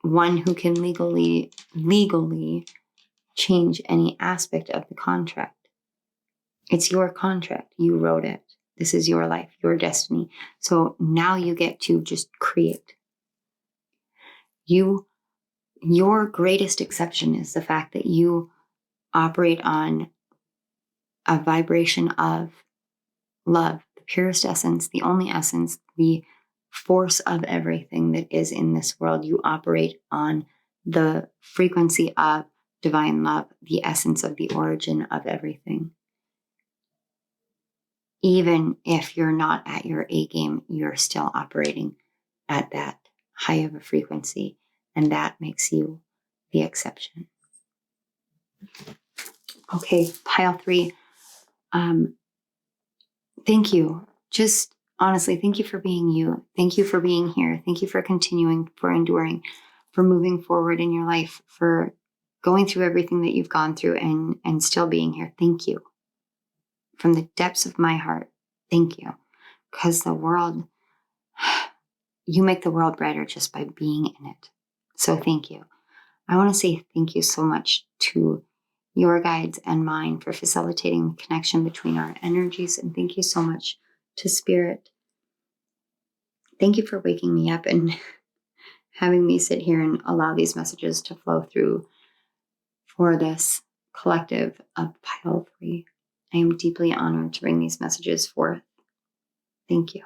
one who can legally change any aspect of the contract. It's your contract. You wrote it. This is your life, your destiny. So now you get to just create. Your greatest exception is the fact that you operate on a vibration of love, the purest essence, the only essence, the force of everything that is in this world. You operate on the frequency of divine love, the essence of the origin of everything. Even if you're not at your A game, you're still operating at that high of a frequency, and that makes you the exception. Okay, pile 3. Thank you. Just honestly, thank you for being you. Thank you for being here. Thank you for continuing, for enduring, for moving forward in your life, for going through everything that you've gone through and still being here. Thank you. From the depths of my heart, thank you. Because the world, you make the world brighter just by being in it. So thank you. I want to say thank you so much to your guides and mine for facilitating the connection between our energies. And thank you so much to Spirit. Thank you for waking me up and having me sit here and allow these messages to flow through for this collective of pile 3. I am deeply honored to bring these messages forth. Thank you.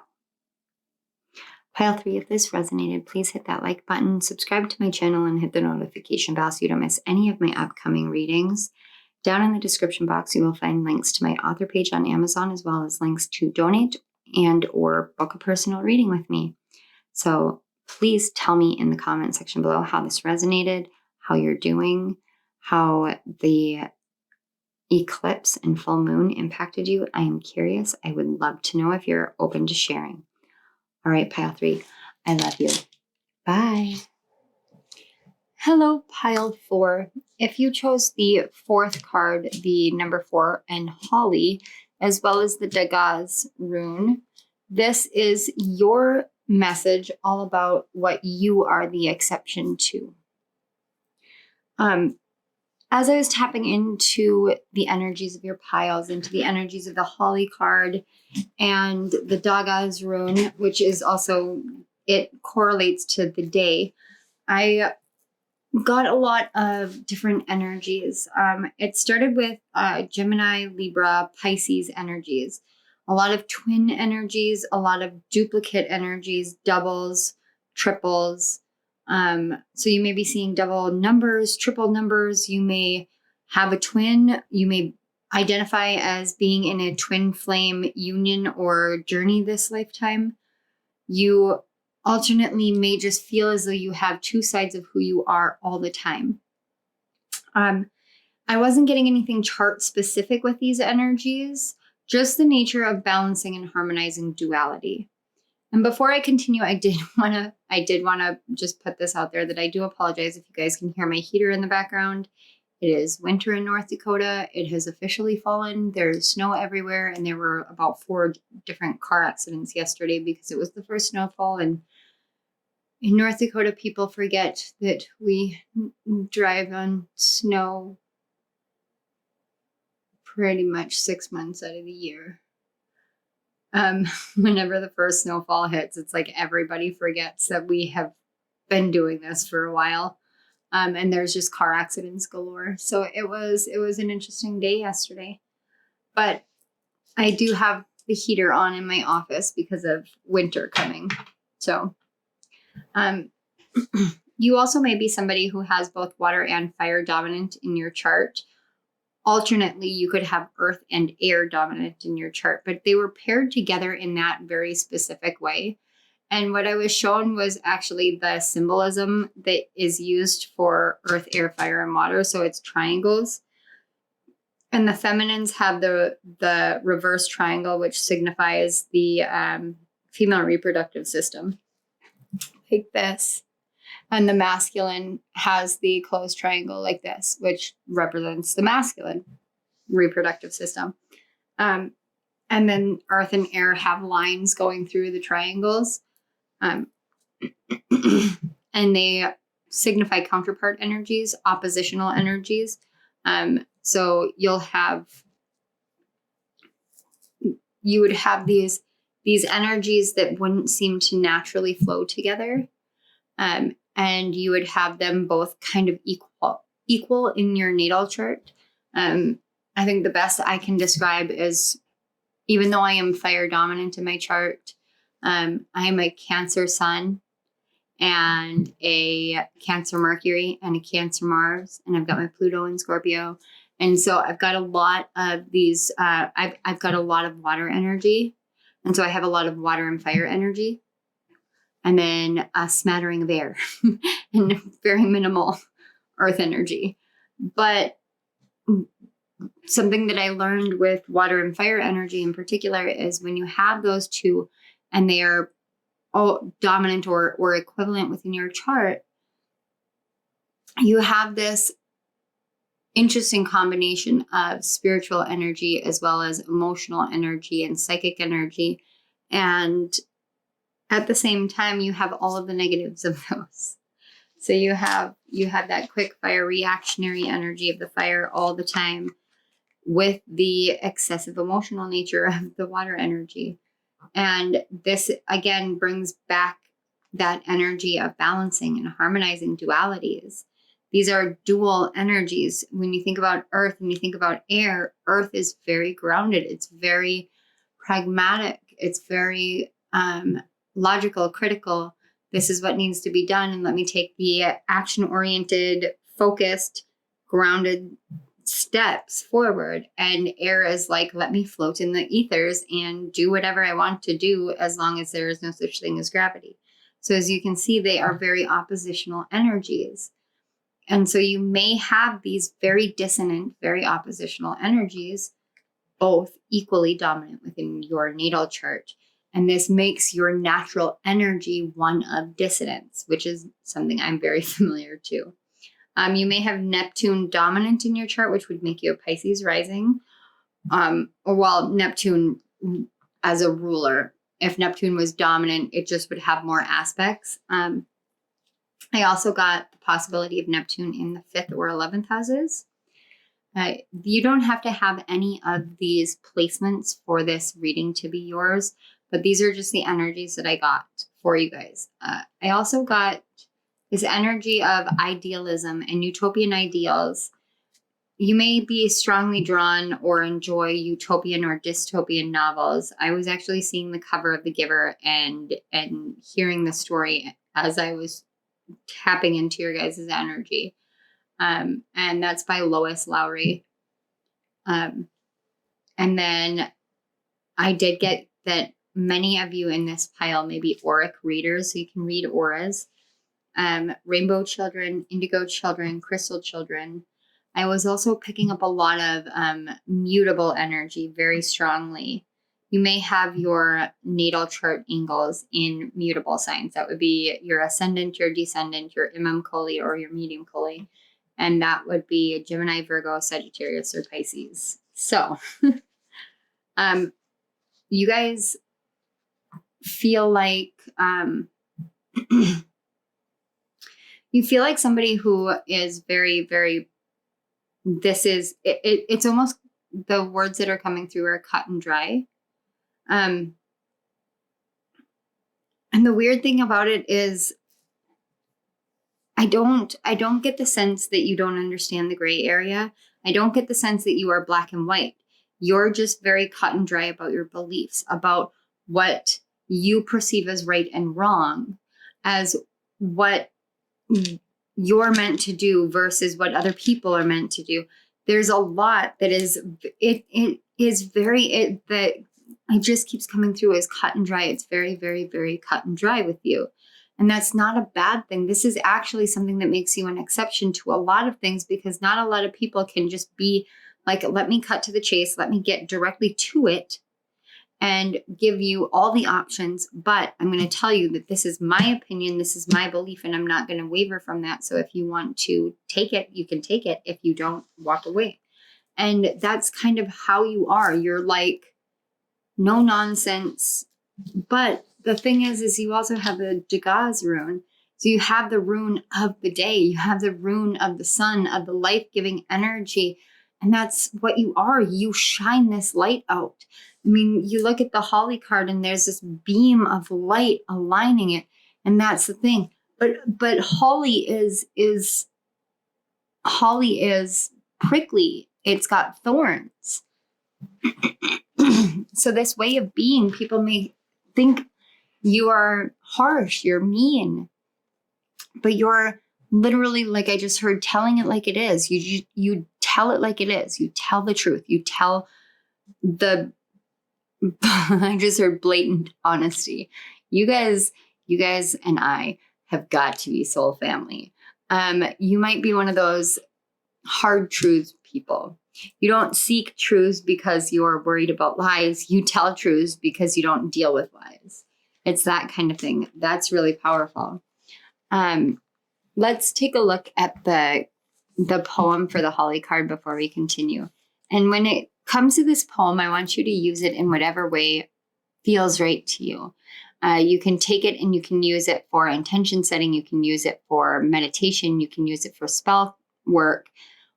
Pile 3, if this resonated, please hit that like button, subscribe to my channel, and hit the notification bell so you don't miss any of my upcoming readings. Down in the description box, you will find links to my author page on Amazon, as well as links to donate and or book a personal reading with me. So please tell me in the comment section below how this resonated, how you're doing, how the eclipse and full moon impacted you. I am curious. I would love to know if you're open to sharing. All right, pile 3, I love you. Bye. Hello, pile 4. If you chose the 4th card, the number 4 and Holly, as well as the Dagaz rune, this is your message all about what you are the exception to. As I was tapping into the energies of your piles, into the energies of the Holly card and the Dagaz rune, which is also, it correlates to the day, I got a lot of different energies. It started with Gemini, Libra, Pisces energies, a lot of twin energies, a lot of duplicate energies, doubles, triples. So you may be seeing double numbers, triple numbers. You may have a twin. You may identify as being in a twin flame union or journey this lifetime. You alternately may just feel as though you have two sides of who you are all the time. I wasn't getting anything chart specific with these energies, just the nature of balancing and harmonizing duality. And before I continue, I did want to just put this out there that I do apologize if you guys can hear my heater in the background. It is winter in North Dakota. It has officially fallen. There's snow everywhere, and there were about 4 different car accidents yesterday because it was the first snowfall. And in North Dakota, people forget that we drive on snow pretty much 6 months out of the year. Whenever the first snowfall hits, it's like everybody forgets that we have been doing this for a while. And there's just car accidents galore. So it was an interesting day yesterday. But I do have the heater on in my office because of winter coming. So you also may be somebody who has both water and fire dominant in your chart. Alternately, you could have earth and air dominant in your chart, but they were paired together in that very specific way. And what I was shown was actually the symbolism that is used for earth, air, fire, and water. So it's triangles. And the feminines have the reverse triangle, which signifies the female reproductive system, like this. And the masculine has the closed triangle like this, which represents the masculine reproductive system. And then earth and air have lines going through the triangles. And they signify counterpart energies, oppositional energies. So you would have these energies that wouldn't seem to naturally flow together. And you would have them both kind of equal in your natal chart. I think the best I can describe is, even though I am fire dominant in my chart, I am a Cancer Sun and a Cancer Mercury and a Cancer Mars, and I've got my Pluto in Scorpio. And so I've got a lot of these, I've got a lot of water energy. And so I have a lot of water and fire energy, and then a smattering of air and very minimal earth energy. But something that I learned with water and fire energy in particular is when you have those two and they are all dominant or equivalent within your chart, you have this interesting combination of spiritual energy as well as emotional energy and psychic energy. And at the same time, you have all of the negatives of those. So you have that quick fire reactionary energy of the fire all the time with the excessive emotional nature of the water energy. And this, again, brings back that energy of balancing and harmonizing dualities. These are dual energies. When you think about earth and you think about air, earth is very grounded. It's very pragmatic. It's very logical, critical. This is what needs to be done. And let me take the action-oriented, focused, grounded steps forward. And air is like, let me float in the ethers and do whatever I want to do as long as there is no such thing as gravity. So as you can see, they are very oppositional energies. And so you may have these very dissonant, very oppositional energies, both equally dominant within your natal chart. And this makes your natural energy one of dissonance, which is something I'm very familiar to. You may have Neptune dominant in your chart, which would make you a Pisces rising. Neptune as a ruler, if Neptune was dominant, it just would have more aspects. I also got the possibility of Neptune in the 5th or 11th houses. You don't have to have any of these placements for this reading to be yours, but these are just the energies that I got for you guys. I also got this energy of idealism and utopian ideals. You may be strongly drawn or enjoy utopian or dystopian novels. I was actually seeing the cover of The Giver and hearing the story as I was tapping into your guys' energy. And that's by Lois Lowry. And then I did get that many of you in this pile may be auric readers, so you can read auras. Rainbow children, indigo children, crystal children. I was also picking up a lot of mutable energy very strongly. You may have your natal chart angles in mutable signs. That would be your ascendant, your descendant, your imam Koli, or your medium Koli. And that would be Gemini, Virgo, Sagittarius, or Pisces. So you guys feel like you feel like somebody who is very, very, it's almost, the words that are coming through are cut and dry. And the weird thing about it is I don't get the sense that you don't understand the gray area. I don't get the sense that you are black and white. You're just very cut and dry about your beliefs, about what you perceive as right and wrong, as what you're meant to do versus what other people are meant to do. There's a lot that is, it just keeps coming through as cut and dry. It's very, very, very cut and dry with you. And that's not a bad thing. This is actually something that makes you an exception to a lot of things, because not a lot of people can just be like, let me cut to the chase. Let me get directly to it and give you all the options. But I'm going to tell you that this is my opinion. This is my belief, and I'm not going to waver from that. So if you want to take it, you can take it. If you don't, walk away. And that's kind of how you are. You're like, no nonsense. But the thing is you also have the Dagaz rune. So you have the rune of the day. You have the rune of the sun, of the life-giving energy. And that's what you are. You shine this light out. I mean, you look at the Holly card and there's this beam of light aligning it. And that's the thing. But Holly is prickly. It's got thorns. So this way of being, people may think you are harsh, you're mean, but you're literally, like I just heard, telling it like it is. You tell it like it is. You tell the truth. You tell the I just heard blatant honesty. You guys and I have got to be soul family. You might be one of those hard truths people. You don't seek truths because you're worried about lies. You tell truths because you don't deal with lies. It's that kind of thing. That's really powerful. Let's take a look at the poem for the Holly card before we continue. And when it comes to this poem, I want you to use it in whatever way feels right to you. You can take it and you can use it for intention setting. You can use it for meditation. You can use it for spell work,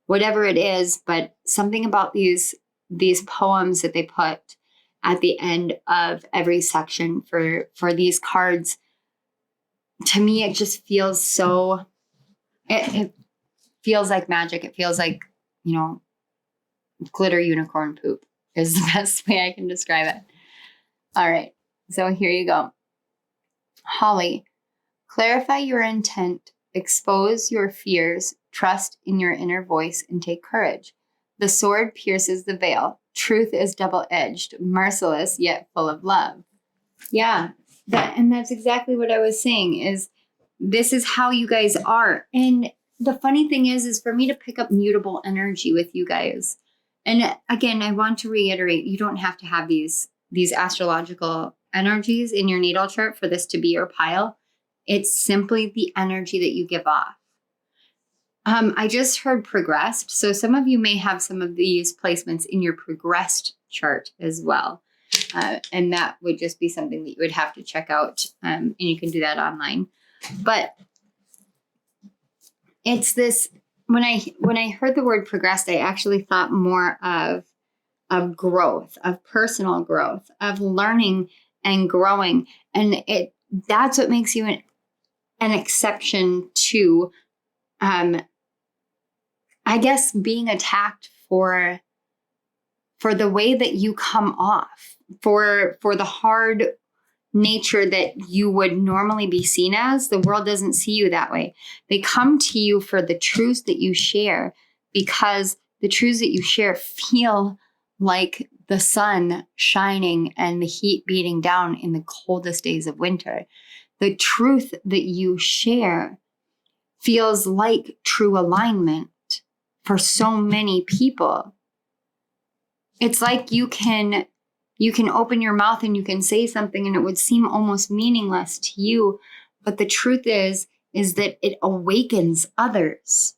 whatever it is. But something about these poems that they put at the end of every section for these cards, to me, it just feels so, it feels like magic. It feels like, glitter unicorn poop is the best way I can describe it. All right. So here you go. Holly, clarify your intent, expose your fears, trust in your inner voice, and take courage. The sword pierces the veil. Truth is double-edged, merciless, yet full of love. Yeah, that's exactly what I was saying, is this is how you guys are. And the funny thing is for me to pick up mutable energy with you guys. And again, I want to reiterate, you don't have to have these astrological energies in your natal chart for this to be your pile. It's simply the energy that you give off. I just heard progressed. So some of you may have some of these placements in your progressed chart as well. And that would just be something that you would have to check out. And you can do that online. But it's this, when I heard the word progressed, I actually thought more of growth, of personal growth, of learning and growing. And that's what makes you an exception to, I guess, being attacked for the way that you come off, for the hard nature that you would normally be seen as. The world doesn't see you that way. They come to you for the truths that you share, because the truths that you share feel like the sun shining and the heat beating down in the coldest days of winter. The truth that you share feels like true alignment for so many people. It's like you can open your mouth and you can say something and it would seem almost meaningless to you. But the truth is that it awakens others.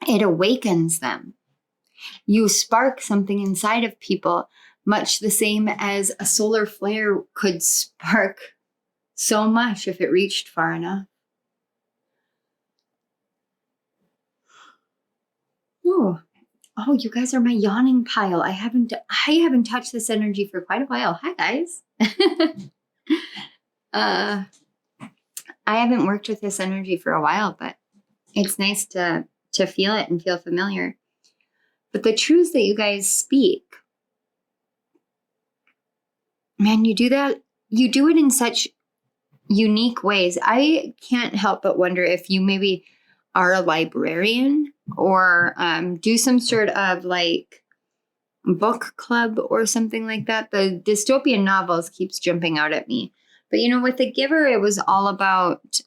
It awakens them. You spark something inside of people, much the same as a solar flare could spark so much if it reached far enough. Oh, you guys are my yawning pile. I haven't touched this energy for quite a while. Hi, guys. I haven't worked with this energy for a while, but it's nice to feel it and feel familiar. But the truths that you guys speak, man, you do that. You do it in such unique ways. I can't help but wonder if you maybe are a librarian or do some sort of like book club or something like that. The dystopian novels keeps jumping out at me. But with The Giver, it was all about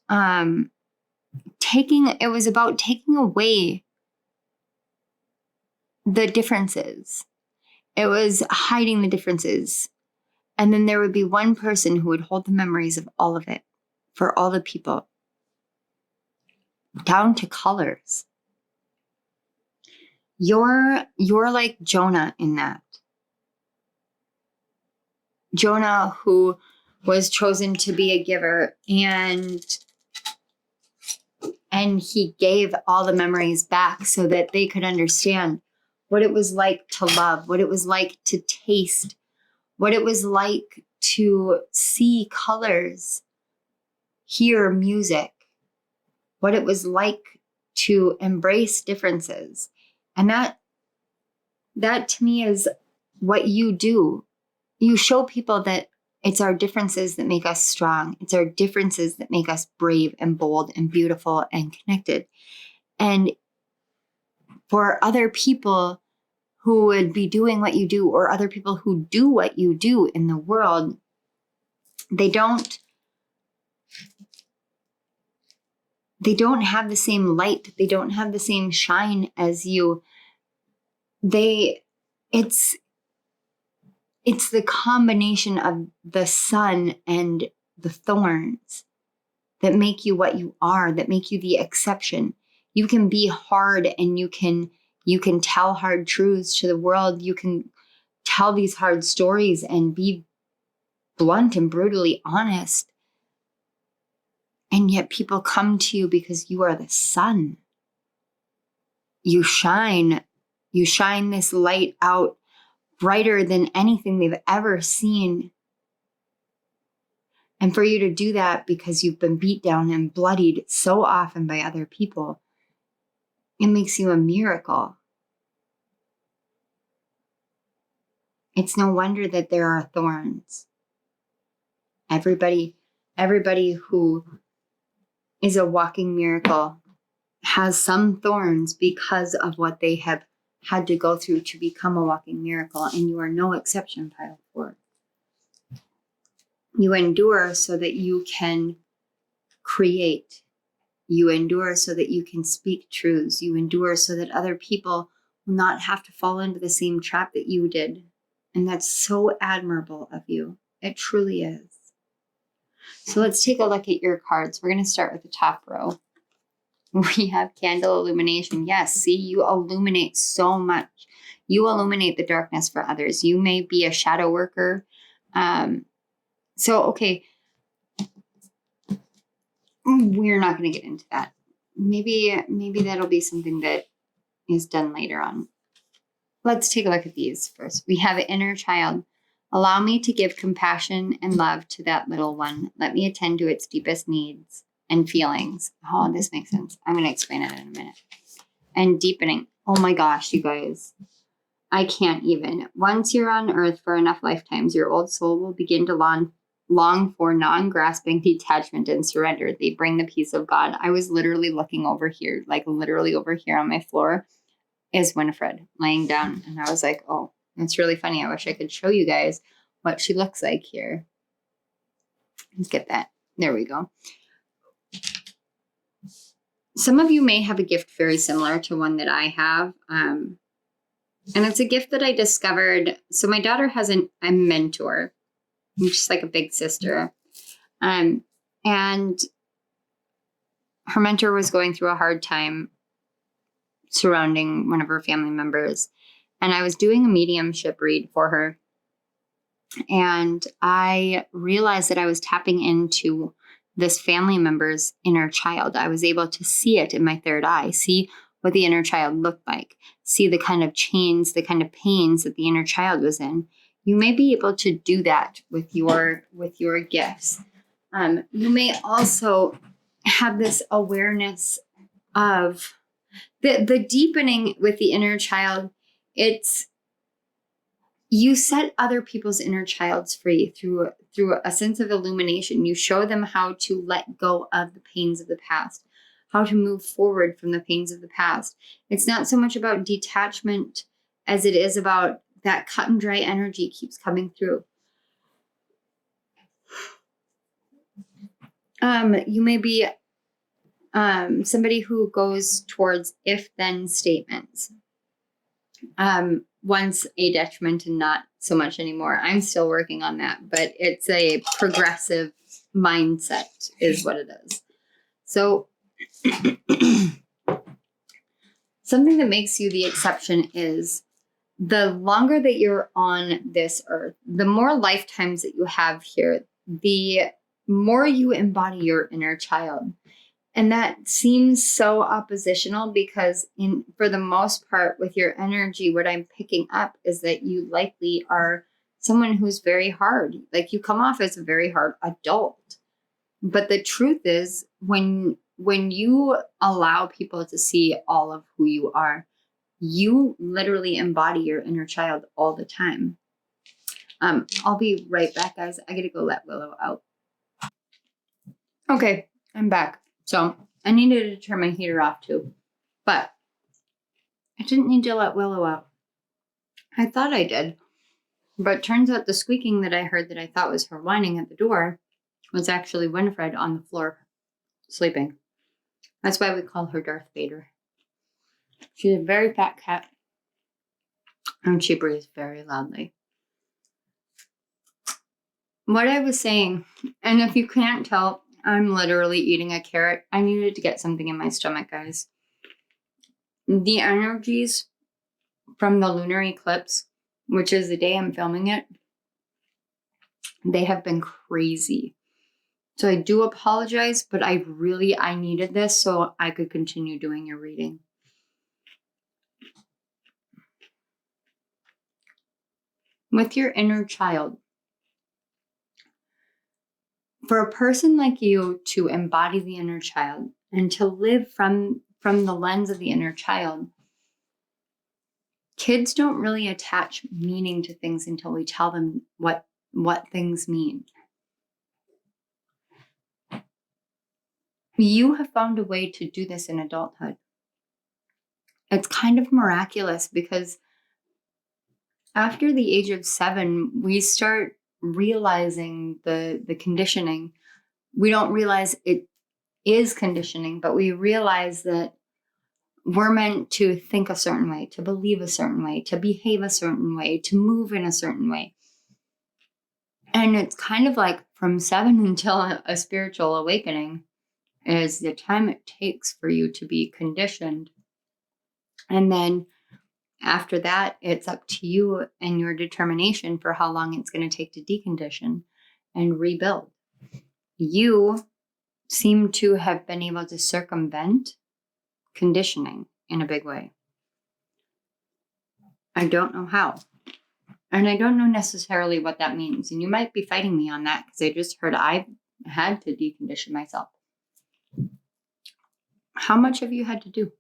taking away the differences. It was hiding the differences. And then there would be one person who would hold the memories of all of it for all the people, down to colors. You're like Jonah in that. Jonah, who was chosen to be a giver, and he gave all the memories back so that they could understand what it was like to love, what it was like to taste, what it was like to see colors, hear music, what it was like to embrace differences. And that to me is what you do. You show people that it's our differences that make us strong. It's our differences that make us brave and bold and beautiful and connected. And for other people who would be doing what you do, or other people who do what you do in the world, they don't have the same light. They don't have the same shine as you. It's the combination of the sun and the thorns that make you what you are, that make you the exception. You can be hard and you can tell hard truths to the world. You can tell these hard stories and be blunt and brutally honest. And yet people come to you because you are the sun. You shine this light out brighter than anything they've ever seen. And for you to do that because you've been beat down and bloodied so often by other people, it makes you a miracle. It's no wonder that there are thorns. Everybody who is a walking miracle has some thorns because of what they have had to go through to become a walking miracle, and you are no exception, Pile 4. You endure so that you can create. You endure so that you can speak truths. You endure so that other people will not have to fall into the same trap that you did. And that's so admirable of you. It truly is. So let's take a look at your cards. We're going to start with the top row. We have candle illumination. Yes, see, you illuminate so much. You illuminate the darkness for others. You may be a shadow worker. Okay, we're not going to get into that. Maybe that'll be something that is done later on. Let's take a look at these first. We have an inner child. Allow me to give compassion and love to that little one. Let me attend to its deepest needs. and feelings. Oh, this makes sense. I'm going to explain it in a minute. And deepening. Oh my gosh, you guys. I can't even. Once you're on earth for enough lifetimes, your old soul will begin to long for non-grasping detachment and surrender. They bring the peace of God. I was literally looking over here, like literally over here on my floor is Winifred laying down. And I was like, oh, it's really funny. I wish I could show you guys what she looks like here. Let's get that. There we go. Some of you may have a gift very similar to one that I have. And it's a gift that I discovered. So my daughter has a mentor, just like a big sister. And her mentor was going through a hard time surrounding one of her family members. And I was doing a mediumship read for her. And I realized that I was tapping into this family member's inner child. I was able to see it in my third eye, see what the inner child looked like, see the kind of chains, the kind of pains that the inner child was in. You may be able to do that with your gifts. You may also have this awareness of the deepening with the inner child. It's you set other people's inner childs free through a sense of illumination. You show them how to let go of the pains of the past, how to move forward from the pains of the past. It's not so much about detachment as it is about that cut and dry energy keeps coming through. You may be somebody who goes towards if-then statements. Once a detriment and not so much anymore. I'm still working on that, but it's a progressive mindset is what it is. So something that makes you the exception is the longer that you're on this earth, the more lifetimes that you have here, the more you embody your inner child. And that seems so oppositional because for the most part with your energy, what I'm picking up is that you likely are someone who's very hard. Like you come off as a very hard adult. But the truth is when you allow people to see all of who you are, you literally embody your inner child all the time. I'll be right back, guys. I gotta go let Willow out. Okay, I'm back. So I needed to turn my heater off too, but I didn't need to let Willow out. I thought I did, but turns out the squeaking that I heard that I thought was her whining at the door was actually Winifred on the floor sleeping. That's why we call her Darth Vader. She's a very fat cat and she breathes very loudly. What I was saying, and if you can't tell, I'm literally eating a carrot. I needed to get something in my stomach, guys. The energies from the lunar eclipse, which is the day I'm filming it, they have been crazy. So I do apologize, but I needed this so I could continue doing your reading. With your inner child, for a person like you to embody the inner child and to live from the lens of the inner child, kids don't really attach meaning to things until we tell them what things mean. You have found a way to do this in adulthood. It's kind of miraculous because after the age of 7, we start realizing the conditioning. We don't realize it is conditioning, but we realize that we're meant to think a certain way, to believe a certain way, to behave a certain way, to move in a certain way. And it's kind of like from 7 until a spiritual awakening is the time it takes for you to be conditioned. And then after that, it's up to you and your determination for how long it's going to take to decondition and rebuild. You seem to have been able to circumvent conditioning in a big way. I don't know how. And I don't know necessarily what that means. And you might be fighting me on that because I just heard I had to decondition myself. How much have you had to do?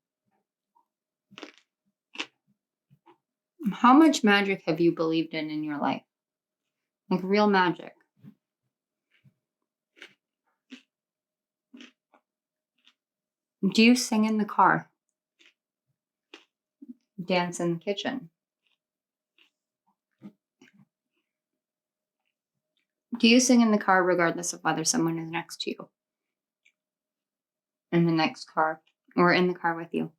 How much magic have you believed in your life? Like real magic. Do you sing in the car? Dance in the kitchen? Do you sing in the car regardless of whether someone is next to you? In the next car or in the car with you?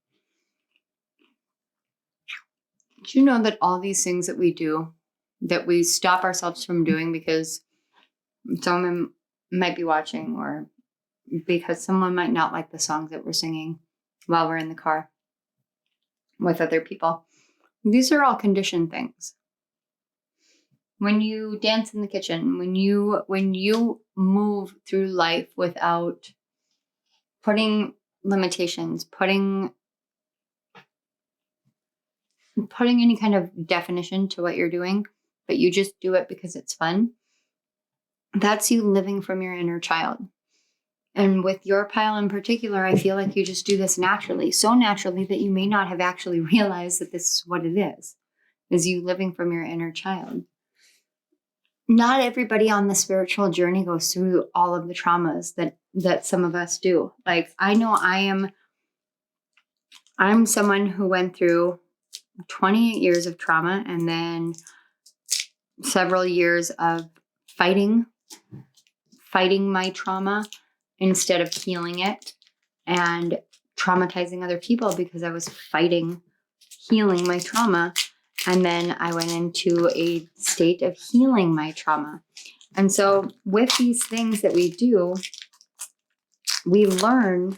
Do you know that all these things that we do, that we stop ourselves from doing because someone might be watching or because someone might not like the songs that we're singing while we're in the car with other people? These are all conditioned things. When you dance in the kitchen, when you move through life without putting limitations, putting any kind of definition to what you're doing, but you just do it because it's fun, that's you living from your inner child. And with your pile in particular, I feel like you just do this naturally, so naturally that you may not have actually realized that this is what it is you living from your inner child. Not everybody on the spiritual journey goes through all of the traumas that some of us do. Like, I know I'm someone who went through 28 years of trauma and then several years of fighting my trauma instead of healing it, and traumatizing other people because I was fighting healing my trauma. And then I went into a state of healing my trauma. And so with these things that we do, we learn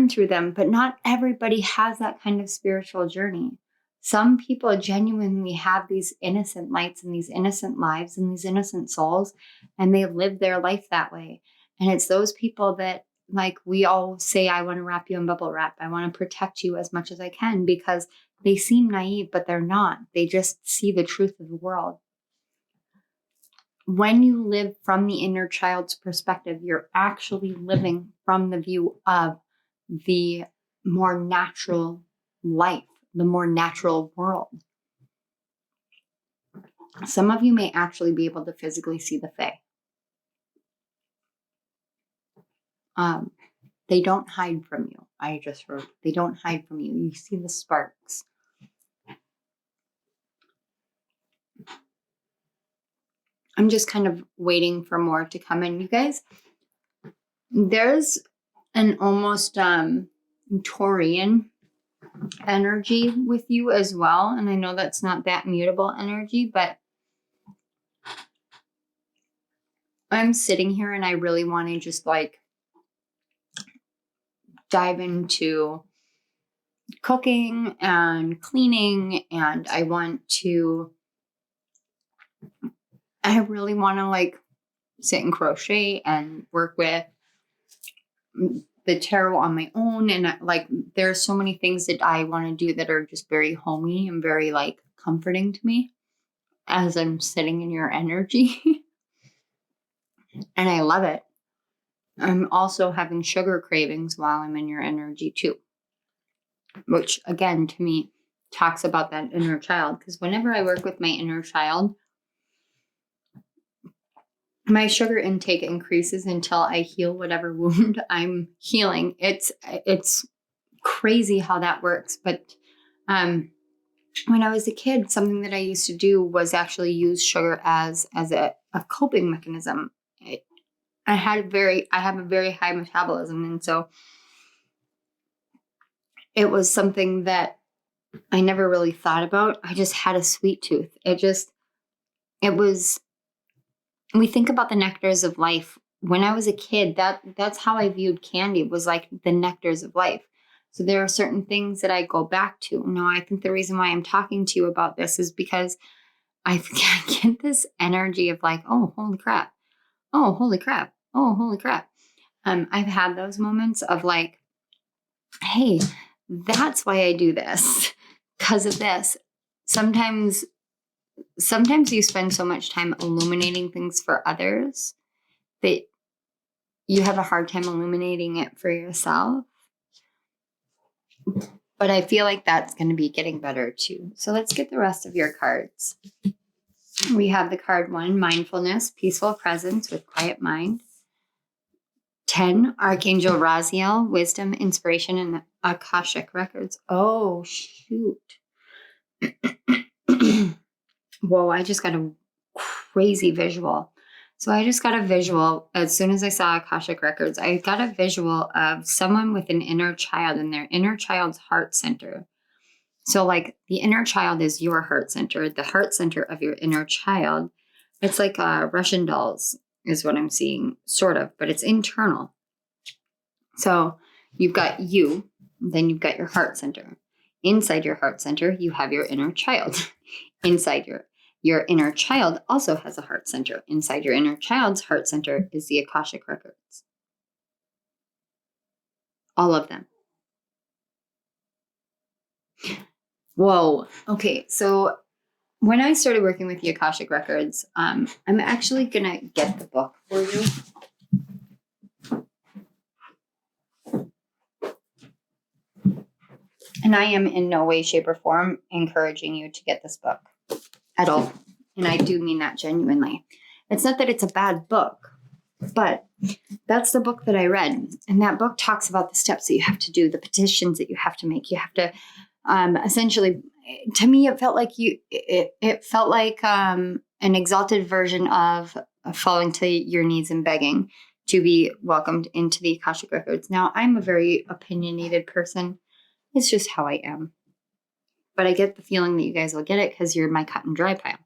through them, but not everybody has that kind of spiritual journey. Some people genuinely have these innocent lights and these innocent lives and these innocent souls, and they live their life that way. And it's those people that, like, we all say, I want to wrap you in bubble wrap. I want to protect you as much as I can, because they seem naive, but they're not. They just see the truth of the world. When you live from the inner child's perspective, you're actually living from the view of the more natural life, the more natural world. Some of you may actually be able to physically see the Fae. They don't hide from you. I just heard they don't hide from you. You see the sparks. I'm just kind of waiting for more to come in. You guys, there's an almost Taurian energy with you as well. And I know that's not that mutable energy, but I'm sitting here and I really want to just like dive into cooking and cleaning, and I really want to like sit and crochet and work with the tarot on my own. And like, there's so many things that I want to do that are just very homey and very like comforting to me as I'm sitting in your energy. And I love it. I'm also having sugar cravings while I'm in your energy too, which again, to me, talks about that inner child. Because whenever I work with my inner child, my sugar intake increases until I heal whatever wound I'm healing. It's crazy how that works. But when I was a kid, something that I used to do was actually use sugar as a coping mechanism. I have a very high metabolism, and so it was something that I never really thought about. I just had a sweet tooth. We think about the nectars of life. When I was a kid, that's how I viewed candy, was like the nectars of life. So there are certain things that I go back to. No, I think the reason why I'm talking to you about this is because I get this energy of like, oh, holy crap. Oh, holy crap. Oh, holy crap. I've had those moments of like, hey, that's why I do this, because of this. Sometimes you spend so much time illuminating things for others that you have a hard time illuminating it for yourself. But I feel like that's going to be getting better too. So let's get the rest of your cards. We have the card 1, mindfulness, peaceful presence with quiet mind. 10, Archangel Raziel, wisdom, inspiration, and Akashic records. Oh, shoot. Whoa, I just got a crazy visual. So I just got a visual. As soon as I saw Akashic records, I got a visual of someone with an inner child in their inner child's heart center. So like the inner child is your heart center, the heart center of your inner child. It's like Russian dolls is what I'm seeing, sort of, but it's internal. So you've got you, then you've got your heart center. Inside your heart center, you have your inner child. Inside your inner child also has a heart center. Inside your inner child's heart center is the Akashic records. All of them. Whoa. Okay, so when I started working with the Akashic records, I'm actually going to get the book for you. And I am in no way, shape, or form encouraging you to get this book at all. And I do mean that genuinely. It's not that it's a bad book, but that's the book that I read. And that book talks about the steps that you have to do, the petitions that you have to make. You have to essentially, to me, it felt like it felt like an exalted version of falling to your knees and begging to be welcomed into the Akashic records. Now, I'm a very opinionated person. It's just how I am. But I get the feeling that you guys will get it because you're my cut and dry pile.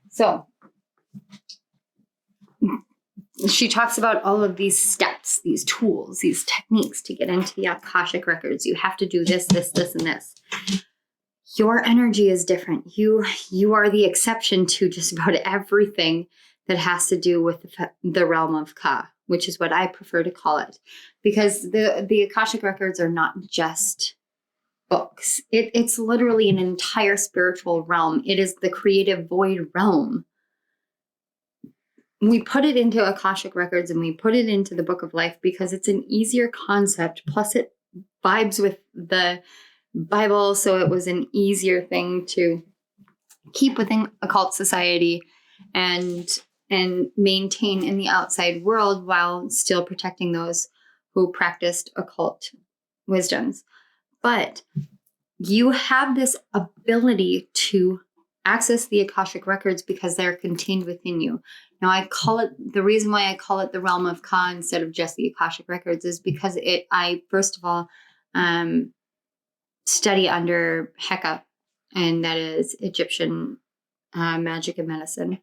So she talks about all of these steps, these tools, these techniques to get into the Akashic records. You have to do this, this, this, and this. Your energy is different. You are the exception to just about everything that has to do with the realm of Ka, which is what I prefer to call it. Because the Akashic records are not just books. It's literally an entire spiritual realm. It is the creative void realm. We put it into Akashic records and we put it into the Book of Life because it's an easier concept. Plus it vibes with the Bible. So it was an easier thing to keep within occult society and maintain in the outside world while still protecting those who practiced occult wisdoms. But you have this ability to access the Akashic records because they're contained within you. Now, the reason why I call it the realm of Ka instead of just the Akashic records is because I first of all, study under Heka, and that is Egyptian magic and medicine,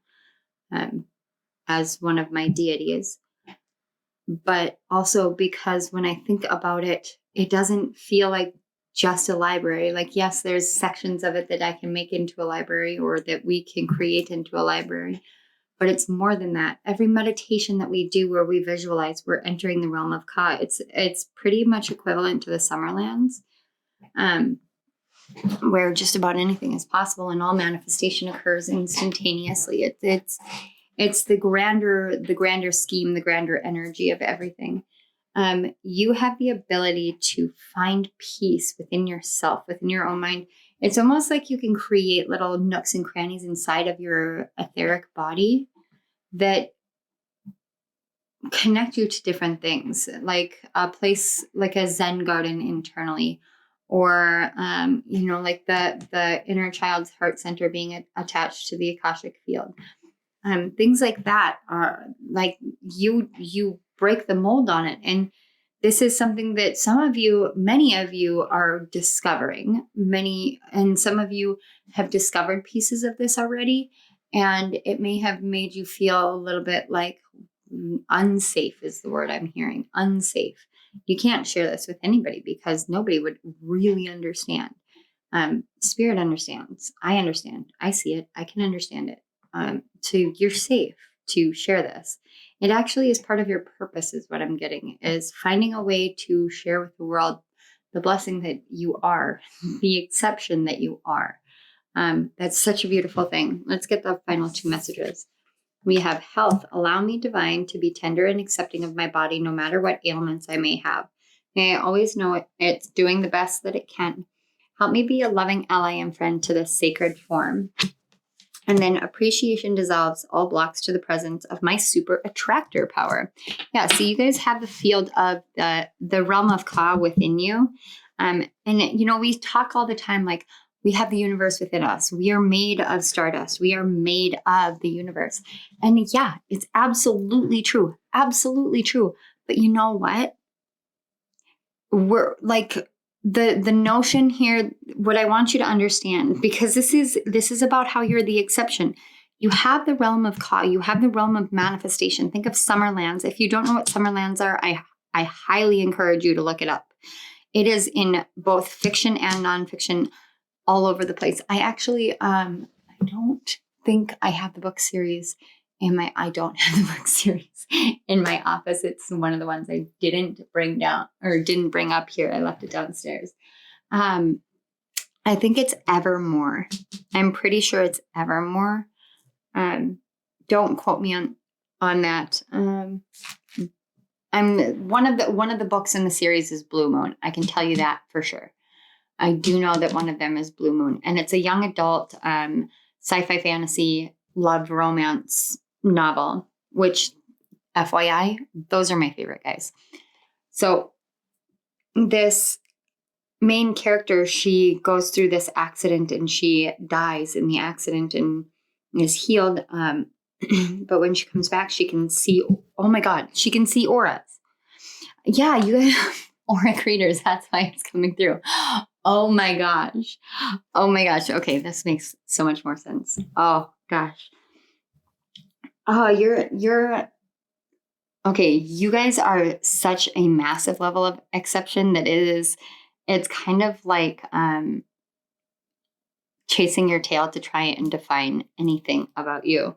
as one of my deities. But also because when I think about it, it doesn't feel like just a library. Like, yes, there's sections of it that I can make into a library or that we can create into a library, but it's more than that. Every meditation that we do where we visualize, we're entering the realm of Ka. It's pretty much equivalent to the Summerlands, where just about anything is possible and all manifestation occurs instantaneously. It's the grander scheme, the grander energy of everything. You have the ability to find peace within yourself, within your own mind. It's almost like you can create little nooks and crannies inside of your etheric body that connect you to different things, like a place, like a Zen garden internally, or, like the inner child's heart center being attached to the Akashic field. Things like that are like you break the mold on it. And this is something that many of you are discovering, and some of you have discovered pieces of this already. And it may have made you feel a little bit like unsafe is the word I'm hearing. Unsafe. You can't share this with anybody because nobody would really understand. Spirit understands. I understand. I see it. I can understand it. So you're safe to share this. It actually is part of your purpose is what I'm getting, is finding a way to share with the world the blessing that you are, the exception that you are. That's such a beautiful thing. Let's get the final two messages. We have health. Allow me, divine, to be tender and accepting of my body, no matter what ailments I may have. May I always know it's doing the best that it can. Help me be a loving ally and friend to this sacred form. And then appreciation dissolves all blocks to the presence of my super attractor power. Yeah, so you guys have the field of the realm of Ka within you. And, we talk all the time, like, we have the universe within us. We are made of stardust. We are made of the universe. And yeah, it's absolutely true. Absolutely true. But you know what? We're like, the notion here, what I want you to understand, because this is about how you're the exception. You have the realm of Ka, you have the realm of manifestation. Think of Summerlands. If you don't know what Summerlands are, I highly encourage you to look it up. It is in both fiction and nonfiction, all over the place. I actually, I don't think I have the book series in my office. It's one of the ones I didn't bring up here. I left it downstairs. I think it's Evermore. I'm pretty sure it's Evermore. Don't quote me on that. I'm one of the books in the series is Blue Moon. I can tell you that for sure. I do know that one of them is Blue Moon, and it's a young adult sci-fi fantasy love romance novel, which, FYI, those are my favorite, guys. So this main character, she goes through this accident and she dies in the accident and is healed. But when she comes back, she can see, oh my God, she can see auras. Yeah, you have auric readers. That's why it's coming through. Oh my gosh. Okay, this makes so much more sense. Oh gosh. Oh, you're okay. You guys are such a massive level of exception that it's kind of like chasing your tail to try and define anything about you.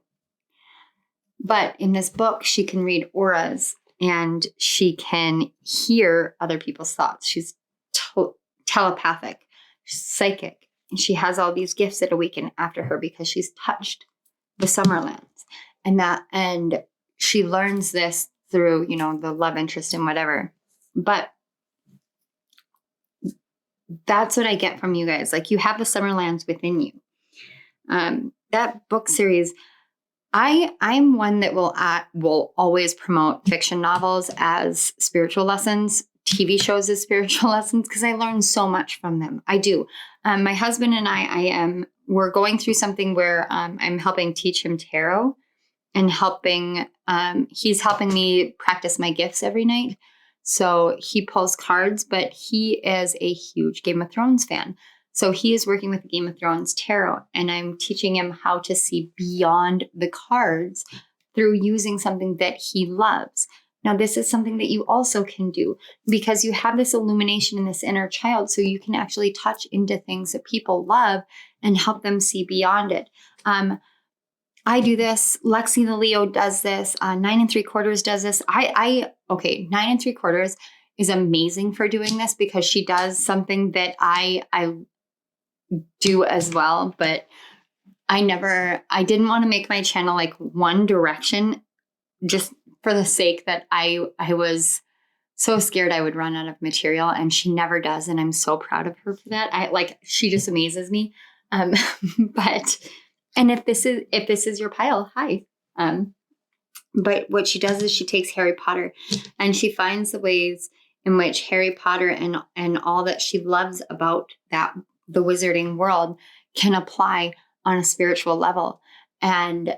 But in this book, she can read auras and she can hear other people's thoughts. She's telepathic, she's psychic, and she has all these gifts that awaken after her because she's touched the Summerlands. And she learns this through, the love interest and whatever. But that's what I get from you guys. Like, you have the Summerlands within you. That book series, I'm one that will always promote fiction novels as spiritual lessons, TV shows as spiritual lessons, because I learn so much from them. I do. My husband and we're going through something where I'm helping teach him tarot and he's helping me practice my gifts every night. So he pulls cards, but he is a huge Game of Thrones fan. So he is working with the Game of Thrones tarot, and I'm teaching him how to see beyond the cards through using something that he loves. Now, this is something that you also can do because you have this illumination in this inner child, so you can actually touch into things that people love and help them see beyond it. I do this. Lexi the Leo does this. 9 3/4 does this. 9 3/4 is amazing for doing this because she does something that I do as well, but I didn't want to make my channel like one direction just for the sake that I was so scared I would run out of material, and she never does. And I'm so proud of her for that. She just amazes me. And if this is your pile, hi. But what she does is she takes Harry Potter and she finds the ways in which Harry Potter and all that she loves about the wizarding world can apply on a spiritual level. And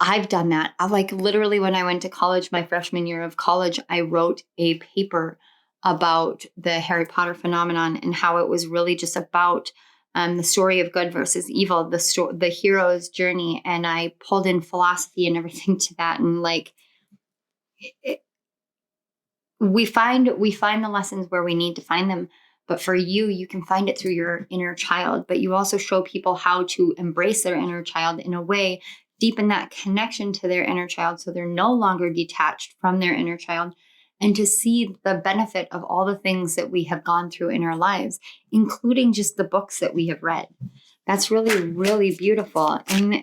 I've done that. Literally when I went to college, my freshman year of college, I wrote a paper about the Harry Potter phenomenon and how it was really just about the story of good versus evil, the hero's journey. And I pulled in philosophy and everything to that. And we find the lessons where we need to find them. But for you can find it through your inner child. But you also show people how to embrace their inner child in a way, deepen that connection to their inner child so they're no longer detached from their inner child, and to see the benefit of all the things that we have gone through in our lives, including just the books that we have read. That's really, really beautiful. And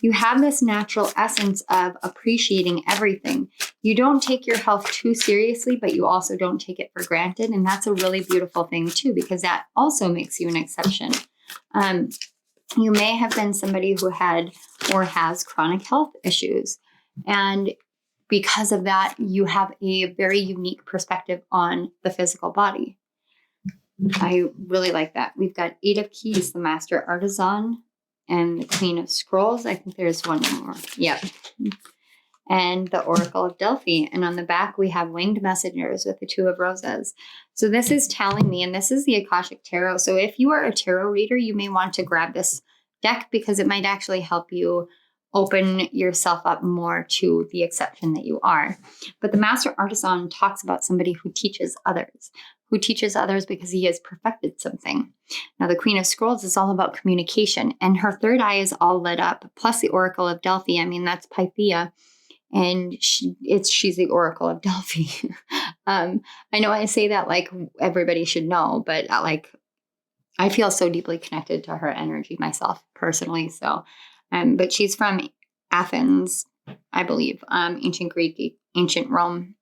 You have this natural essence of appreciating everything. You don't take your health too seriously, but you also don't take it for granted. And that's a really beautiful thing too, because that also makes you an exception. You may have been somebody who had or has chronic health issues. And because of that, you have a very unique perspective on the physical body. I really like that. We've got 8 of Keys, the Master Artisan, and the Queen of Scrolls. I think there's one more. Yep. And the Oracle of Delphi. And on the back, we have Winged Messengers with the 2 of Roses. So this is telling me, and this is the Akashic Tarot. So if you are a tarot reader, you may want to grab this deck because it might actually help you open yourself up more to the exception that you are. But the Master Artisan talks about somebody who teaches others because he has perfected something. Now, the Queen of Scrolls is all about communication, and her third eye is all lit up, plus the Oracle of Delphi. I mean, that's Pythia, and she's the Oracle of Delphi. I know I say that like everybody should know, but I feel so deeply connected to her energy myself personally. So, but she's from Athens, I believe, ancient Greek, ancient Rome.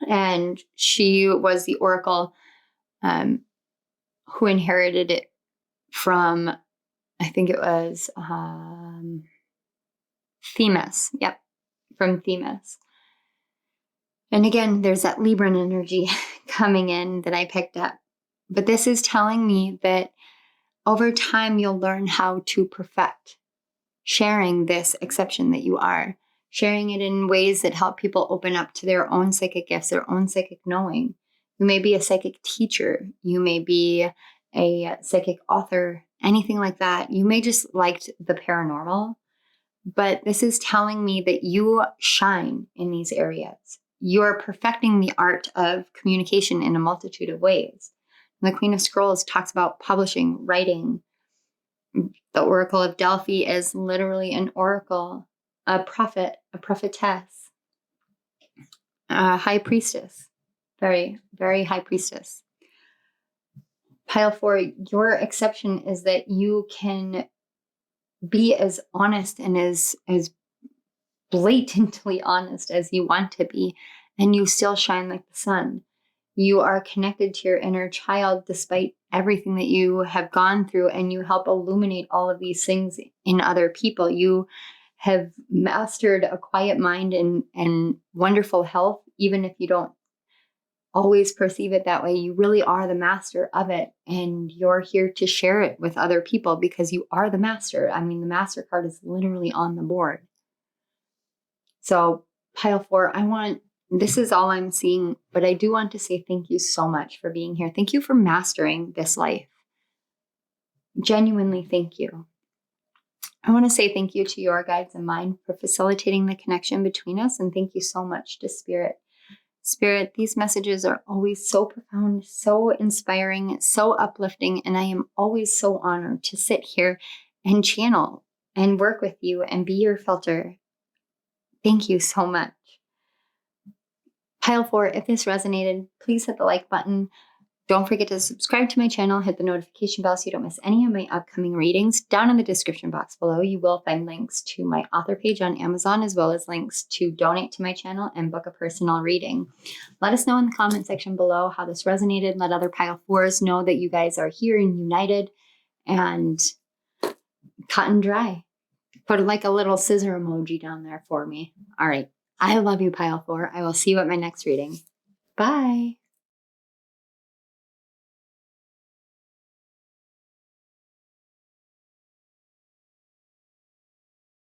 And she was the oracle who inherited it from, I think it was Themis. Yep, from Themis. And again, there's that Libran energy coming in that I picked up. But this is telling me that over time, you'll learn how to perfect sharing this exception that you are, sharing it in ways that help people open up to their own psychic gifts, their own psychic knowing. You may be a psychic teacher. You may be a psychic author, anything like that. You may just liked the paranormal, but this is telling me that you shine in these areas. You're perfecting the art of communication in a multitude of ways. And the Queen of Scrolls talks about publishing, writing. The Oracle of Delphi is literally an oracle, a prophet, a prophetess, a high priestess, very, very high priestess. Pile 4, your exception is that you can be as honest and as blatantly honest as you want to be, and you still shine like the sun. You are connected to your inner child despite everything that you have gone through, and you help illuminate all of these things in other people. You have mastered a quiet mind and wonderful health, even if you don't always perceive it that way. You really are the master of it, and you're here to share it with other people because you are the master. I mean, the master card is literally on the board. So pile 4, this is all I'm seeing, but I do want to say thank you so much for being here. Thank you for mastering this life. Genuinely, thank you. I want to say thank you to your guides and mine for facilitating the connection between us, and thank you so much to Spirit. Spirit, these messages are always so profound, so inspiring, so uplifting, and I am always so honored to sit here and channel and work with you and be your filter. Thank you so much. Pile 4, if this resonated, please hit the like button. Don't forget to subscribe to my channel, hit the notification bell so you don't miss any of my upcoming readings. Down in the description box below, you will find links to my author page on Amazon, as well as links to donate to my channel and book a personal reading. Let us know in the comment section below how this resonated. Let other Pile 4s know that you guys are here and united and cut and dry. Put like a little scissor emoji down there for me. All right. I love you, Pile 4. I will see you at my next reading. Bye.